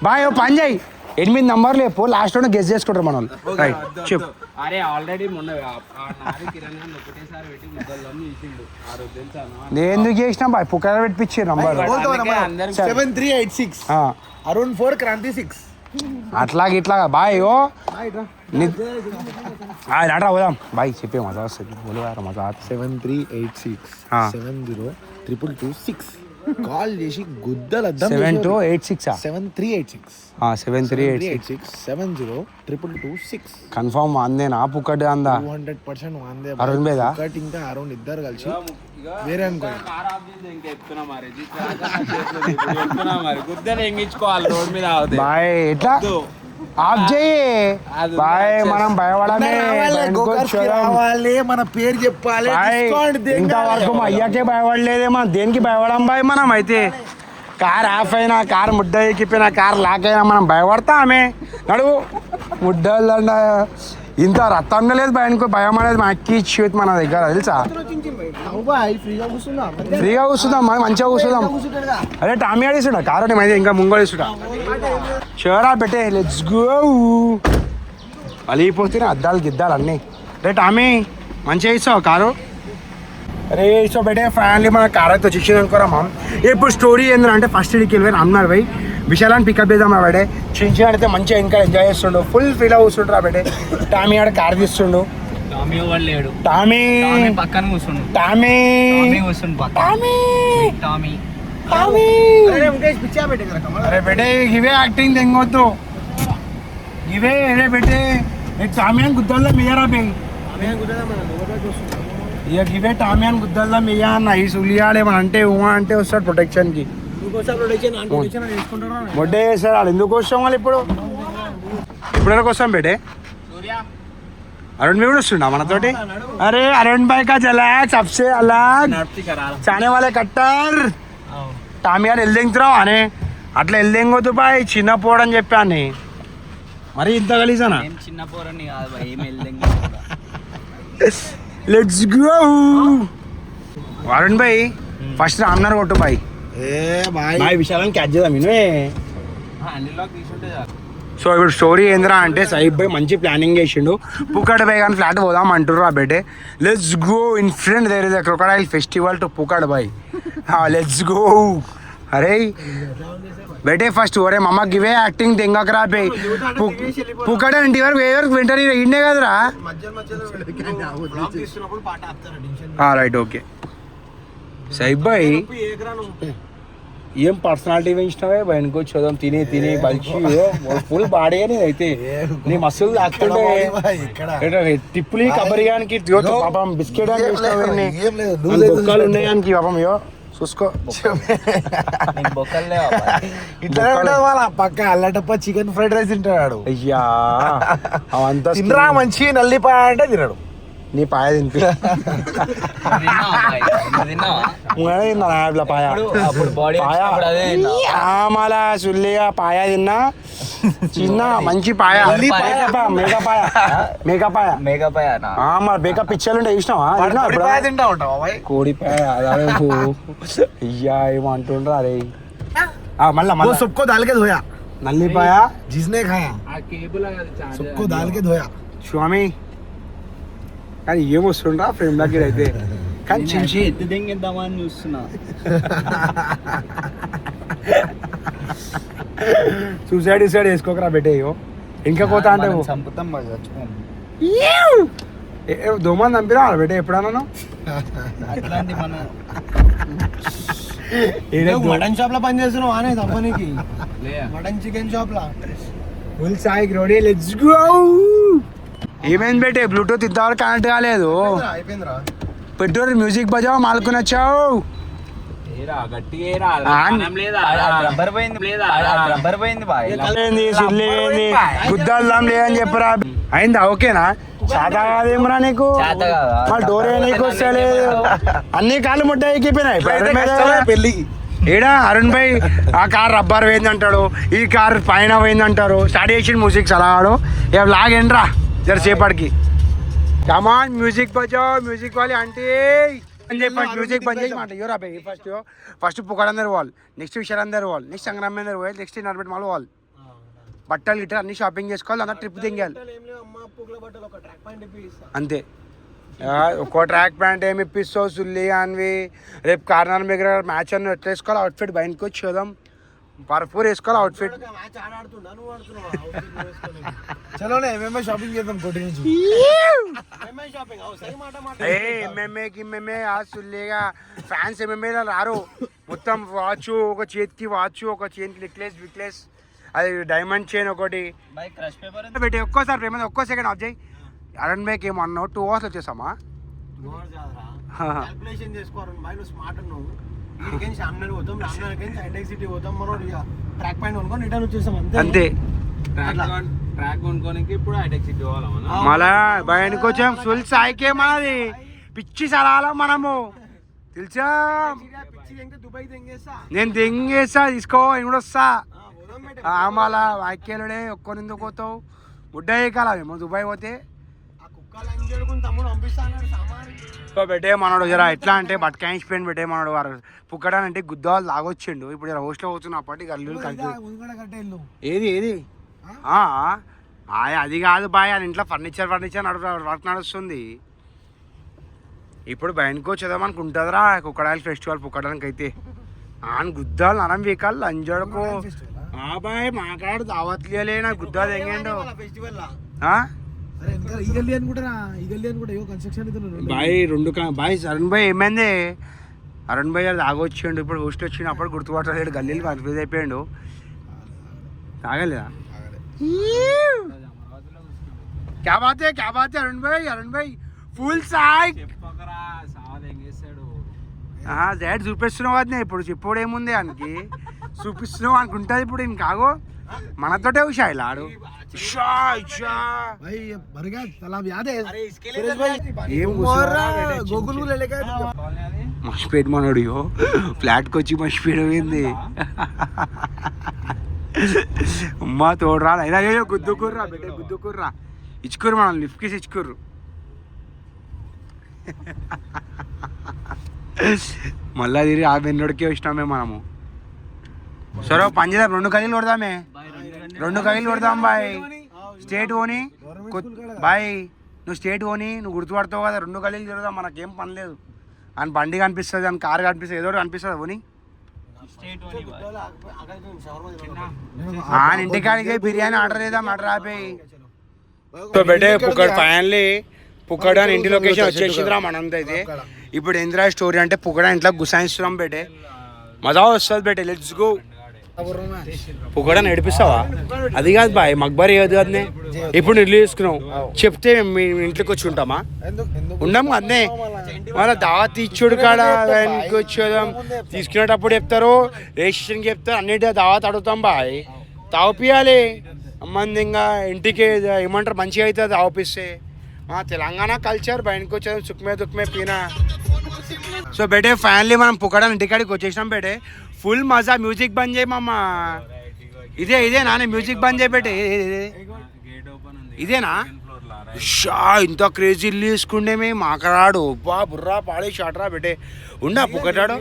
బాయ్ పని చేయి 8 నంబర్లు చెప్పు లాస్ట్ లో గెస్ చేసుకుంటారు మన వాళ్ళు రైట్ చెప్పు అరే ఆల్రెడీ మొన్న ఒకటేసారి పెట్టి నేను ఎందుకు చేసినా బాయ్ పుక్కర పెట్టించి నంబర్ 7386 అరుణ్ 4 క్రాంతి 6 అట్లాగే ఇట్లా బాయ్ ఓ అట్లా పోదాం బాయ్ చెప్పే మజా వస్తుంది మజా 7386 702226 కాల్ చేసి గుద్దలు 7286 7386 7386 702226 కన్ఫర్మ్ అందేనా పుక్కటి అందా 200% వాందే అరుణ్ బేదా ఒకటి ఇంకా అరుణ్ ఇద్దరు కలిసి వేరే అనుకోండి. కార్ ఆఫ్ చేసి ఇంకా ఎత్తున్నా మరి ఎత్తున్నా మరి గుద్దలు ఎంగించుకోవాలి రోడ్ మీద ఆగుతాయి. బాయ్ ఎట్లా ఆఫ్ చేయి బాయ్, మనం భయపడమే రావాలి, మన పేరు చెప్పాలి. ఇంతవరకు మా అయ్యాకే భయపడలేదే, మనం దేనికి భయపడం బాయ్. మనం అయితే కార్ ఆఫ్ అయినా, కార్ ముడ్డ ఎక్కిపోయినా, కార్ లాక్ అయినా మనం భయపడతామే. నడువు ముడ్డలండ ఇంత రక్తం లేదు భయానికి, భయం అనేది మా అక్కి చేతి మన దగ్గర తెలుసా. ఫ్రీగా కూర్చుందాం, మంచిగా కూర్చుందాం. అరే టామీ ఆడిస్తుడా కారు అయితే ఇంకా ముంగో ఇస్తుడా. షోరా పెట్టే లెట్స్ గో. అలిగిపోతే అద్దాలు గిద్దాలు అన్నీ. రే టామీ మంచిగా ఇస్తావు కారు. అరే ఇష్టం పెట్టే ఫ్యామిలీ మన కార్ అయితే వచ్చేసింది అనుకోరా మామ్. ఇప్పుడు స్టోరీ ఏంటంటే ఫస్ట్ ఇడికి వెళ్ళి అన్నారు పోయి విశాలాన్ని పికప్ చేద్దాం బడే. చిన్న అయితే మంచిగా ఇంకా ఎంజాయ్ చేస్తుండు, ఫుల్ ఫీల్ అవుతుండ్రా బడే. టామీ ఆడ కార్ తీస్తుండు. టామీ పక్కన కూర్చుండు. టామీ అరే బేటే ఇవే యాక్టింగ్ తెంగొద్దు, ఇవే అరే బేటే టామీ అని గుద్దల్లో మీయరా బే. ఇక ఇవే టామీ అని గుద్దల్లో మీయా అన్న. ఈ సులియాడు ఏమన్నా అంటే ఉమా అంటే వస్తాడు ప్రొటెక్షన్కి. మొడ్డే సార్ వాళ్ళు ఎందుకు వస్తాం వాళ్ళు ఇప్పుడు ఎప్పుడైనా వస్తాం బేటే. अरुण भी वस्तुंडा मनतोटी. अरे अरुण भाई का चला सबसे अलग चाने वाले कट्टर టామీ అని వెళ్దింగుతున్నావు అనే. అట్లా వెళ్దింగొద్దు బాయ్, చిన్న పోడని చెప్పాను. మరి ఇంత కలిసానా చిన్న పోరని కాదు బాయ్, లెట్స్ గో. అరుణ్ భాయ్ ఫస్ట్ రామ్నర్ కొట్టు బాయ్. బాయ్ విశాలని క్యాచ్ చేద్దాం ఇన్వే. సో ఇప్పుడు స్టోరీ ఏందిరా అంటే సాయిబ్ భాయ్ మంచి ప్లానింగ్ చేసిండు. పుక్కడ్ బాయ్ కానీ ఫ్లాట్ పోదాం అంటుర్రు ఆ బేటే. Let's go in front there is a crocodile festival to పుక్కడ్ బాయ్. Let's go. అరే బేటే ఫస్ట్ ఒరే మమ్మ గివే యాక్టింగ్ తెంగకరా బే. పుక్కడ్ ఇంటి వరకు ఏ వరకు వింటర్ ఇండే కదరా. రైట్ ఓకే సాయిబ్ భాయ్ ఏం పర్సనాలిటీ పెంచినావే బయటకు చూద్దాం. తినే తినే బలిచి ఫుల్ బాడీ అని అయితే నీ మస్తులు తాకుంటే టిప్పులు కబరిగానికి పాపం బిస్కెట్ అని బొక్కలు ఉన్నాయానికి పాపం యో చూసుకో. ఇట్లా వాళ్ళ పక్క అల్లటప్ప చికెన్ ఫ్రైడ్ రైస్ తింటాడు. అయ్యా అవంతా తినరా మంచి నల్లిపాయ అంటే తినడు. నీ పాయ తినిపి మళ్ళా సుల్లిగా పాయ తిన్నా చిన్న మంచి పాయ మేఘపాయ మేఘపాయ మేఘపాయ మరి బేక పిచ్చలు ఉంటే చూసినావా. కోడిపాయ అయ్యా ఏమంటుండ్రా అరే. మళ్ళా మళ్ళీ सबको दाल के धोया నల్లిపాయ जिसने खाया सबको दाल के धोया. స్వామి కానీ ఏం వస్తుండ్రా ఫ్రేమ్ దగ్గర అయితే. కానీ చిన్న ఎత్తు దెంగిద్దామని చూస్తున్నా. సూసైడ్ వేసుకోకరా పెట్టేయో. ఇంకా పోతా అంటే చంపుతాం చచ్చిపోం. దోమని చంపినా బెటే ఎప్పుడన్నా. అట్లాంటి మన మటన్ షాప్ లో పని చేస్తున్నావు అనే కంపెనీకి. మటన్ చికెన్ షాప్ లా ఫుల్ సాయి గ్రోడీ లెట్స్ గో. ఏమైంది బేటే బ్లూటూత్ ఇంతవరకు కనెక్ట్ కాలేదు. అయిపోయిందిరా. పెట్రోల్ మ్యూజిక్ బజావ్ మాల్కొని వచ్చావు. గుద్దాల్దాం లేదని చెప్పరా. అయిందా ఓకేనా. చాతా కాదేమరా నీకు. మళ్ళీ డోర్ నీకు వస్తలేదు. అన్ని కాళ్ళు ముడ్డ ఎక్కిపోయినాయి పెళ్ళి. ఏడా అరుణ్ భాయ్ ఆ కార్ రబ్బర్ పోయింది అంటాడు, ఈ కార్ పైన పోయింది అంటారు. స్టార్ట్ చేసి మ్యూజిక్ చలాడు ఇక లాగేండ్రా జర సేపటికి. కమాన్ మ్యూజిక్ బజావ్ మ్యూజిక్ వాలి అంటే అని చెప్పి మ్యూజిక్ బంద్ చేసి మాట యోరా బాయ్. ఫస్ట్ పుకడందరు వాళ్ళు, నెక్స్ట్ విశాలందరు వాళ్ళు, నెక్స్ట్ సంగ్రామందరు వాళ్ళు, నెక్స్ట్ నర్బెట్ మాల్ వాళ్ళు. బట్టలు గిట్ట అన్ని షాపింగ్ చేసుకోవాలి, అన్న ట్రిప్ దింగాలి అంతే. ఒక్కో ట్రాక్ ప్యాంట్ ఏమి ఇప్పిస్తావు సుల్లి అనివి. రేపు కార్నర్ దగ్గర మ్యాచ్ అన్న ఎట్లా వేసుకోవాలి అవుట్ఫిట్ బయటకు వచ్చి చూద్దాం. పర్పూర్ వేసుకోవాలి అవుట్ఫిట్. మ్యాచ్ ఆడుతున్నా నువ్వు ఆడుతున్నావు. చలోనే ఎంఎంఏ షాపింగ్ చేద్దాం కోటి నుంచి. ఎంఎంఏ షాపింగ్ సही మాట ఎంఎంఏ సుల్లేగా ఫ్యాన్స్ ఎంఎంఏ రారు. మొత్తం వాచ్, ఒక చేతికి వాచ్, ఒక చేతికి నెక్లెస్ అది డైమండ్ చైన్ ఒకటి పెట్టి ఒక్కోసారి ప్రేమ ఒక్కో సెకండ్ ఆఫ్ చేయి. అరణ్ బైక్ ఏమో అన్నావు 2 hours వచ్చేసామా? క్యాల్కులేషన్ చేసుకోవాలి బాయ్, నువ్వు స్మార్ట్ ఉన్నావు. వీడికి సామ్నార్ పోతాం, రామ్నగర్కి హైటెక్ సిటీ పోతాం, మనం ట్రాక్ పాయింట్ కొనుక్కొని రిటర్న్ వచ్చేసాం అంతే. ట్రాక్ కొనుక్కోనికి ఇప్పుడు హైటెక్ సిటీ పోవాలా మనం? మళ్ళా బయటకు వచ్చాం. ఫుల్ సాయికే మనది పిచ్చి సలాలా మనము తెలుసా. నేను దెంగేస్తా తీసుకో, నేను కూడా వస్తా. మళ్ళా వాక్యాలుడే ఒక్కో ఎందుకు పోతావు? ముడ్డ కాల మేము దుబాయ్ పోతే పెట్టే మనోడు జరా ఎట్లా అంటే బట్కాయించి పెయిన్ పెట్టే మనోడు వారు పుక్కడానంటే గుద్దాలు లాగొచ్చిండు. ఇప్పుడు జర హోస్ట్లో పోతున్నా అప్పటి గల్లు కలిపి ఏది అది కాదు బాయ్, అని ఇంట్లో ఫర్నిచర్ వర్క్ నడుస్తుంది. ఇప్పుడు బయటకు వచ్చేదాం అనుకుంటుందిరా కుక్కడాయిల్ ఫెస్టివల్ పుక్కడానికి అయితే. ఆన్ గుద్దాలు నరం వీకాలు లంజోడకు బాయ్ మాకాడు దావత్లేలే నా గుద్దాలు ఎంగండు బాయ్. బాయ్ అరుణ్ భాయ్ ఏమైంది? అరుణ్ భాయ్ గారు తాగొచ్చిండు. ఇప్పుడు హోస్ట్ వచ్చిండు, అప్పుడు గుర్తుపట్టలేడు. గల్లీలు కన్ఫ్యూజ్ అయిపోయాడు. తాగలేదా? క్యా బాత్ హై అరుణ్ భాయ్ ఫుల్ సాయ్ జైడ్ చూపిస్తున్నావు. అది ఇప్పుడు చెప్పుడు ఏముంది ఆయనకి చూపిస్తున్నావు అనుకుంటుంది. ఇప్పుడు ఈయన కాగో మనతోటే ఉషాయిలా ఆడు మర్చిపోయి మనోడు ఫ్లాట్కి వచ్చి మర్చిపోయింది. అమ్మా తోడురా అయినా గుద్దుకుర్రా బిడ్డ గుద్దుకుర్రా ఇచ్చుకుర్రు మనం లిఫ్ట్ కేసి ఇచ్చుకుర్రు. మళ్ళా తిరిగి ఆ వెన్నోడికే వచ్చినామే మనము. సరే పని చేద్దాం, 2 గలీలు కొడదామే, 2 గలీలు కొడదాం బాయ్. స్టేట్ ఓని బాయ్, నువ్వు స్టేట్ ఓని నువ్వు గుర్తుపడతావు కదా. 2 గలీలు తిరుగుదాం, మనకేం పని లేదు. అని బండి కనిపిస్తుంది, అని కారు కనిపిస్తుంది, ఏదో కనిపిస్తుంది ఓని. ఆయన ఇంటికాడికి బిర్యానీ ఆర్డర్ చేద్దాం, ఆర్డర్ ఆపేయి. సో బెటే పుక్కడ్ ఫైనల్లీ పుక్కడ్ అని ఇంటి లొకేషన్ వచ్చేసిందిరా మనంతా. అయితే ఇప్పుడు ఏందిరా స్టోరీ అంటే పుక్కడ ఇంట్లో గుసాయిస్తున్నాం బెటే, మజా వస్తుంది బెటే. Let's go. పుక్కడ నడిపిస్తావా? అది కాదు బాయ్, మక్బర్ ఏది కాదు. ఇప్పుడు నిల్లు తీసుకున్నావు చెప్తే మీ ఇంట్లోకి వచ్చి ఉంటామా? ఉండము అదే. మళ్ళీ దావత్ ఇచ్చుడు కాడ ఇంటికి వచ్చేదాం, తీసుకునేటప్పుడు చెప్తారు, రిజిస్ట్రేషన్కి చెప్తారు, అన్నిటి దావత్ అడుగుతాం బాయ్. తాపియాలి అమ్మంది, ఇంకా ఇంటికి ఏమంటారు మంచిగా అవుతుంది తాపిస్తే. తెలంగాణ కల్చర్ బయటకు వచ్చేదాం, సుఖమే దుఃఖమే పీనా. సో బేటే ఫైనల్లీ మనం పుక్కడ ఇంటికాడికి వచ్చేసినాం బేటే. ఫుల్ మజా. మ్యూజిక్ బంద్ చేయి మామ. ఇదే నానే మ్యూజిక్ బంద్ చేయి బేటే. ఇదేనా షా ఇంత క్రేజీ తీసుకుండే మేము మాకరాడు బా బుర్రా పాడే షాట్రా బేటే. ఉండా పుక్కటాడు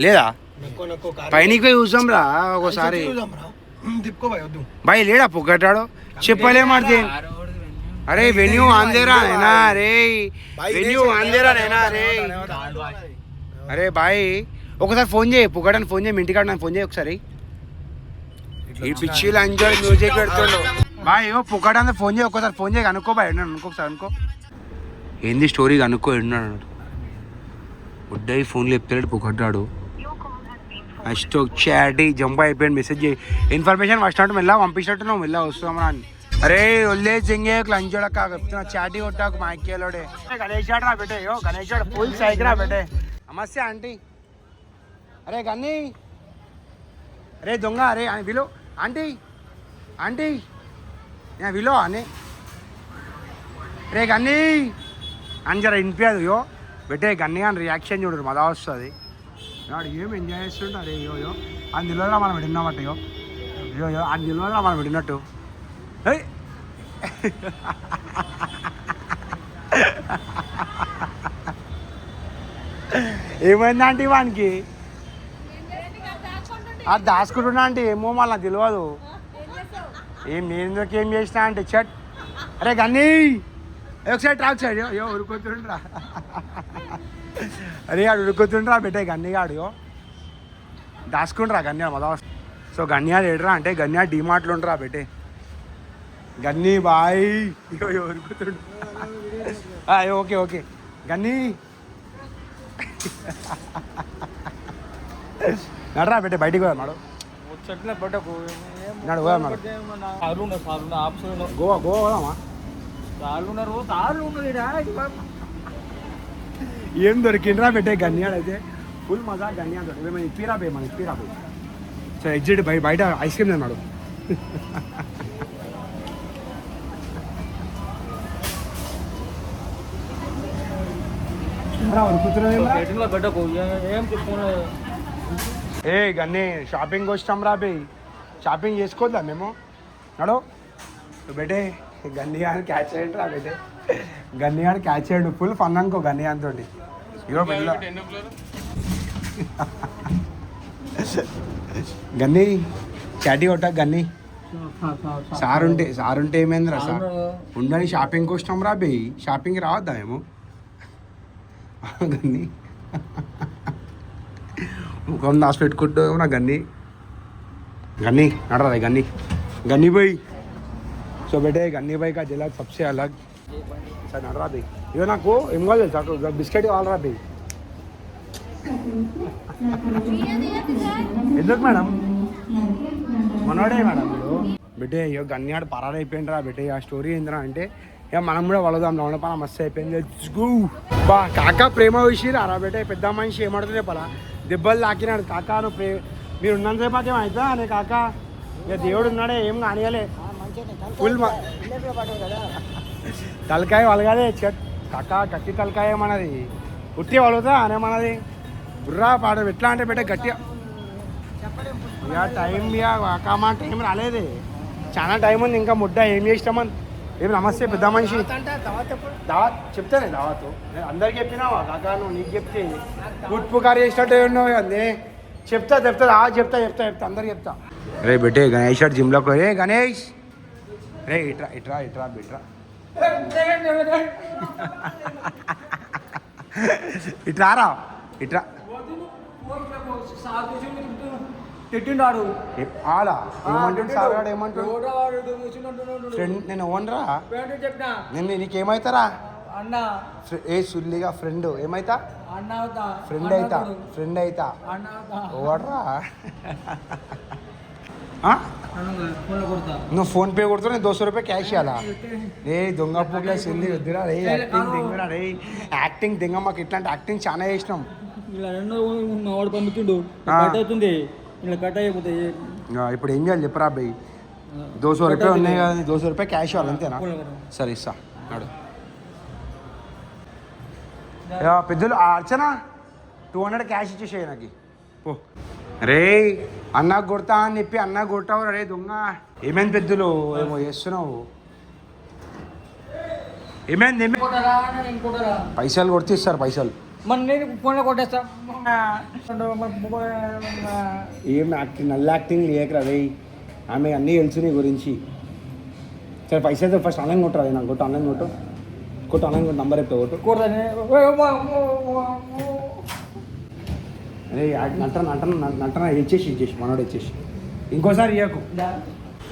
లేదా? పైనకి పోయి చూసాం రా ఒకసారి బాయ్. లేడా పుక్కటాడు చెప్పలేమాడితే. అరే వెన్యూ ఆందేరా నైనా రే, వెన్యూ ఆందేరా నైనా రే. అరే బాయ్ ఒకసారి ఫోన్ చేయి, పుక్కడని ఫోన్ చేయి, మీ ఇంటికాడ నాకు ఫోన్ చేయి ఒకసారి. ఈ పిచ్చిలు ఎంజాయ్ మ్యూజిక్ పెడుతుండు బాయ్. పుక్కడంతా ఫోన్ చేయి, ఒక్కసారి ఫోన్ చేయి అనుకో బాయ్. అనుకోసారి అనుకో ఏంది స్టోరీ అనుకో. ఎన్నాడు ఉడ్డాయి ఫోన్లో చెప్తాడు పుక్కడ్డాడు. ఫస్ట్ చాటి జంప్ అయిపోయాడు. మెసేజ్ చేయి, ఇన్ఫర్మేషన్ ఫస్ట్ మెల్ల పంపించినట్టు నువ్వు మెల్ల వస్తామా అని. అరే ఒళ్ళే చెంగే లంచోడక్క చెప్తున్నా, చాటి కొట్టాకు మా అక్కేలోడే. గణేష్ రా బెటే, గణేష్ ఫుల్ సైక్ రా బెటే. నమస్తే ఆంటీ. అరే గన్నీ, అరే దొంగ, అరే విలో ఆంటీ, ఆంటీ విలో అని. రే గన్నీ అని జర వినిపించదు. యో బెటే గన్నీ అని రియాక్షన్ చూడరు, మజా వస్తుంది. ఏం ఎంజాయ్ చేస్తుంటే అరే యో అందులో మనం విడినమాట. యో అందులో మనం విడినట్టు. ఏమైందా ఆంటీ వానికి? అది దాచుకుంటున్నా అంటే ఏమో మళ్ళీ నాకు తెలియదు. నేను ఏం చేసినా అంటే చట్. అరే గన్నీ ఒకసారి ట్రాక్ సైడ్ ఉరుకుతుండ్రా. అరే ఆడు ఉరుకుతుండ్రా బెట్టే గన్నీ గాడు. దాచుకుంటారా గన్యాలు మదా. సో గన్యాలు ఏడరా అంటే గన్యా డిమార్ట్లో ఉంటారా బెటే. గన్నీ బాయ్ ఎవరుకుతుండు. ఓకే ఓకే గన్నీ నడరా బెటే బయటికి పోయా నాడు నాడు పోయా నాడు. గోవా గోవా పోదామా? ఏం దొరికిండ్రా పెట్టే గన్యాడు అయితే ఫుల్ మజా. గన్యా దొరికి మేము ఇప్పిరా పోయి మనం ఇప్పిరా పోయి. సో ఎగ్జిట్ బయట ఐస్ క్రీమ్ తిన్నాడు. ఏ గన్నీ షాపింగ్ వచ్చాం రా బే. షాపింగ్ చేసుకోవద్దా మేము నడు బెటే. గన్నియాని క్యాచ్ చేయండి రా బెటే. గన్నియాని క్యాచ్ చేయండి ఫుల్ ఫన్ అనుకో గన్నియాన్ తోటి. ఇగో బిడ్డ గన్నీ చాటీ కొట్టా గన్నీ. సారుంటే ఏమైందిరా సార్ ఉండని షాపింగ్కి వచ్చినాం రా బే. షాపింగ్కి రావద్దా మేము గన్నీ. ముఖం దాచి పెట్టుకుంటూ నా గన్నీ. गन्नी नड़ रहा है गन्नी गन्नी भाई सो बेटे गन्नी भाई का जिला सबसे अलग सर नड़ रहा भाई ये ना को इमगल बिस्किट वाल रहा भाई ఎందుకు మేడం మనోడే మేడం మీరు బిడ్డే ఇక గన్యాడు పరారు అయిపోయింది రా బిడ్డే. ఆ స్టోరీ ఏందిరా అంటే ఇక మనం కూడా వలదాం లోన పన మస్తు అయిపోయింది. బా కాకా ప్రేమ విషయం రా బిడ్డే. పెద్ద మనిషి ఏమడుతుంది పలా దెబ్బలు తాకినాడు కాకా. నువ్వు మీరు ఉన్నంతసేపు మాకేం అవుతా అనే కాకా. ఇక దేవుడు ఉన్నాడే ఏం కానియలే ఫుల్ తలకాయ వలగాలి కాకా. గట్టి తలకాయ ఏమన్నది ఉట్టి వలుగుతా అనేమన్నది బుర్రా పాడ ఎట్లా అంటే బిడ్డ గట్టిగా ఇక టైం ఇక మా టైం రాలేదే. చాలా టైం ఉంది ఇంకా. ముడ్డ ఏం చేసినామని ఏం నమస్తే పెద్ద మనిషి దావత్ చెప్తానే దావత్ అందరికి చెప్పినావా కాకా? నువ్వు నీకు చెప్తే పుట్టుకారు చేసినట్టు ఉన్నావు అందే. చెప్తా చెప్తా చెప్తా చెప్తా చెప్తా అందరికి చెప్తా. రే బిడ్డే గణేష్ జిమ్లోకి రే గణేష్ రే ఇట్రా ఇట్రా ఇట్రా బిట్రా ఇట్రారా ఇట్రా. తిట్టిండాడు ఆడా ఏమంటుండు సార్ గారు ఏమంటుండు? ఫ్రెండ్ నేను ఓనరా నేను నీకేమవుతారా అన్న ఏ సుల్లిగా ఫ్రెండ్ ఏమైతా ఫ్రెండ్ అయితా ఫ్రెండ్ అయితా ఓడరా. నువ్వు ఫోన్ పే కొడుతున్నా నేను 200 రూపాయలు క్యాష్ ఇవ్వాలా? రే దొంగ పూగా సిల్లి వద్దురా రే. యాక్టింగ్ దింగురా రే. యాక్టింగ్ దింగ మాకు ఇట్లాంటి యాక్టింగ్ చాలా చేసినాం. పంపించిండు కట్ అయిపోతాయి. ఇప్పుడు ఏం చేయాలి చెప్పరా అబ్బాయి? 200 రూపాయలు ఉన్నాయి కదా 200 రూపాయలు క్యాష్ ఇవ్వాలి అంతేనా? సరే ఇస్తా నాడు. పెద్దలు అర్చన 200 క్యాష్ ఇచ్చేసేయి నాకు పో. రే అన్న కొడతా అని చెప్పి అన్న కొట్టావు రే దొంగ. ఏమైంది పెద్దలు ఏమో చేస్తున్నావు? ఏమైంది పైసలు కొడితే ఇస్తారు పైసలు. నేను ఫోన్లో కొట్టేస్తా. ఏం యాక్టింగ్ నల్ల యాక్టింగ్ లేకరా రే. ఆమె అన్నీ తెలుసు నీ గురించి. సరే పైసలు ఫస్ట్ ఆన్లైన్ కొట్టరా నాకు కొట్టు. ఆన్లైన్ కొట్టు కొట్టు ఆన్లైన్ కొట్టు నంబర్ చెప్తా కొట్టు. అరే నటన నటన నటన ఇచ్చేసి మనోడు ఇచ్చేసి ఇంకోసారి ఇవ్వకు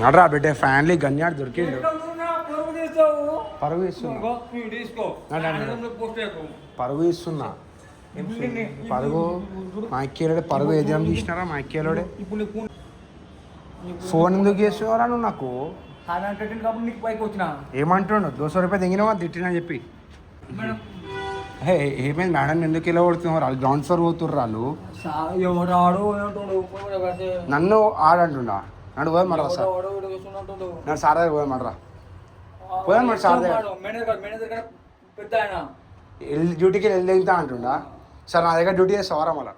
నడరా బిడ్డే. ఫ్యాన్లీ గన్యాడు దొరికిండు. పరుగు ఇస్తున్నా పరుగు ఇస్తున్నా పరుగు. మా అక్కేలోడే పరుగు ఏదేం తీసినారా? మా అక్కేలోడే ఫోన్ ఎందుకు చేస్తున్నారా నువ్వు నాకు? ఏమంటుండు 200 రూపాయలు తెగినావా తిట్టినా చెప్పి. ఏమైంది మేడం ఎందుకు ఇలా కొడుతున్నారు? వాళ్ళు గ్రౌండ్ ఫ్లోర్ పోతుర్రు వాళ్ళు. నన్ను ఆడంటుండా నన్ను పోయి మడరా సార్. నన్ను సార్ దగ్గర పోయి మడరా పోయాను మరి సార్ దగ్గర. డ్యూటీకి వెళ్తా అంటుండా. సార్ నా దగ్గర డ్యూటీ చేస్తావారా మళ్ళా?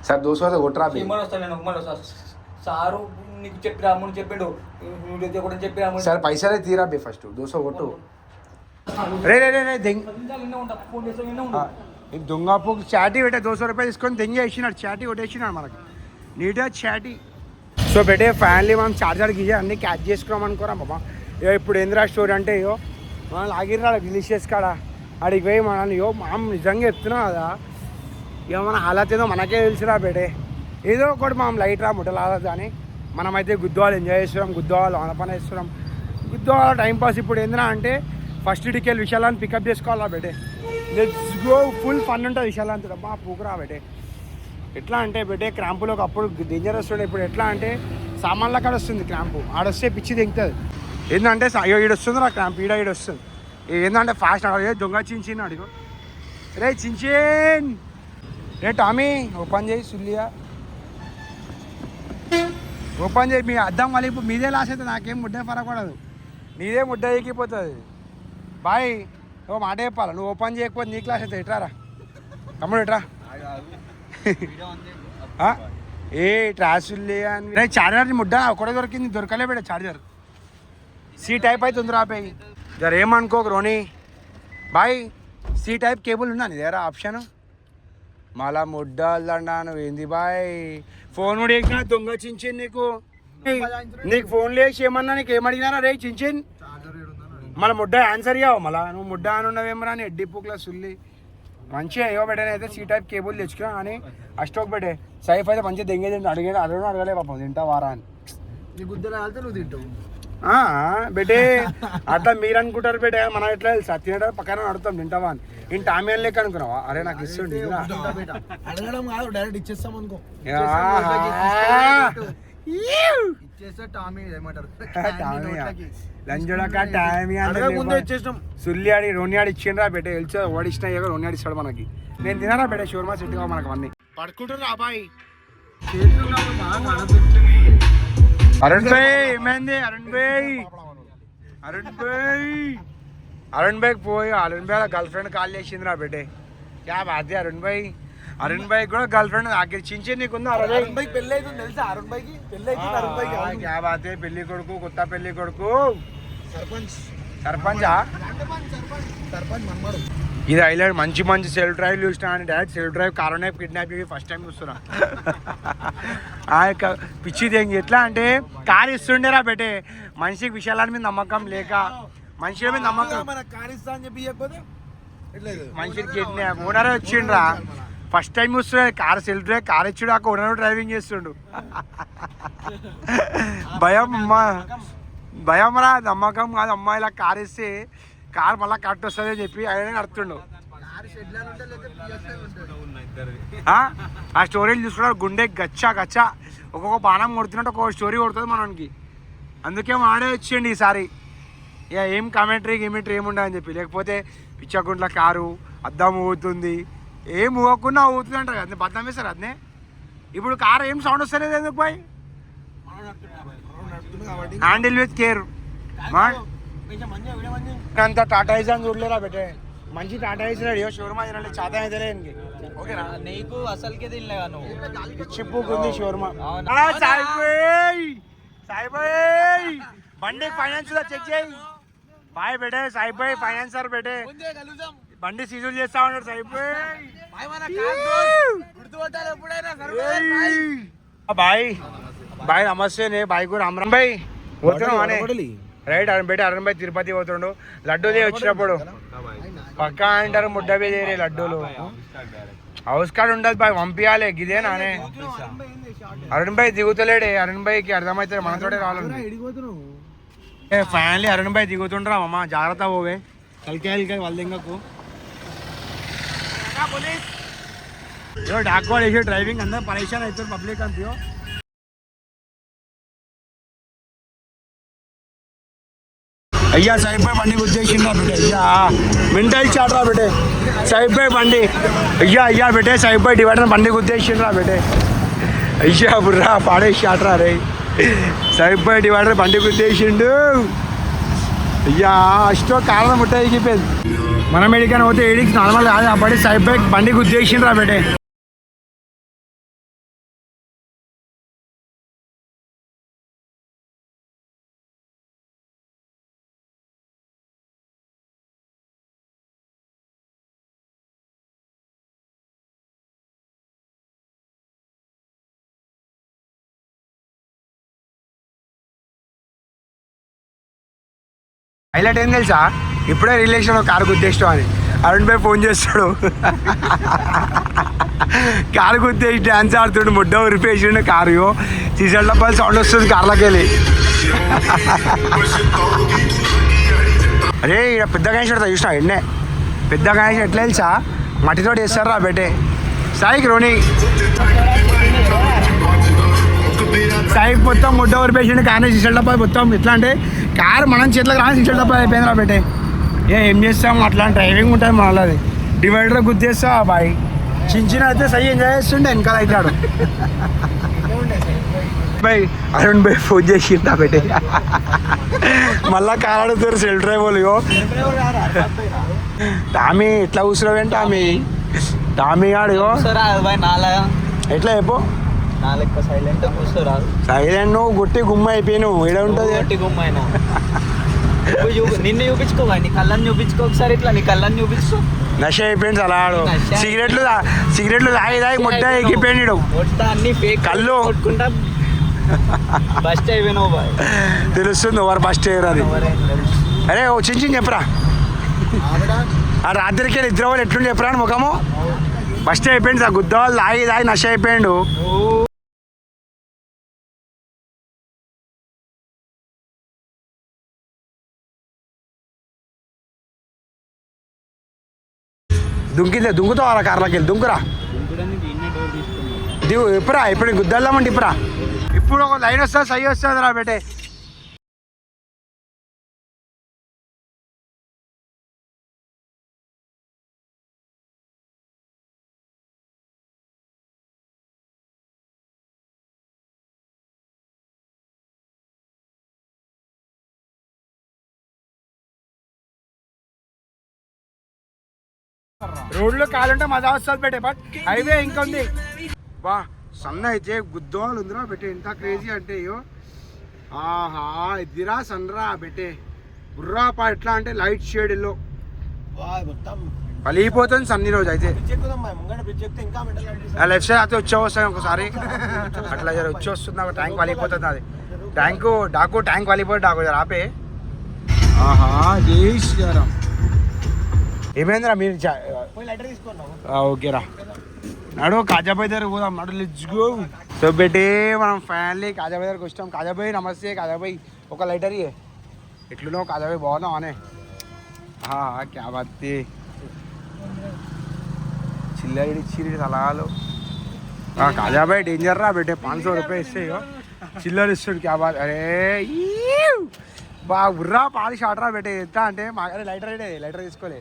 సార్ 200 కొట్టరా సారు నీకు చెప్పిరా చెప్పిండు చెప్పిరా. సార్ పైసలే తీరా బే ఫస్ట్ 200 కొట్టు. రే రే రే దొంగపు చాటీ పెట్టే 200 రూపాయలు తీసుకొని దెంగి వేసినాడు. చాటీ కొట్టేసినాడు మనకి నీట్గా చాటీ. సో పెట్టే ఫ్యాన్లీ మనం చార్జర్ గిజే అన్నీ క్యాచ్ చేసుకున్నాం అనుకోరా బాబా. ఇగో ఇప్పుడు ఏంద్రా స్టోరీ అంటే ఇగో మనం ఆగిర్రా డిలీషియస్ కాడ అడిగి పోయి మనల్ని ఇగో మనం నిజంగా చెప్తున్నాం కదా ఇక మన హాలత్ ఏదో మనకే తెలిసిరా బేటే. ఏదో ఒకటి మనం లైట్ రా ముట్టలు హాలత్ అని మనమైతే గుద్దవాళ్ళు ఎంజాయ్ చేస్తున్నాం, గుద్దవాళ్ళు ఆనపన వేస్తున్నాం, గుద్దవాళ్ళ టైంపాస్. ఇప్పుడు ఏందిరా అంటే ఫస్ట్ డికెళ్ళి విశాలాన్ని పికప్ చేసుకోవాలా బేటే. లెట్స్ గో, ఫుల్ ఫన్ ఉంటుంది విశాలాంత్. అబ్బా పూకురా బేటే. ఎట్లా అంటే బేటే క్రాంపులో అప్పుడు డేంజర్ వస్తుండే, ఇప్పుడు ఎట్లా అంటే సామాన్ల కాడ వస్తుంది క్రాంపు, ఆడొస్తే పిచ్చి దిగుతుంది. ఏంటంటే ఈడొస్తుంది రా క్రాంప్, ఈడొస్తుంది. ఏంటంటే ఫాస్ట్ అడిగే దొంగ చించిన్ అడిగో. రే చించేన్, రే టామీ ఓపెన్ చేయి, సుల్లియా ఓపెన్ చేయి. మీ అద్దం మళ్ళీ ఇప్పుడు మీదే లాస్ అయితే నాకేం ముడ్డే పడకూడదు, నీదే ముడ్డ ఎక్కిపోతుంది. బాయ్ ఓ మాట చెప్పాలి, నువ్వు ఓపెన్ చేయకపోతే నీ క్లాస్ అయితే ఎట్రారా తమ్ముడు ఎట్రా. ఏ ట్రాసుల్లి అని చార్జర్ ముడ్డ ఒకటే దొరికింది, దొరకలే బిడ్డ చార్జర్. సి టైప్ అయితే ఉంది రాపోయి జర ఏమనుకోకు రోని బాయ్. సి టైప్ కేబుల్ ఉన్నా నీ దగ్గర ఆప్షన్. మళ్ళా ముడ్డ నువ్వు ఏంది బాయ్, ఫోన్ కూడా వేసినా దొంగ చించిన్. నీకు ఫోన్ లేచి ఏమన్నా నీకు ఏమడిగినారా రే చించిన్, మళ్ళీ ముడ్డ ఆన్సర్ ఇవ్వవు. మళ్ళీ నువ్వు ముడ్డ అని ఉన్నవేమరా అని ఎడ్డి పూక్ల సుల్లి. మంచిగా ఏవో పెట్టాను అయితే సి టైప్ కేబుల్ తెచ్చుకున్నా అని అస్టోక్ పెట్టే. సైఫ్ అయితే మంచిగా దెంగేది అడగలే పాపం తింటా వారా అని. నీ గుద్దలు కాలితే నువ్వు తింటావు బెటే. అట్లా మీరు అనుకుంటారు బెటే, మనం ఎట్లా తెలుసా తినడం పక్కన అడుగుతాం తింటావా అని. నేను టామియన్ లెక్క అనుకున్నావా, అరే నాకు ఇస్తుండే అడగడం కాదు, డైరెక్ట్ ఇచ్చేస్తాం అనుకో. ఇచ్చేస్తే టామీ ఏమంటారు లంజోడక టామీ అంటే సుల్లి ఆడి రోని ఆడి ఇచ్చిండ్రా బెటే. తెలిసి ఓడిచ్చినా రోని ఆడిస్తాడు మనకి. నేను తినరా బెటే షోర్మా సెట్ కావు మనకు అన్నీ. పడుకుంటున్నా అబ్బాయి. అరుణ్ భాయ్ ఏమైంది అరుణ్ భాయ్, అరుణ్ భాయ్కి పోయి అరుణ్ భాయ్ గర్ల్ ఫ్రెండ్ కాల్ చేసిందిరా బెటే. క్యా బాధ అరుణ్ భాయ్, అరుణ్ భాయ్ కూడా గర్ల్ ఫ్రెండ్ ఆఖరి చించి నీకుందా. అరుణ్ భాయ్ పెళ్లి అవుతుంది తెలుసా, అరుణ్ భాయ్కి పెళ్లి అవుతుంది. అరుణ్ భాయ్ క్యా బాధ, పెళ్లి కొడుకు, కొత్త పెళ్లి కొడుకు, సర్పంచా మనమాడు. ఇది హైలైట్. మంచి మంచి సెల్ఫ్ డ్రైవ్ చూసినా అని డైరెక్ట్ సెల్ఫ్ డ్రైవ్ కారణం కిడ్నాప్ ఫస్ట్ టైం చూస్తున్నా. ఆ యొక్క పిచ్చిది ఎట్లా అంటే కార్ ఇస్తుండేరా బెటే. మనిషికి విషయాల మీద నమ్మకం లేక, మనుషుల మీద నమ్మకం, మనిషికి కిడ్నాప్. ఓనర్ వచ్చిండ్రా ఫస్ట్ టైం చూస్తున్నాడు కార్ సెల్ఫ్ డ్రైవ్. కార్ ఇచ్చాడు అక్కడ ఓనర్ డ్రైవింగ్ చేస్తుండు. భయం రా, నమ్మకం కాదు. అమ్మాయిలా కార్ ఇస్తే కార్ మళ్ళీ కరెక్ట్ వస్తుంది అని చెప్పి ఆయన నడుతుండు. ఆ స్టోరీలు చూసుకున్నాడు గుండె గచ్చా గచ్చా. ఒక్కొక్క బాణం కొడుతున్నట్టు ఒక్కొక్క స్టోరీ కొడుతుంది మనకి. అందుకే వాడే వచ్చిండి ఈసారి. ఇక ఏం కామెంటరీ ఏముండదని చెప్పి, లేకపోతే పిచ్చగుంట్ల కారు అద్దం ఊగుతుంది, ఏం ఊగకుండా ఊగుతుంది అంటారు కదా, బద్దం వేస్తారు అదనే. ఇప్పుడు కారు ఏం సౌండ్ వస్తలేదు ఎందుకు బాయ్. Handle with care. అంత టాటా ఐజ్ అని చూడలేరా బెటే. మంచి టాటా ఐజ్ రెడీ షోర్మా తినాలి చాతా అయితే ఓకేనా. నీకు అసలుకే తినలేగా నువ్వు చిప్పుకుంది షోర్మా. సాయిబాయ్ బండి ఫైనాన్స్ చెక్ చేయి బాయ్ బెటే. సాయిబాయ్ ఫైనాన్సర్ బెటే, బండి సీజులు చేస్తా ఉన్నాడు సాయిబాయ్. బాయ్ బాయ్ నమస్తే నే బాయ్ కూడా రామరామ్ బాయ్ పోతున్నాం అనే రైట్. అరుణ్ బెటే అరుణ్ భాయ్ తిరుపతి పోతుండు. లడ్డూలు వచ్చినప్పుడు పక్కా అంటారు ముడ్డ బేదేరే లడ్డూలు. హౌస్ కార్డ్ ఉండదు బాయ్, పంపించాలి గిదేనా అనే. అరుణ్ భాయ్ దిగుతలేడే, అరుణ్ భాయ్కి అర్థమవుతుంది మనతోటే రావాలి. ఫైనల్లీ అరుణ్ భాయ్ దిగుతుండ్రా అమ్మ, జాగ్రత్త పోవే కలికాయ వాళ్ళ దింగకు. డాక్వాడ్ వేసి డ్రైవింగ్ అందరూ పరేషాన్ అవుతారు పబ్లిక్ అంతా. అయ్యా సాయిబ్ భాయ్ బండి గుద్దేసిండ్రా బేటే. అయ్యా మింటల్ చాట్రా బేటే సాయిబ్ భాయ్ బండి. అయ్యా బేటే సాయిబ్ భాయ్ డివైడర్ బండి గుద్దేసిండ్రా బేటే. అయ్యా బుర్రా పాడేసి చాట్రా రే. సాయిబ్ భాయ్ డివైడర్ బండి గుద్దేసిండు. అయ్యా అష్టో కారణం ముట్ట ఎగిపోయింది. మనం ఎడికైనా పోతే ఏడికి నార్మల్ కాదు అప్పటి సాయిబ్ భాయ్ బండి గుద్దేసిండ్రా బేటే. హైలైట్ ఏం తెలుసా, ఇప్పుడే రిలేషన్ కారు గుద్దేస్తాం అని. అరుణ్ భాయ్ ఫోన్ చేస్తాడు. కారు గుద్దేసి డ్యాన్స్ ఆడుతుండు, ముడ్డ ఉరిపేసిండు కారు. సీసల్ డబ్బాలు సౌండ్ వస్తుంది కార్లోకి వెళ్ళి. అరే ఇక్కడ పెద్ద గణేష్ పెడతా చూసినా ఎన్నే పెద్ద గణేష్ ఎట్లా తెలుసా, మట్టితో వేస్తారా బెటే. సాయికి రోని సాయికి మొత్తం ముడ్డ ఉరిపేసిండు, కానీ సీసల్ డబ్బా మొత్తం ఎట్లా అంటే కారు మనం చేతిలోకి రాని సీసల్ డబ్బా అయిపోయిందిరా బెటే. ఏం చేస్తాం, అట్లా డ్రైవింగ్ ఉంటుంది మనది. డివైడర్ గుద్దేస్తా బాయ్. చిన్న అయితే సై ఎంజాయ్ చేస్తుండే వెనకాల అవుతాడు. బాయ్ అరుణ్ భాయ్ ఫోన్ చేసిండా బెటే, మళ్ళా కార్ అడుగుతారు సెల్ డ్రైవర్లు. టామీ ఎట్లా కూర్చున్నావేంటి టామీ గాడు ఎట్లా చెప్పు. సైలెంట్ నువ్వు గుట్టి గుమ్మ అయిపోయినావు. ఈడ ఉంటుంది నిన్ను చూపించుకో, నీ కళ్ళని చూపించుకో ఒకసారి, ఇట్లా నీ కళ్ళని చూపించుకో. నష అయిపోయింది అలా ఆడు. సిగరెట్లు తాగి ముట్ట ఎక్కిపోయాడు. అన్ని ఫేక్ కళ్ళు కొట్టుకుంటా బస్ట్ అయిపోయినావు బాయ్. తెలుస్తుంది ఎవరు బస్ట్ అయ్యారు అది. అరే ఓ చిన్న చెప్పరా, ఆ రాత్రికి నిద్ర వాళ్ళు ఎట్లుండి చెప్పరా అని ముఖము. బస్ట్ అయిపోయింది సార్, గుద్ద వాళ్ళు తాగి నష అయిపోయాడు. దుంకుతావు అలా కార్లోకి వెళ్ళి దుంకురా. దిగు ఇప్పుడా, ఇప్పుడు గుద్దల్లామంటే ఇప్పుడా. ఇప్పుడు ఒక లైన్ వస్తుంది, సై వస్తుంది రా బేటే. రోడ్లో కాలంటే మజా వస్తుంది బేటే, బట్ హైవే ఇంకా ఉంది. బా సన్న అయితే గుద్దోలు ఉందిరా బెట్టే, ఎంత క్రేజీ అంటే అయ్యో. ఆహా ఇదిరా సన్రా బెట్టే. బుర్రా పా ఎట్లా అంటే లైట్ షేడ్ ఎల్లో పలిగిపోతుంది సన్ని రోజు అయితే. లెఫ్ట్ సైడ్ అయితే వచ్చే వస్తాయి ఒకసారి అట్లా వచ్చి వస్తుంది. నాకు ట్యాంక్ పలిగిపోతుంది, అది ట్యాంక్ పలిగిపోయి డాకు ఆపే. ఆహా జేష్ ఏమైందిరా మీరు ఓకేరా నడు కాజాబాయ్ దగ్గర పోదాం. నడు లెట్స్ గో. సో బెటే మనం ఫైనల్లీ కాజాబాయ్ దగ్గరకు వచ్చాం. కాజాబాయ్ నమస్తే. కాజాబాయ్ ఒక లైటర్ ఇయ్యే. ఎట్లున్నావు కాజాబాయ్, బాగున్నావు అనే. క్యా బాత్ చిల్లరి చిల్లరి సలహాలు. కాజాబాయ్ డేంజర్ రా బెటే, 500 రూపాయలు ఇస్తే చిల్లర ఇస్తాడు. క్యా బాత్. అరే బాగా బుర్రా పాలిష్ ఆటరా బెటే. ఎంత అంటే మా లైటర్ తీసుకోలే.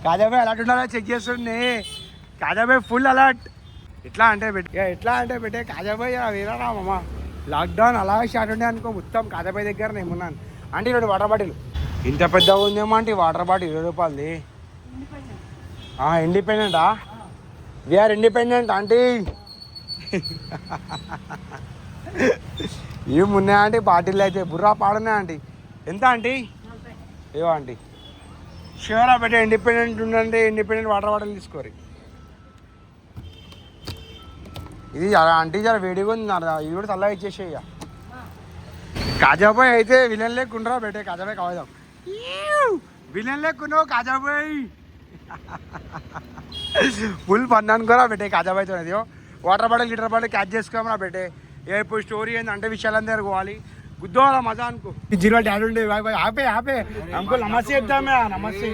కాజాబాయ్ అలర్ట్ ఉండాలా చెక్ చేస్తుండే. కాజాబాయ్ ఫుల్ అలర్ట్. ఎట్లా అంటే బెట్టే కాజాబాయ్ వేరేరా మామ. లాక్డౌన్ అలా స్టార్ట్ ఉండే అనుకో, మొత్తం కాజాబాయ్ దగ్గర నేను ఉన్నాను. అంటే 2 వాటర్ బాటిల్ ఇంత పెద్దగా ఉందేమో అంటే వాటర్ బాటిల్ 20 రూపాయలది. ఇండిపెండెంటా, వీఆర్ ఇండిపెండెంట్ ఆంటీ. ఏమున్నాయా ఆంటీ బాటిల్ అయితే, బుర్రా పాడున్నాయి ఆంటీ. ఎంత ఆంటీ? ఏవో ఆంటీ షూరా బెట్టే, ఇండిపెండెంట్ ఉండండి. ఇండిపెండెంట్ వాటర్ బాటిల్ తీసుకోరు. ఇది ఆంటీ జర వేడిగా ఉంది, ఇది కూడా చల్లగా ఇచ్చేసే. ఇక కాజాబాయ్ అయితే విలన్ లేకుండా బెట్టే. కాజాబాయ్ కావదాం, విలన్ లేకున్నావు కాజాబాయ్. ఫుల్ పని అనుకోరా బెట్టే కాజాబాయ్తో. అది వాటర్ బాటిల్ గిటర్ బాటిల్ క్యాచ్ చేసుకోమరా బెట్టే. ఇప్పుడు స్టోరీ ఏంటంటే విషయాలందరూ పోవాలి, గుద్దోవాలా మజా అనుకో. 0 డాడీ ఉండే ఆపే అంకుల్ నమస్తే చెప్తామే. నమస్తే.